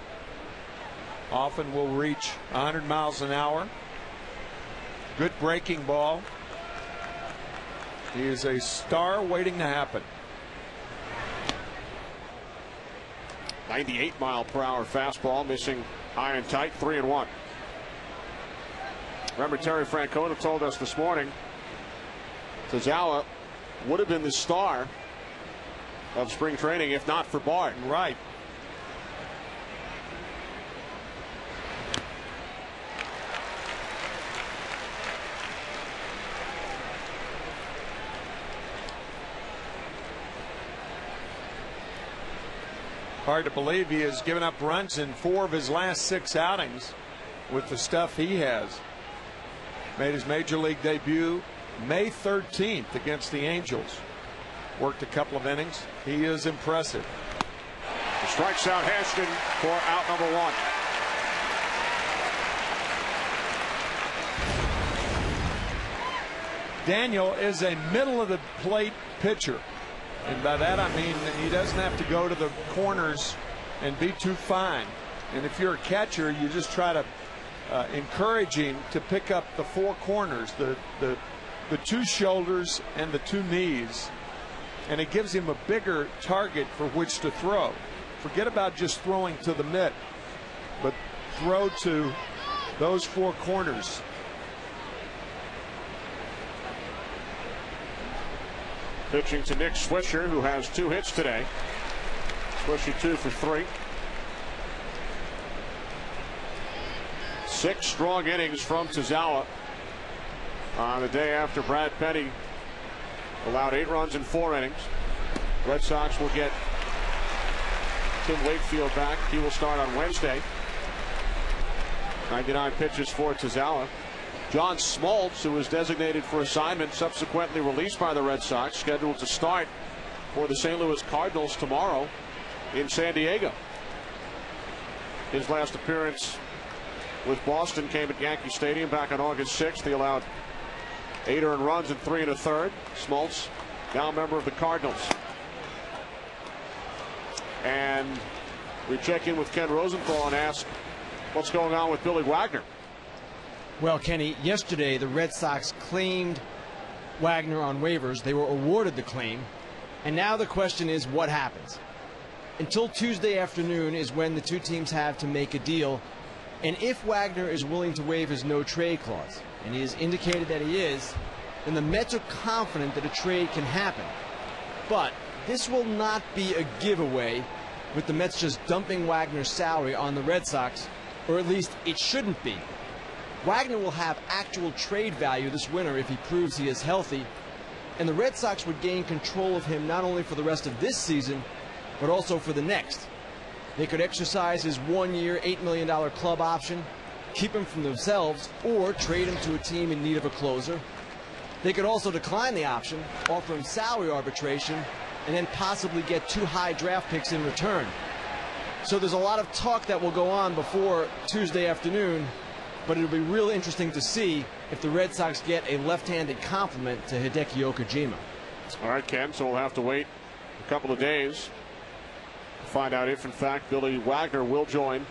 Often will reach 100 miles an hour. Good breaking ball. He is a star waiting to happen. 98-mile-per-hour fastball, missing high and tight, 3-1. Remember, Terry Francona told us this morning Tozawa would have been the star of spring training if not for Bard. Right. Hard to believe he has given up runs in 4 of his last 6 outings with the stuff he has. Made his major league debut May 13th against the Angels. Worked a couple of innings. He is impressive. He strikes out Hairston for out number 1. Daniel is a middle of the plate pitcher. And by that I mean he doesn't have to go to the corners and be too fine. And if you're a catcher, you just try to encourage him to pick up the 4 corners, the 2 shoulders and the 2 knees. And it gives him a bigger target for which to throw. Forget about just throwing to the mitt, but throw to those 4 corners. Pitching to Nick Swisher, who has 2 hits today. Swisher 2 for 3. 6 strong innings from Tozawa on the day after Brad Penny allowed 8 runs in 4 innings. Red Sox will get Tim Wakefield back. He will start on Wednesday. 99 pitches for Tozawa. John Smoltz, who was designated for assignment, subsequently released by the Red Sox, scheduled to start for the St. Louis Cardinals tomorrow in San Diego. His last appearance with Boston came at Yankee Stadium back on August 6th. He allowed 8 earned runs and 3 1/3. Smoltz, now a member of the Cardinals. And we check in with Ken Rosenthal and ask what's going on with Billy Wagner. Well, Kenny, yesterday the Red Sox claimed Wagner on waivers. They were awarded the claim. And now the question is, what happens? Until Tuesday afternoon is when the 2 teams have to make a deal. And if Wagner is willing to waive his no-trade clause, and he has indicated that he is, then the Mets are confident that a trade can happen. But this will not be a giveaway with the Mets just dumping Wagner's salary on the Red Sox, or at least it shouldn't be. Wagner will have actual trade value this winter if he proves he is healthy, and the Red Sox would gain control of him not only for the rest of this season, but also for the next. They could exercise his 1-year, $8 million club option, keep him from themselves, or trade him to a team in need of a closer. They could also decline the option, offer him salary arbitration, and then possibly get 2 high draft picks in return. So there's a lot of talk that will go on before Tuesday afternoon, but it'll be real interesting to see if the Red Sox get a left-handed complement to Hideki Okajima. All right, Ken, so we'll have to wait a couple of days to find out if, in fact, Billy Wagner will join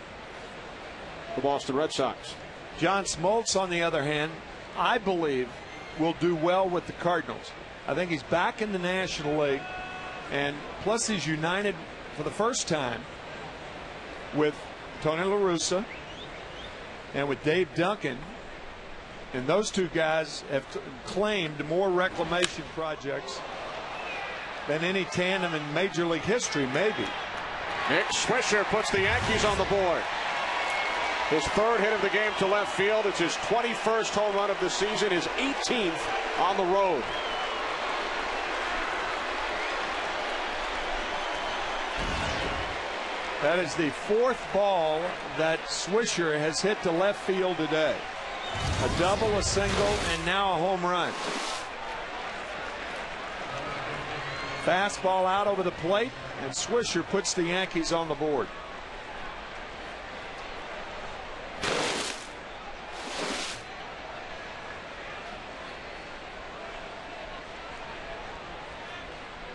the Boston Red Sox. John Smoltz, on the other hand, I believe will do well with the Cardinals. I think he's back in the National League, and plus he's united for the first time with Tony La Russa and with Dave Duncan, and those two guys have claimed more reclamation projects than any tandem in Major League history, maybe. Nick Swisher puts the Yankees on the board. His third hit of the game to left field. It's his 21st home run of the season, his 18th on the road. That is the fourth ball that Swisher has hit to left field today. A double, a single, and now a home run. Fastball out over the plate, and Swisher puts the Yankees on the board.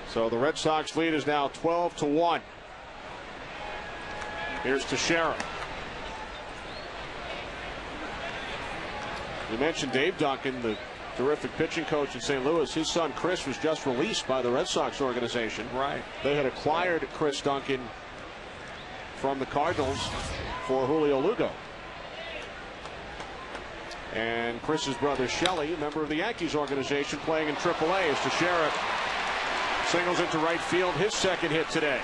So the Red Sox lead is now 12-1. Here's Teixeira. You mentioned Dave Duncan, the terrific pitching coach in St. Louis. His son Chris was just released by the Red Sox organization. Right. They had acquired Chris Duncan from the Cardinals for Julio Lugo. And Chris's brother Shelley, a member of the Yankees organization, playing in AAA, as Teixeira singles into right field, his second hit today.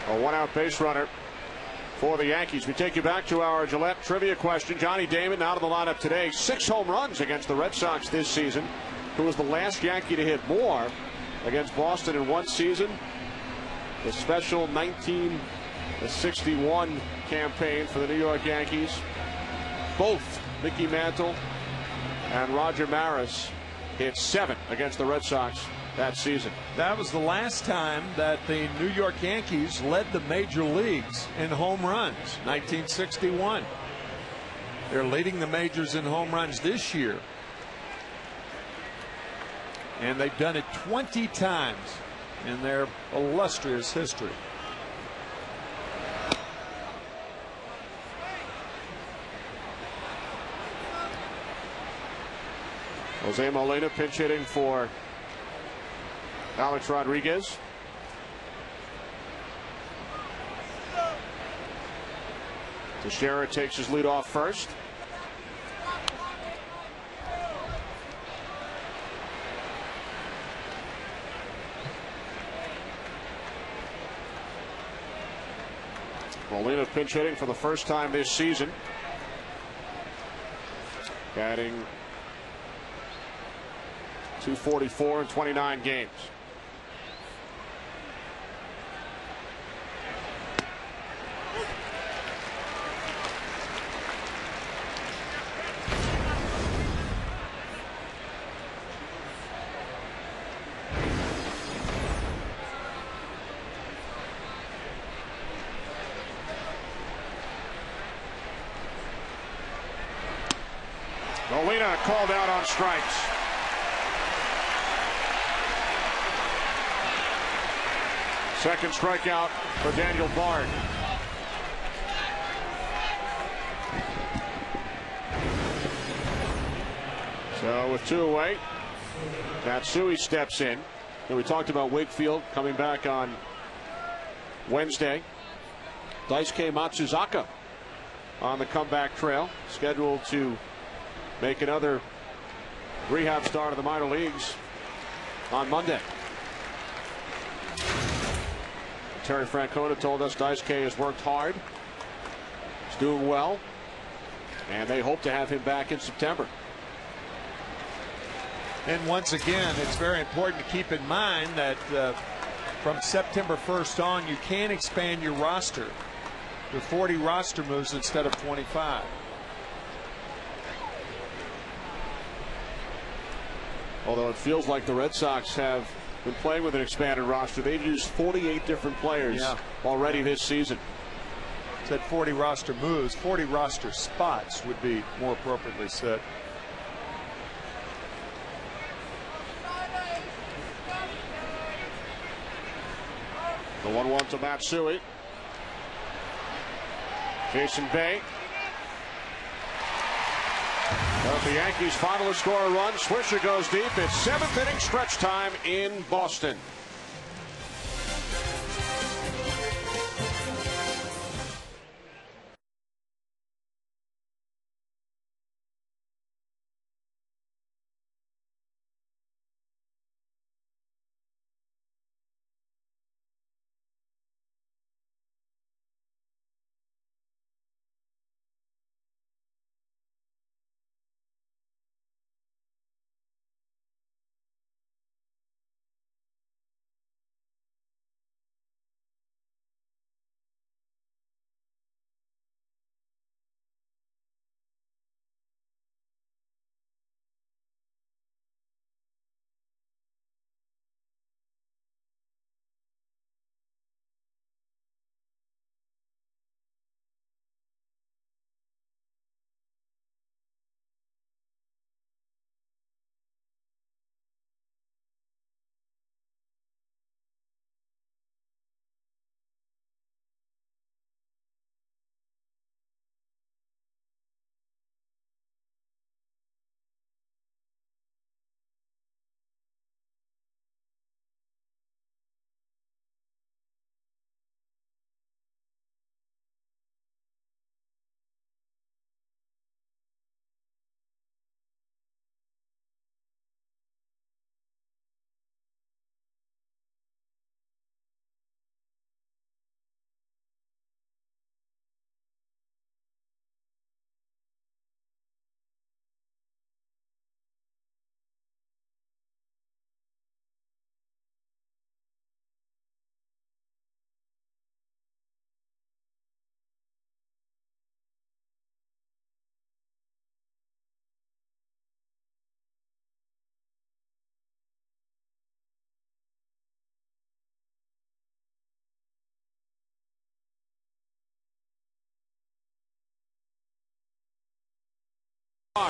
A one-out base runner for the Yankees. We take you back to our Gillette trivia question. Johnny Damon out of the lineup today. 6 home runs against the Red Sox this season. Who was the last Yankee to hit more against Boston in one season? The special 1961 campaign for the New York Yankees. Both Mickey Mantle and Roger Maris hit 7 against the Red Sox that season. That was the last time that the New York Yankees led the major leagues in home runs, 1961. They're leading the majors in home runs this year. And they've done it 20 times in their illustrious history. Jose Molina pinch hitting for Alex Rodriguez. Teixeira takes his lead off first. Molina pinch hitting for the first time this season. Batting .244 in 29 games. Molina called out on strikes. Second strikeout for Daniel Bard. So with 2 away, Matsui steps in. And we talked about Wakefield coming back on Wednesday. Daisuke Matsuzaka on the comeback trail, scheduled to make another rehab start of the minor leagues on Monday. Terry Francona told us Daisuke has worked hard. He's doing well. And they hope to have him back in September. And once again, it's very important to keep in mind that from September 1st on, you can expand your roster to 40 roster moves instead of 25. Although it feels like the Red Sox have been playing with an expanded roster. They've used 48 different players already this season. Said 40 roster moves. 40 roster spots would be more appropriately said. The 1-1 to Matsui. Jason Bay. But the Yankees finally score a run. Swisher goes deep. It's 7th inning stretch time in Boston.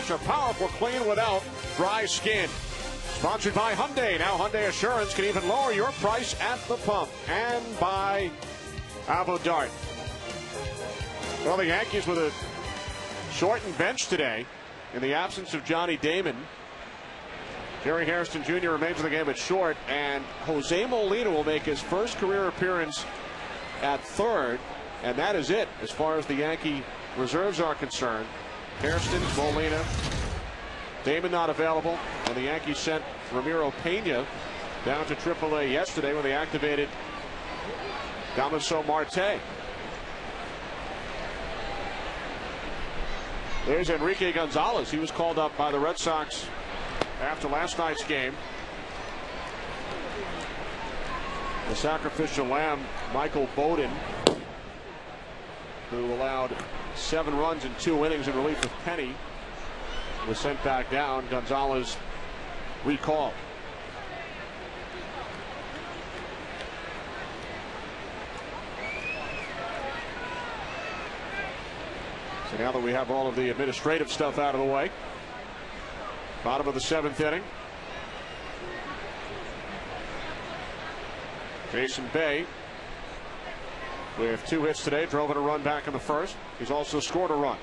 A powerful clean without dry skin. Sponsored by Hyundai. Now Hyundai Assurance can even lower your price at the pump. And by Avo Dart. Well, the Yankees with a shortened bench today in the absence of Johnny Damon. Jerry Hairston Jr. remains in the game at short, and Jose Molina will make his first career appearance at third, and that is it as far as the Yankee reserves are concerned. Hairston, Molina, Damon not available, and the Yankees sent Ramiro Pena down to AAA yesterday when they activated Damaso Marte. There's Enrique Gonzalez. He was called up by the Red Sox after last night's game. The sacrificial lamb, Michael Bowden, who allowed 7 runs in 2 innings in relief of Penny, was sent back down. Gonzalez recalled. So now that we have all of the administrative stuff out of the way, bottom of the 7th inning. Jason Bay with 2 hits today, drove in a run back in the first. He's also scored a run.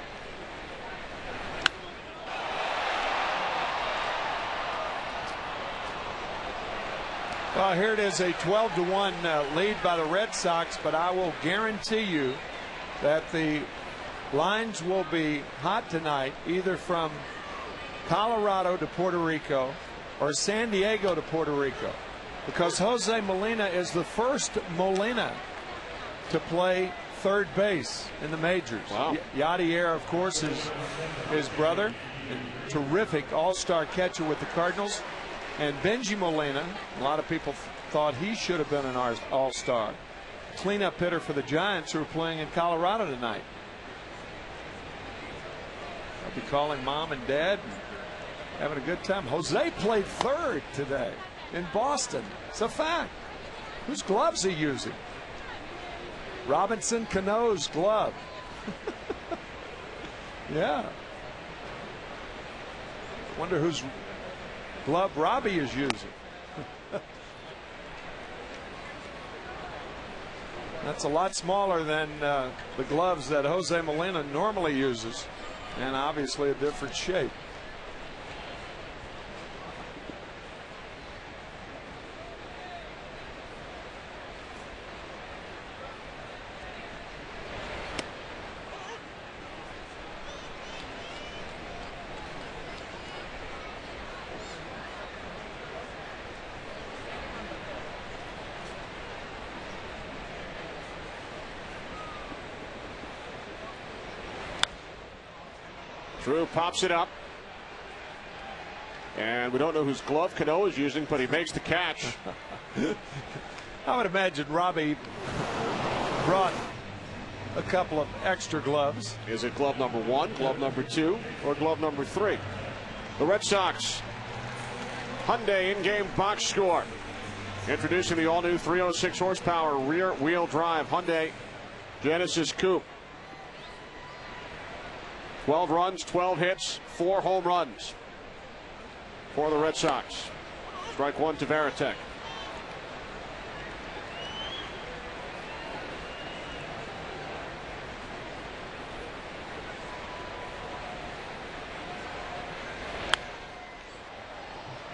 Well, here it is, a 12-1 lead by the Red Sox, but I will guarantee you that the lines will be hot tonight, either from Colorado to Puerto Rico or San Diego to Puerto Rico, because Jose Molina is the first Molina to play third base in the majors. Wow. Yadier, of course, is his brother, and terrific all-star catcher with the Cardinals. And Benji Molina, a lot of people thought he should have been an all-star. Cleanup hitter for the Giants, who are playing in Colorado tonight. I'll be calling mom and dad and having a good time. Jose played third today in Boston. It's a fact. Whose gloves are he using? Robinson Cano's glove. Yeah. Wonder whose glove Robbie is using. That's a lot smaller than the gloves that Jose Molina normally uses, and obviously a different shape. Drew pops it up. And we don't know whose glove Cano is using, but he makes the catch. I would imagine Robbie brought a couple of extra gloves. Is it glove number 1, glove number 2, or glove number 3? The Red Sox Hyundai in-game box score. Introducing the all-new 306 horsepower rear-wheel drive Hyundai Genesis Coupe. 12 runs, 12 hits, 4 home runs for the Red Sox. Strike 1 to Varitek.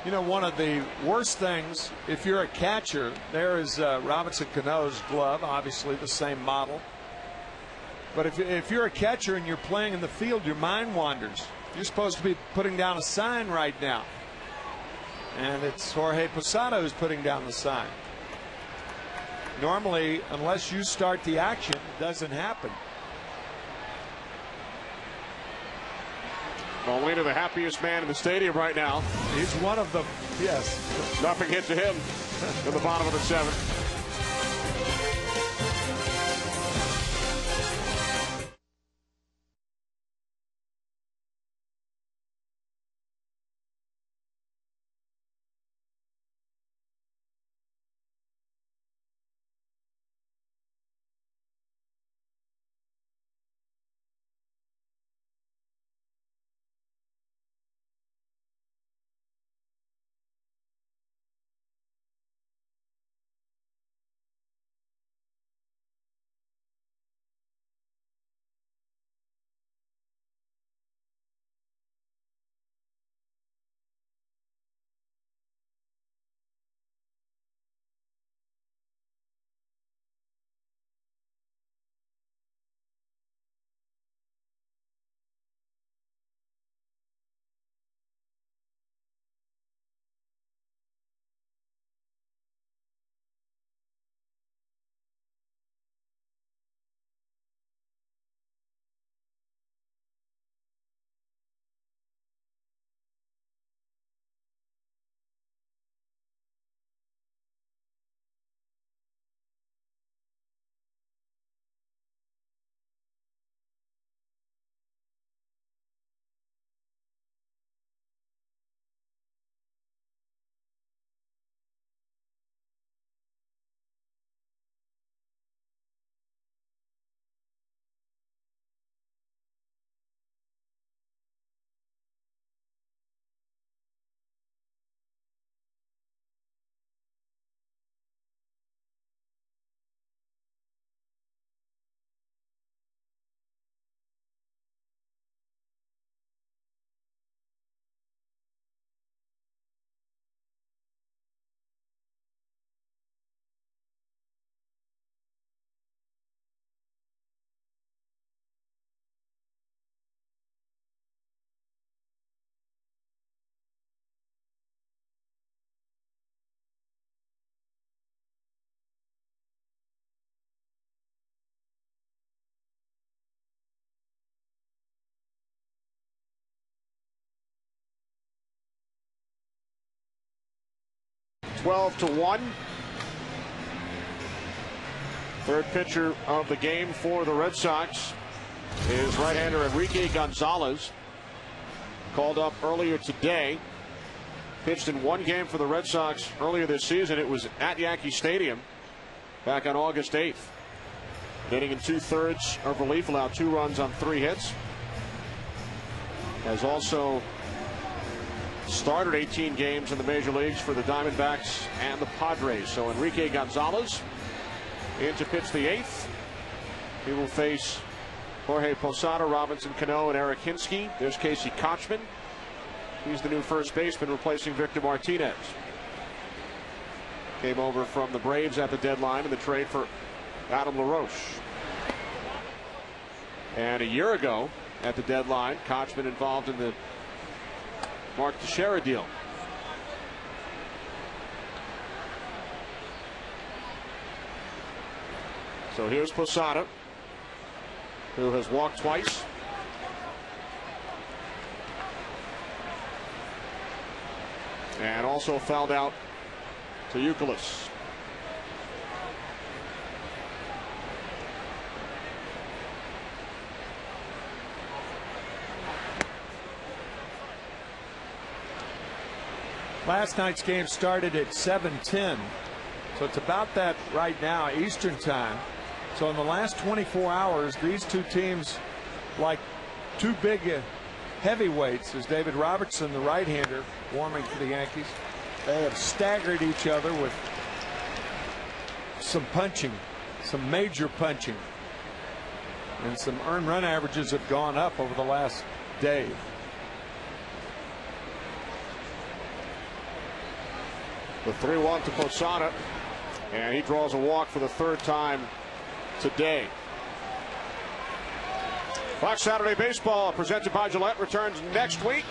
You know, one of the worst things, if you're a catcher, there is Robinson Cano's glove, obviously the same model. But if you're a catcher and you're playing in the field, your mind wanders. You're supposed to be putting down a sign right now. And it's Jorge Posada who's putting down the sign. Normally, unless you start the action, it doesn't happen. Molina, the happiest man in the stadium right now. He's one of them, yes. Nothing hit to him in the bottom of the 7th. (12-1). Third pitcher of the game for the Red Sox is right-hander Enrique Gonzalez. Called up earlier today. Pitched in one game for the Red Sox earlier this season. It was at Yankee Stadium back on August 8th. Hitting in 2/3 of relief, allowed 2 runs on 3 hits. Has also started 18 games in the major leagues for the Diamondbacks and the Padres. So Enrique Gonzalez in to pitch the 8th. He will face Jorge Posada, Robinson Cano, and Eric Hinsky. There's Casey Kochman. He's the new first baseman replacing Victor Martinez. Came over from the Braves at the deadline in the trade for Adam LaRoche. And a year ago at the deadline, Kochman involved in the Mark Teixeira deal. So here's Posada, who has walked twice and also fouled out to Youkilis. Last night's game started at 7:10, so it's about that right now, Eastern time. So in the last 24 hours, these two teams, like two big heavyweights, as David Robertson, the right-hander, warming for the Yankees, they have staggered each other with some punching, some major punching, and some earned run averages have gone up over the last day. The 3-1 to Posada, and he draws a walk for the third time today. Fox Saturday Baseball, presented by Gillette, returns next week.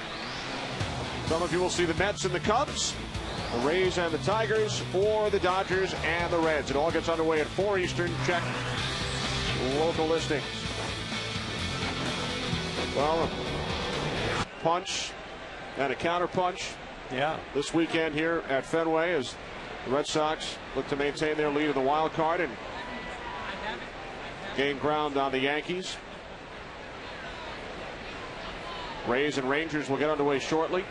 Some of you will see the Mets and the Cubs, the Rays and the Tigers, or the Dodgers and the Reds. It all gets underway at 4 Eastern. Check local listings. Well, a punch and a counter punch. Yeah. This weekend here at Fenway as the Red Sox look to maintain their lead in the wild card and gain ground on the Yankees. Rays and Rangers will get underway shortly.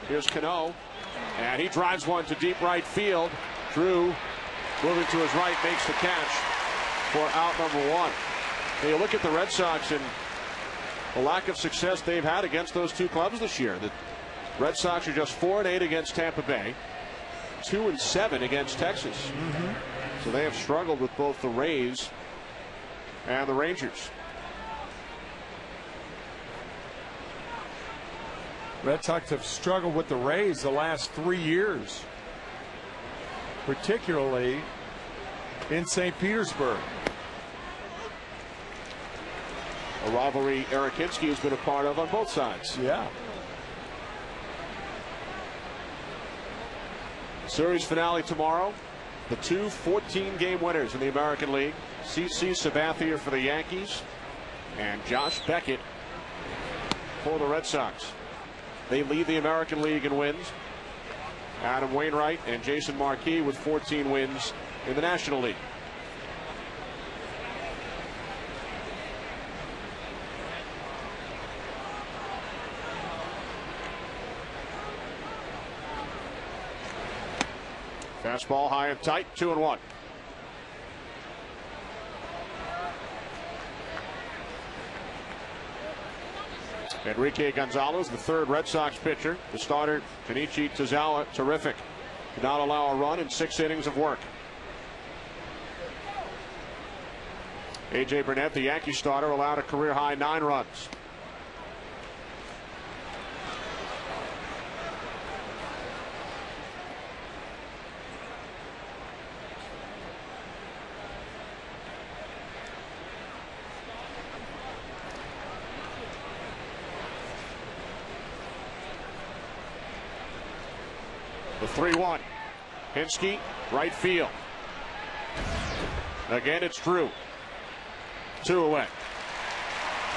Here's Cano, and he drives one to deep right field. Drew, moving to his right, makes the catch for out number 1. Now you look at the Red Sox and the lack of success they've had against those two clubs this year. The Red Sox are just 4-8 against Tampa Bay, 2-7 against Texas. So they have struggled with both the Rays and the Rangers. Red Sox have struggled with the Rays the last 3 years, particularly in St. Petersburg. A rivalry Eric Hinsky has been a part of on both sides. Yeah. Series finale tomorrow. The two 14-game winners in the American League, CC Sabathia for the Yankees and Josh Beckett for the Red Sox. They lead the American League in wins. Adam Wainwright and Jason Marquis with 14 wins in the National League. Fastball high and tight, 2-1. Enrique Gonzalez, the third Red Sox pitcher. The starter, Kenichi Tozawa, terrific. Did not allow a run in 6 innings of work. A.J. Burnett, the Yankee starter, allowed a career-high 9 runs. The 3-1. Hinsky, right field. Again, it's Drew. 2 away.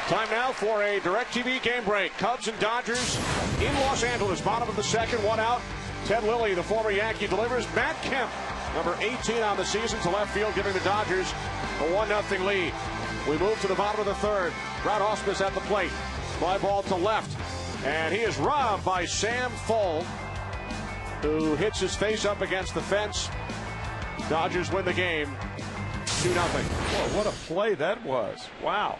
Time now for a DirecTV game break. Cubs and Dodgers in Los Angeles. Bottom of the second, 1 out. Ted Lilly, the former Yankee, delivers. Matt Kemp, number 18 on the season, to left field, giving the Dodgers a 1-0 lead. We move to the bottom of the third. Brad Ausmus at the plate. Fly ball to left. And he is robbed by Sam Fowle, who hits his face up against the fence. Dodgers win the game 2-0. Whoa, what a play that was. Wow.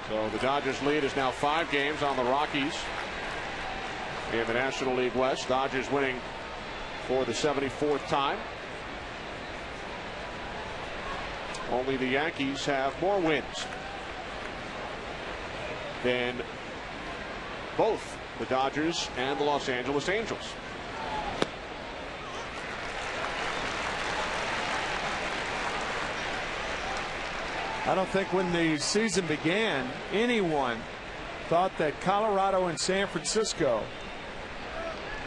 So the Dodgers lead is now 5 games on the Rockies in the National League West. Dodgers winning for the 74th time. Only the Yankees have more wins than both the Dodgers and the Los Angeles Angels. I don't think when the season began, anyone thought that Colorado and San Francisco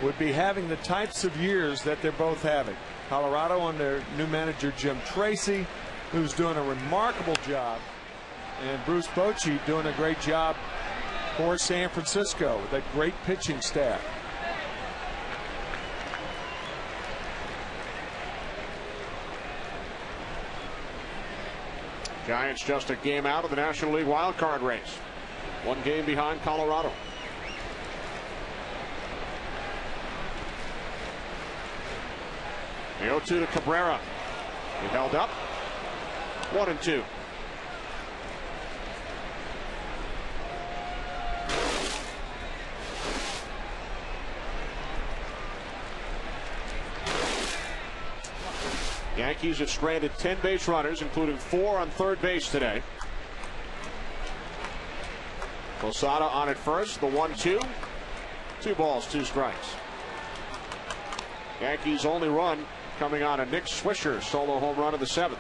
would be having the types of years that they're both having. Colorado under new manager Jim Tracy, who's doing a remarkable job, and Bruce Bochy doing a great job for San Francisco with that great pitching staff. Giants just a game out of the National League wild card race. One game behind Colorado. The 0-2 to Cabrera. He held up. 1-2. Yankees have stranded 10 base runners, including 4 on third base today. Posada on at first, the 1-2. 2 balls, 2 strikes. Yankees' only run coming on a Nick Swisher solo home run in the 7th.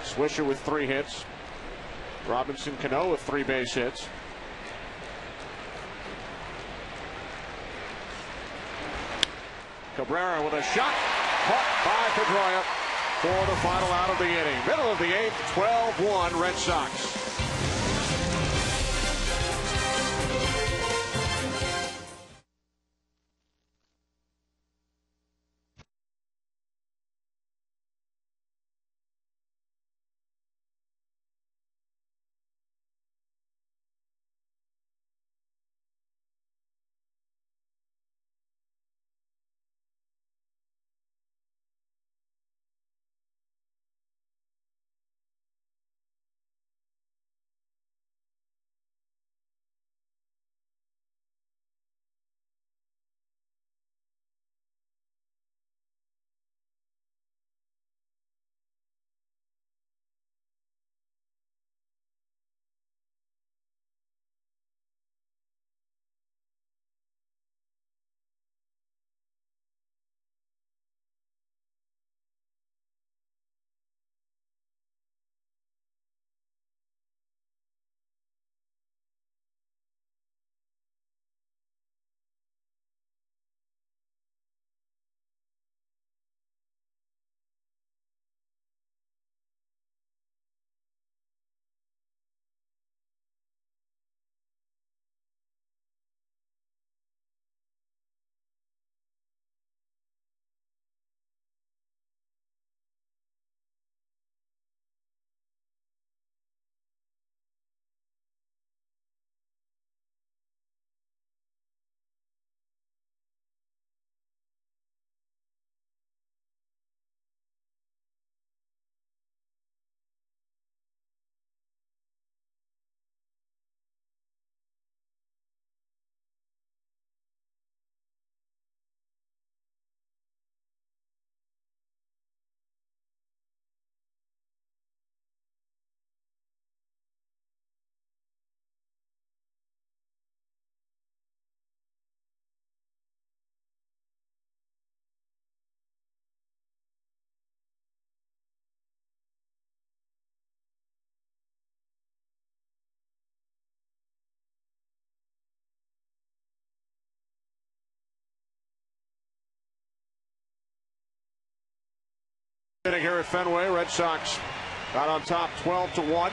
Swisher with 3 hits. Robinson Cano with 3 base hits. Cabrera with a shot, caught by Pedroia for the final out of the inning. Middle of the 8th, 12-1 Red Sox. Here at Fenway, Red Sox got on top 12-1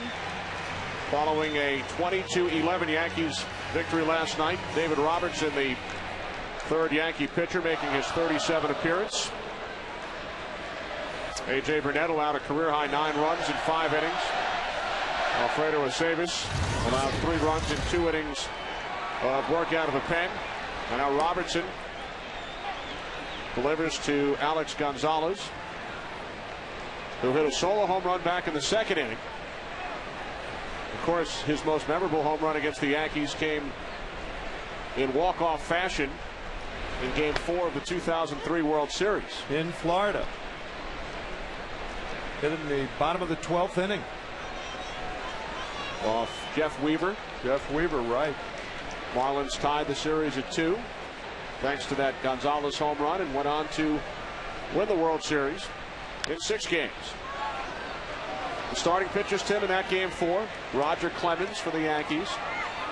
following a 20-11 Yankees victory last night. David Robertson, the third Yankee pitcher, making his 37th appearance. A.J. Burnett allowed a career-high 9 runs in 5 innings. Alfredo Aceves allowed 3 runs in 2 innings of work out of the pen. And now Robertson delivers to Alex Gonzalez, who hit a solo home run back in the 2nd inning. Of course, his most memorable home run against the Yankees came in walk-off fashion in Game 4 of the 2003 World Series. In Florida. Hit in the bottom of the 12th inning. Off Jeff Weaver. Jeff Weaver, right. Marlins tied the series at 2 thanks to that Gonzalez home run, and went on to win the World Series in 6 games. The starting pitchers, Tim, in that Game 4, Roger Clemens for the Yankees.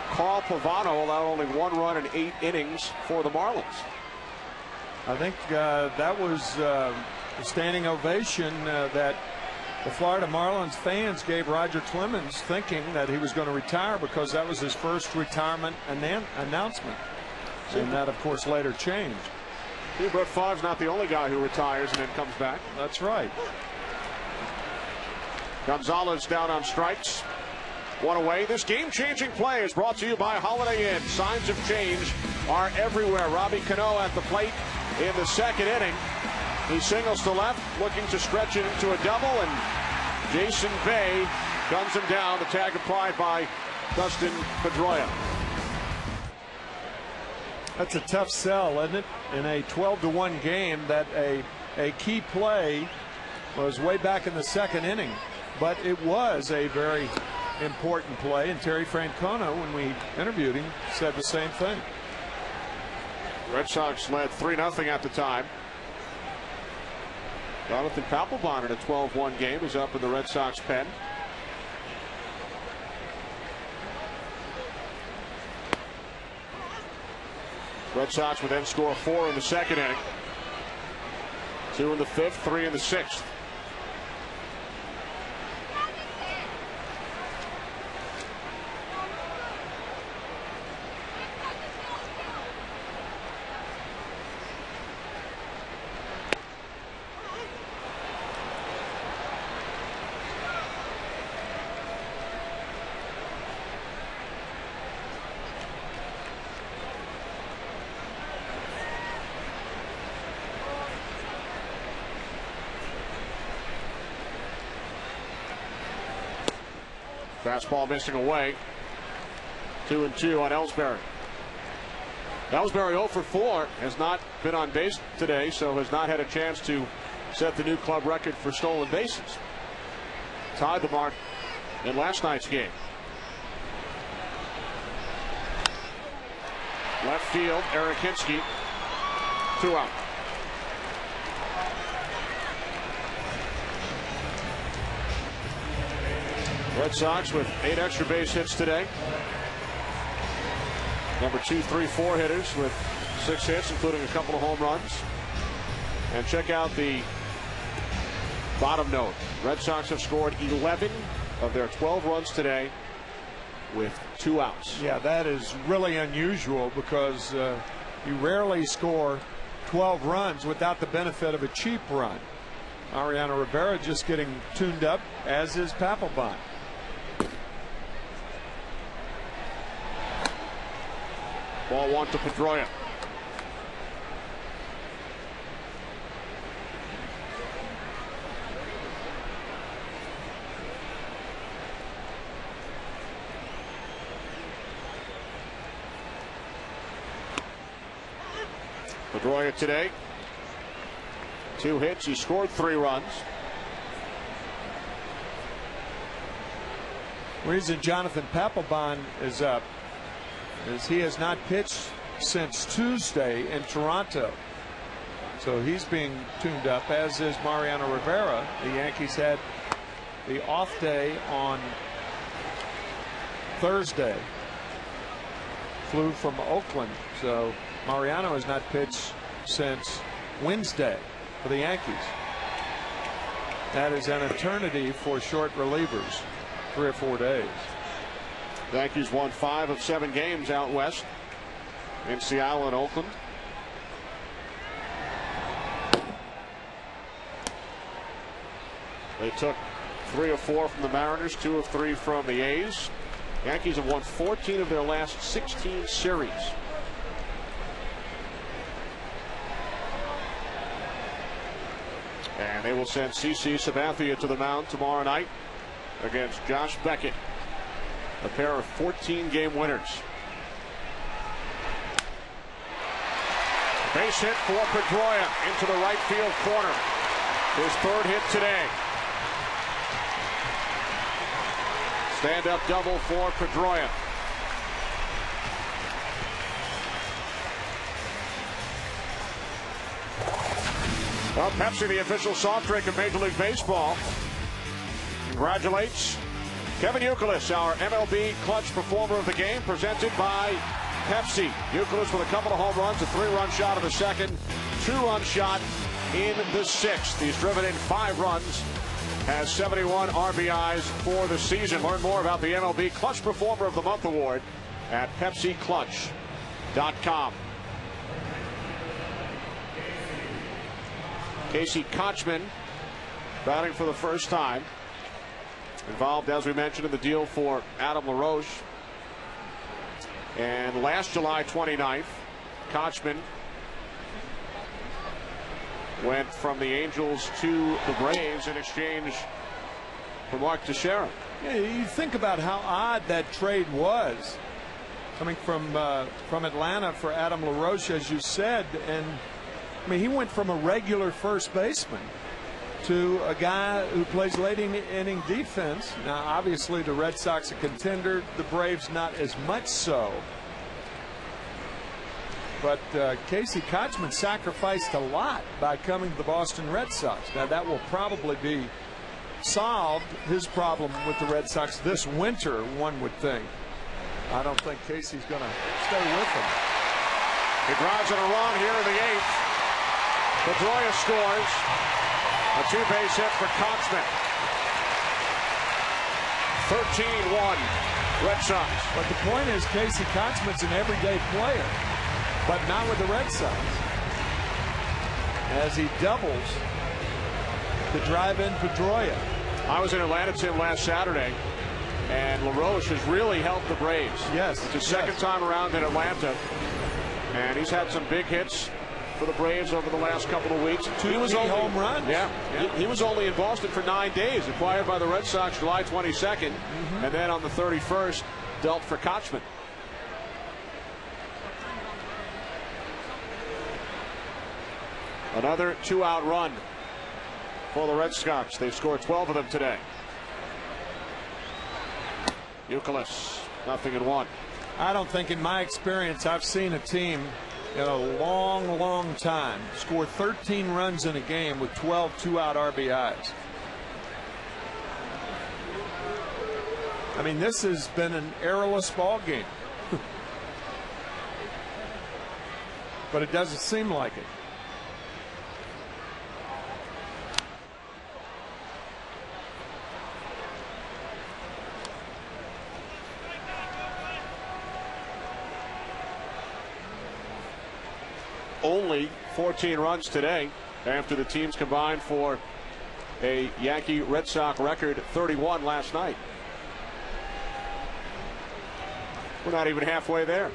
Carl Pavano allowed only 1 run in 8 innings for the Marlins. I think that was The standing ovation that the Florida Marlins fans gave Roger Clemens, thinking that he was going to retire because that was his first retirement announcement. And that, of course, later changed. Brett Favre's not the only guy who retires and then comes back. That's right. Gonzalez down on strikes. One away. This game-changing play is brought to you by Holiday Inn. Signs of change are everywhere. Robbie Cano at the plate in the second inning. He singles to left, looking to stretch it into a double, and Jason Bay guns him down. The tag applied by Dustin Pedroia. That's a tough sell, isn't it? In a 12-1 game, that a key play was way back in the second inning. But it was a very important play, and Terry Francona, when we interviewed him, said the same thing. Red Sox led 3-0 at the time. Jonathan Papelbon in a 12-1 game is up in the Red Sox pen. Red Sox would then score 4 in the second inning. 2 in the fifth, 3 in the sixth. Fastball missing away. 2-2 on Ellsbury. Ellsbury 0 for 4 has not been on base today, so has not had a chance to set the new club record for stolen bases. Tied the mark in last night's game. Left field, Eric Hinsky, 2 out. Red Sox with 8 extra base hits today. Number 2, 3, 4 hitters with 6 hits, including a couple of home runs. And check out the bottom note. Red Sox have scored 11 of their 12 runs today with 2 outs. Yeah, that is really unusual because you rarely score 12 runs without the benefit of a cheap run. Mariano Rivera just getting tuned up, as is Papelbon. Ball 1 to Pedroia. Pedroia today, 2 hits. He scored 3 runs. Reason Jonathan Papelbon is up is he has not pitched since Tuesday in Toronto. So he's being tuned up, as is Mariano Rivera. The Yankees had the off day on Thursday. Flew from Oakland. So Mariano has not pitched since Wednesday for the Yankees. That is an eternity for short relievers. 3 or 4 days. The Yankees won 5 of 7 games out west in Seattle and Oakland. They took 3 of 4 from the Mariners, 2 of 3 from the A's. Yankees have won 14 of their last 16 series. And they will send CC Sabathia to the mound tomorrow night against Josh Beckett, a pair of 14-game winners. Base hit for Pedroia into the right field corner. His 3rd hit today. Stand-up double for Pedroia. Well, Pepsi, the official soft drink of Major League Baseball, congratulates Kevin Youkilis, our MLB clutch performer of the game, presented by Pepsi. Youkilis with a couple of home runs, a 3-run shot in the second, 2-run shot in the 6th. He's driven in 5 runs, has 71 RBIs for the season. Learn more about the MLB Clutch Performer of the Month award at PepsiClutch.com. Casey Kochman batting for the first time. Involved, as we mentioned, in the deal for Adam LaRoche. And last July 29th, Kochman went from the Angels to the Braves in exchange for Mark Teixeira. Yeah, you think about how odd that trade was, coming from Atlanta for Adam LaRoche, as you said. And I mean, he went from a regular first baseman to a guy who plays late inning defense. Now, obviously, the Red Sox a contender, the Braves not as much so. But Casey Kochman sacrificed a lot by coming to the Boston Red Sox. Now, that will probably be solved, his problem with the Red Sox this winter, one would think. I don't think Casey's going to stay with them. He drives in a run here in the 8th. Pedroia scores. A 2-base hit for Kochman. 13-1 Red Sox. But the point is, Casey Kochman's an everyday player, but not with the Red Sox, as he doubles to drive in Pedroia. I was in Atlanta, Tim, last Saturday, and LaRoche has really helped the Braves. Yes. It's his second time around in Atlanta, and he's had some big hits for the Braves over the last couple of weeks. 2 home runs. Yeah. He was only in Boston for 9 days, acquired by the Red Sox July 22nd, and then on the 31st, dealt for Kochman. Another 2-out run for the Red Sox. They've scored 12 of them today. Youkilis, 0-1. I don't think, in my experience, I've seen a team in a long, long time score 13 runs in a game with 12 2-out RBIs. I mean, this has been an errorless ball game. But it doesn't seem like it. Only 14 runs today after the teams combined for a Yankee Red Sox record 31 last night. We're not even halfway there.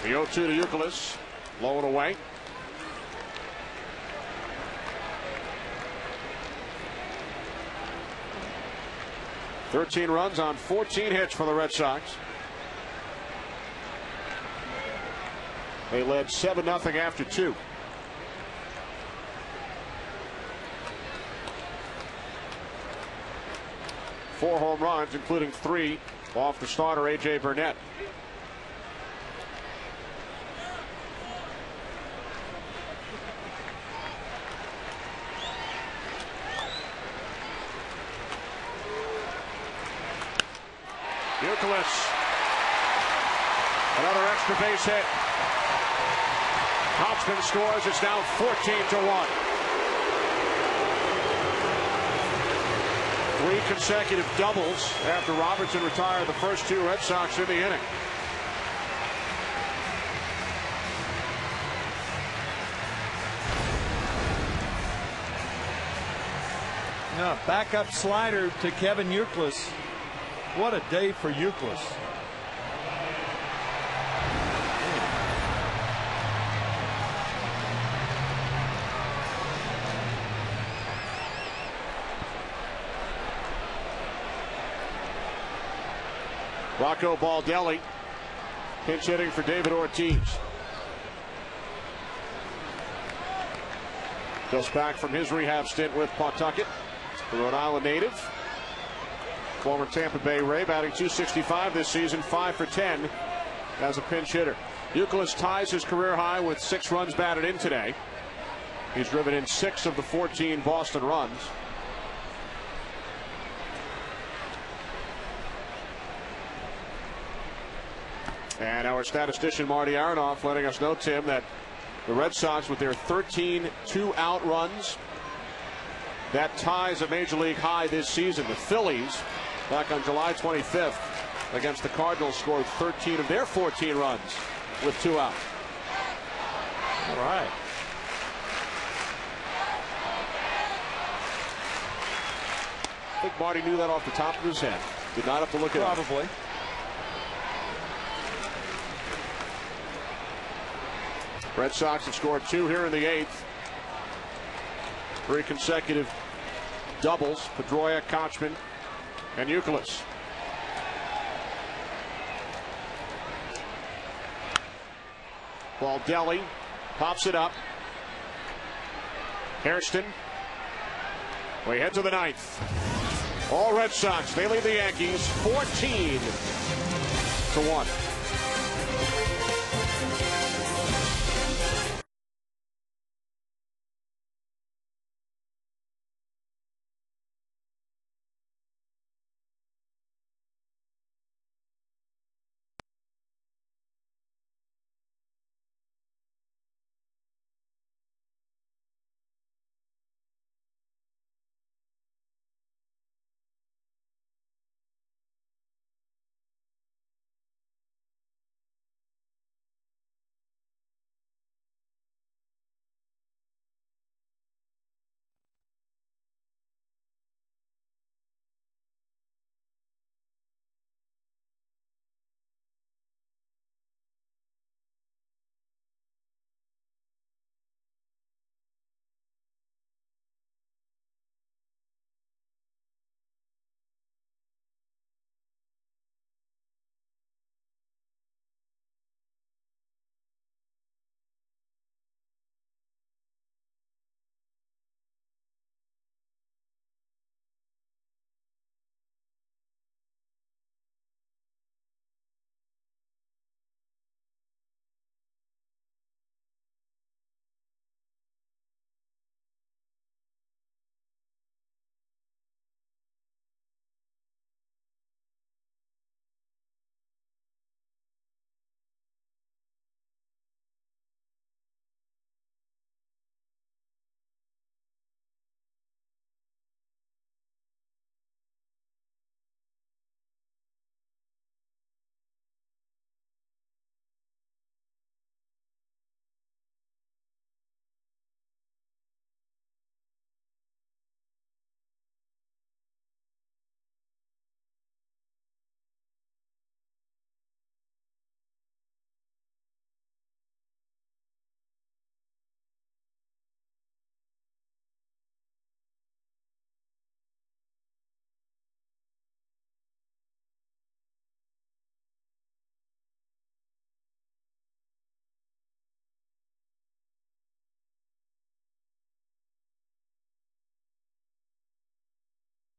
The 0-2 to Youkilis, low and away. $13 runs on 14 hits for the Red Sox. They led 7-0 after 2. Four home runs, including 3 off the starter A.J. Burnett. Youkilis, another extra base hit. Kochman scores. It's now 14-1. 3 consecutive doubles after Robertson retired the first 2 Red Sox in the inning. No, backup slider to Kevin Youkilis. What a day for Youkilis. Rocco Baldelli pinch hitting for David Ortiz. Just back from his rehab stint with Pawtucket. The Rhode Island native. Former Tampa Bay Ray, batting .265 this season, 5 for 10 as a pinch hitter. Youkilis ties his career high with 6 runs batted in today. He's driven in 6 of the 14 Boston runs. And our statistician Marty Aronoff letting us know, Tim, that the Red Sox with their 13 2-out runs, that ties a major league high this season. The Phillies, back on July 25th against the Cardinals, scored 13 of their 14 runs with 2 out. All right. I think Marty knew that off the top of his head. Did not have to look it up. Probably. Red Sox have scored 2 here in the 8th. 3 consecutive doubles. Pedroia, Kochman, and Youkilis. Baldelli pops it up. Hairston. We head to the 9th. All Red Sox, they lead the Yankees 14-1.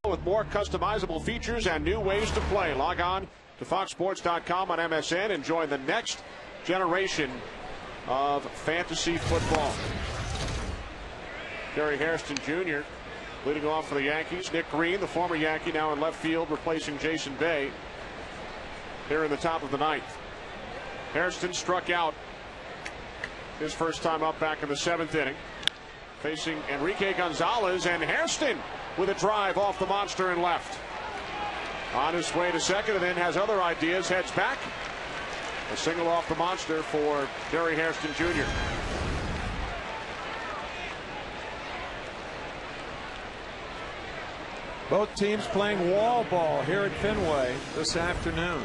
With more customizable features and new ways to play. Log on to foxsports.com on MSN and join the next generation of fantasy football. Gary Hairston Jr. leading off for the Yankees. Nick Green, the former Yankee, now in left field, replacing Jason Bay here in the top of the 9th. Hairston struck out his first time up back in the 7th inning, facing Enrique Gonzalez, and Hairston with a drive off the monster and left. On his way to second, and then has other ideas, heads back. A single off the monster for Gary Hairston Jr. Both teams playing wall ball here at Fenway this afternoon.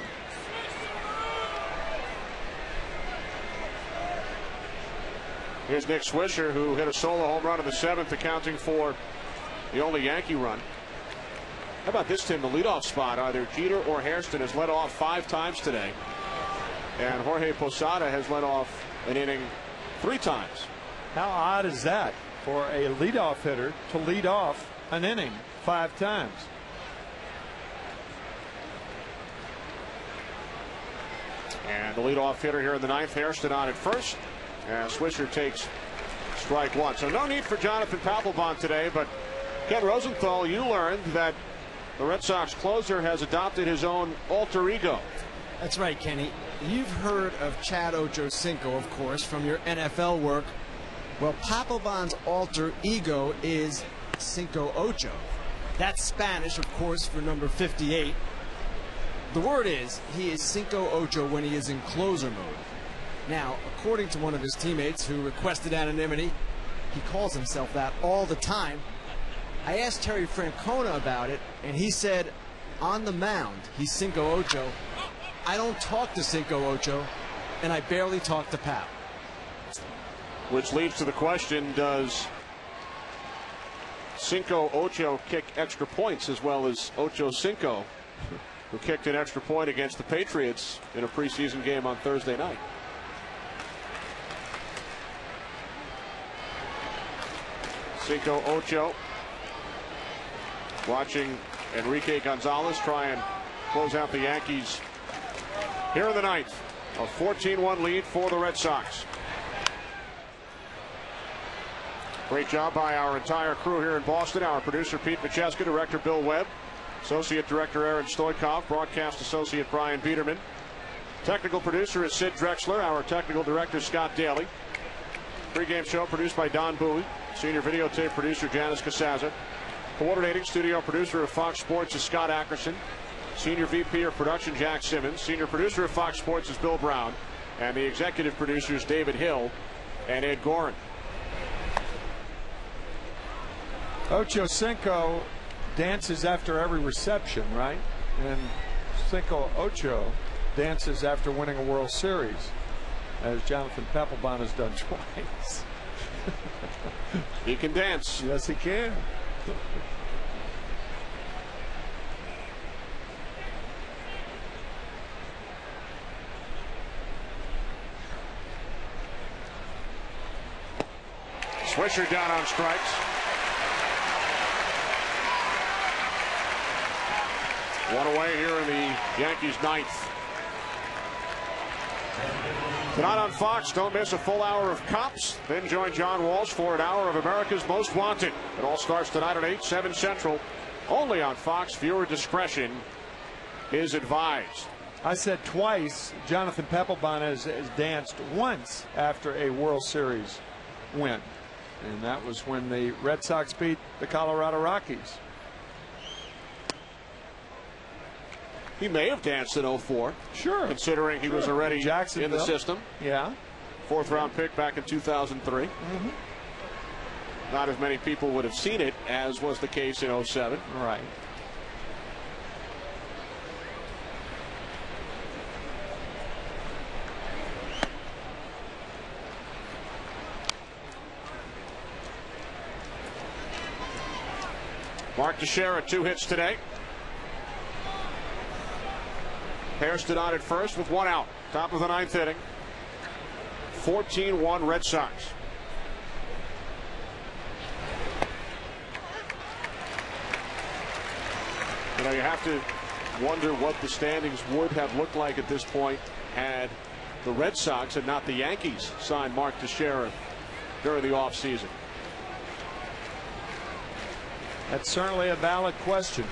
Here's Nick Swisher, who hit a solo home run in the 7th, accounting for the only Yankee run. How about this, Tim? The leadoff spot, either Jeter or Hairston has led off 5 times today. And Jorge Posada has led off an inning 3 times. How odd is that for a leadoff hitter to lead off an inning 5 times? And the leadoff hitter here in the 9th, Hairston on at first. And Swisher takes strike 1. So no need for Jonathan Papelbon today, but Ken Rosenthal, you learned that the Red Sox closer has adopted his own alter ego. That's right, Kenny. You've heard of Chad Ochocinco, of course, from your NFL work. Well, Papelbon's alter ego is Cinco Ocho. That's Spanish, of course, for number 58. The word is, he is Cinco Ocho when he is in closer mode. Now, according to one of his teammates who requested anonymity, he calls himself that all the time. I asked Terry Francona about it, and he said, on the mound, he's Cinco Ocho. I don't talk to Cinco Ocho, and I barely talk to Pap. Which leads to the question, does Cinco Ocho kick extra points as well as Ocho Cinco, who kicked an extra point against the Patriots in a preseason game on Thursday night? Cinco Ocho watching Enrique Gonzalez try and close out the Yankees here in the ninth. A 14-1 lead for the Red Sox. Great job by our entire crew here in Boston. Our producer Pete Macheska, director Bill Webb, associate director Aaron Stoikov, broadcast associate Brian Biederman. Technical producer is Sid Drexler. Our technical director Scott Daly. Pre-game show produced by Don Bowie. Senior videotape producer Janice Casaza. Coordinating studio producer of Fox Sports is Scott Ackerson. Senior VP of production Jack Simmons. Senior producer of Fox Sports is Bill Brown. And the executive producers David Hill and Ed Gorin. Ochocinco dances after every reception, right? And Cinco Ocho dances after winning a World Series, as Jonathan Papelbon has done twice. He can dance. Yes, he can. Swisher down on strikes. One away here in the Yankees' ninth. Tonight on Fox, don't miss a full hour of Cops. Then join John Walsh for an hour of America's Most Wanted. It all starts tonight at 8, 7 Central. Only on Fox. Viewer discretion is advised. I said twice. Jonathan Papelbon has danced once after a World Series win. And that was when the Red Sox beat the Colorado Rockies. He may have danced in 04. Sure. Considering he was already in the system. Yeah. Fourth round pick back in 2003. Mm-hmm. Not as many people would have seen it as was the case in 07. Right. Mark Teixeira, 2 hits today. Hairston on at first with 1 out. Top of the ninth inning. 14-1 Red Sox. You know, you have to wonder what the standings would have looked like at this point had the Red Sox and not the Yankees signed Mark Teixeira during the offseason. That's certainly a valid question.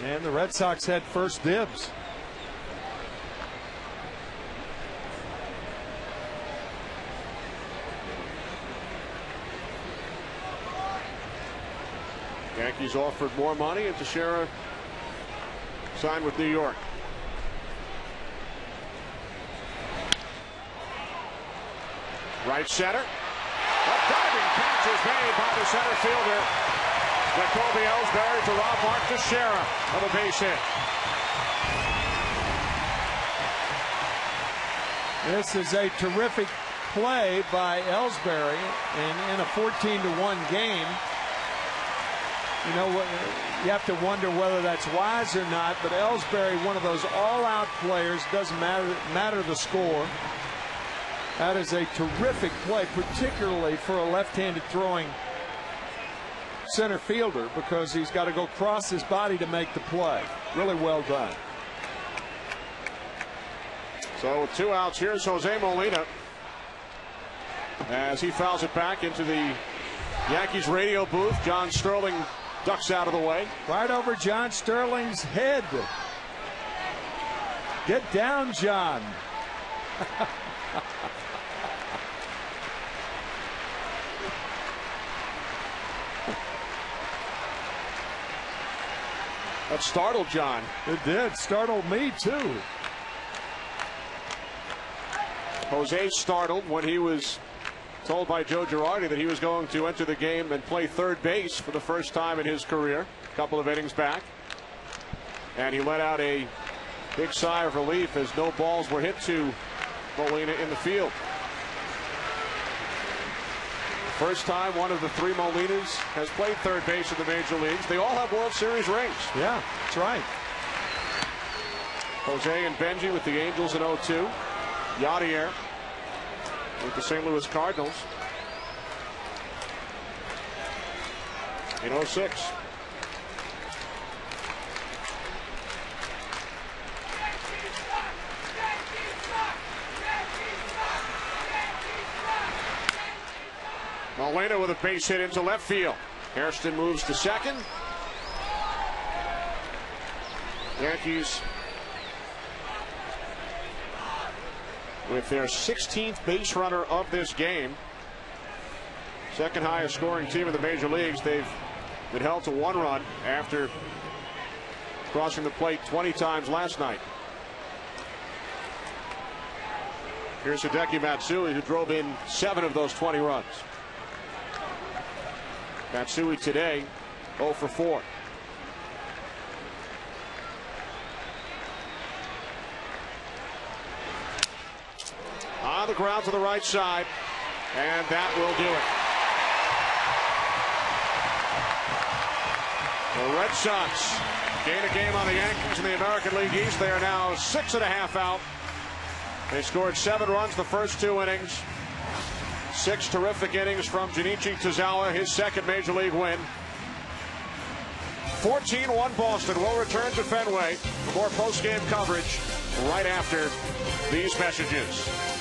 And the Red Sox had first dibs. Yankees offered more money, and Teixeira signed with New York. Right center. A diving catch is made by the center fielder, Jacoby Ellsbury, to rob Mark Teixeira of a base hit. This is a terrific play by Ellsbury, and in a 14-1 game, you know, you have to wonder whether that's wise or not, but Ellsbury, one of those all-out players, doesn't matter the score. That is a terrific play, particularly for a left-handed throwing center fielder, because he's got to go cross his body to make the play. Really well done. So with 2 outs, here's Jose Molina as he fouls it back into the Yankees radio booth. John Sterling ducks out of the way. Right over John Sterling's head. Get down, John. That startled John. It did. Startled me, too. Jose startled when he was told by Joe Girardi that he was going to enter the game and play third base for the first time in his career, a couple of innings back. And he let out a big sigh of relief as no balls were hit to Molina in the field. First time one of the three Molinas has played third base in the major leagues. They all have World Series rings. Yeah, that's right. Jose and Benji with the Angels in 02. Yadier with the St. Louis Cardinals in 06. Molina with a base hit into left field. Hairston moves to second. Yankees with their 16th base runner of this game. Second highest scoring team in the major leagues. They've been held to 1 run after crossing the plate 20 times last night. Here's Hideki Matsui, who drove in 7 of those 20 runs. Matsui today 0 for 4. On the ground to the right side, and that will do it. The Red Sox gain a game on the Yankees in the American League East. They are now 6.5 out. They scored 7 runs the first 2 innings. 6 terrific innings from Junichi Tozawa, his second major league win. 14-1 Boston. Will return to Fenway for more post-game coverage right after these messages.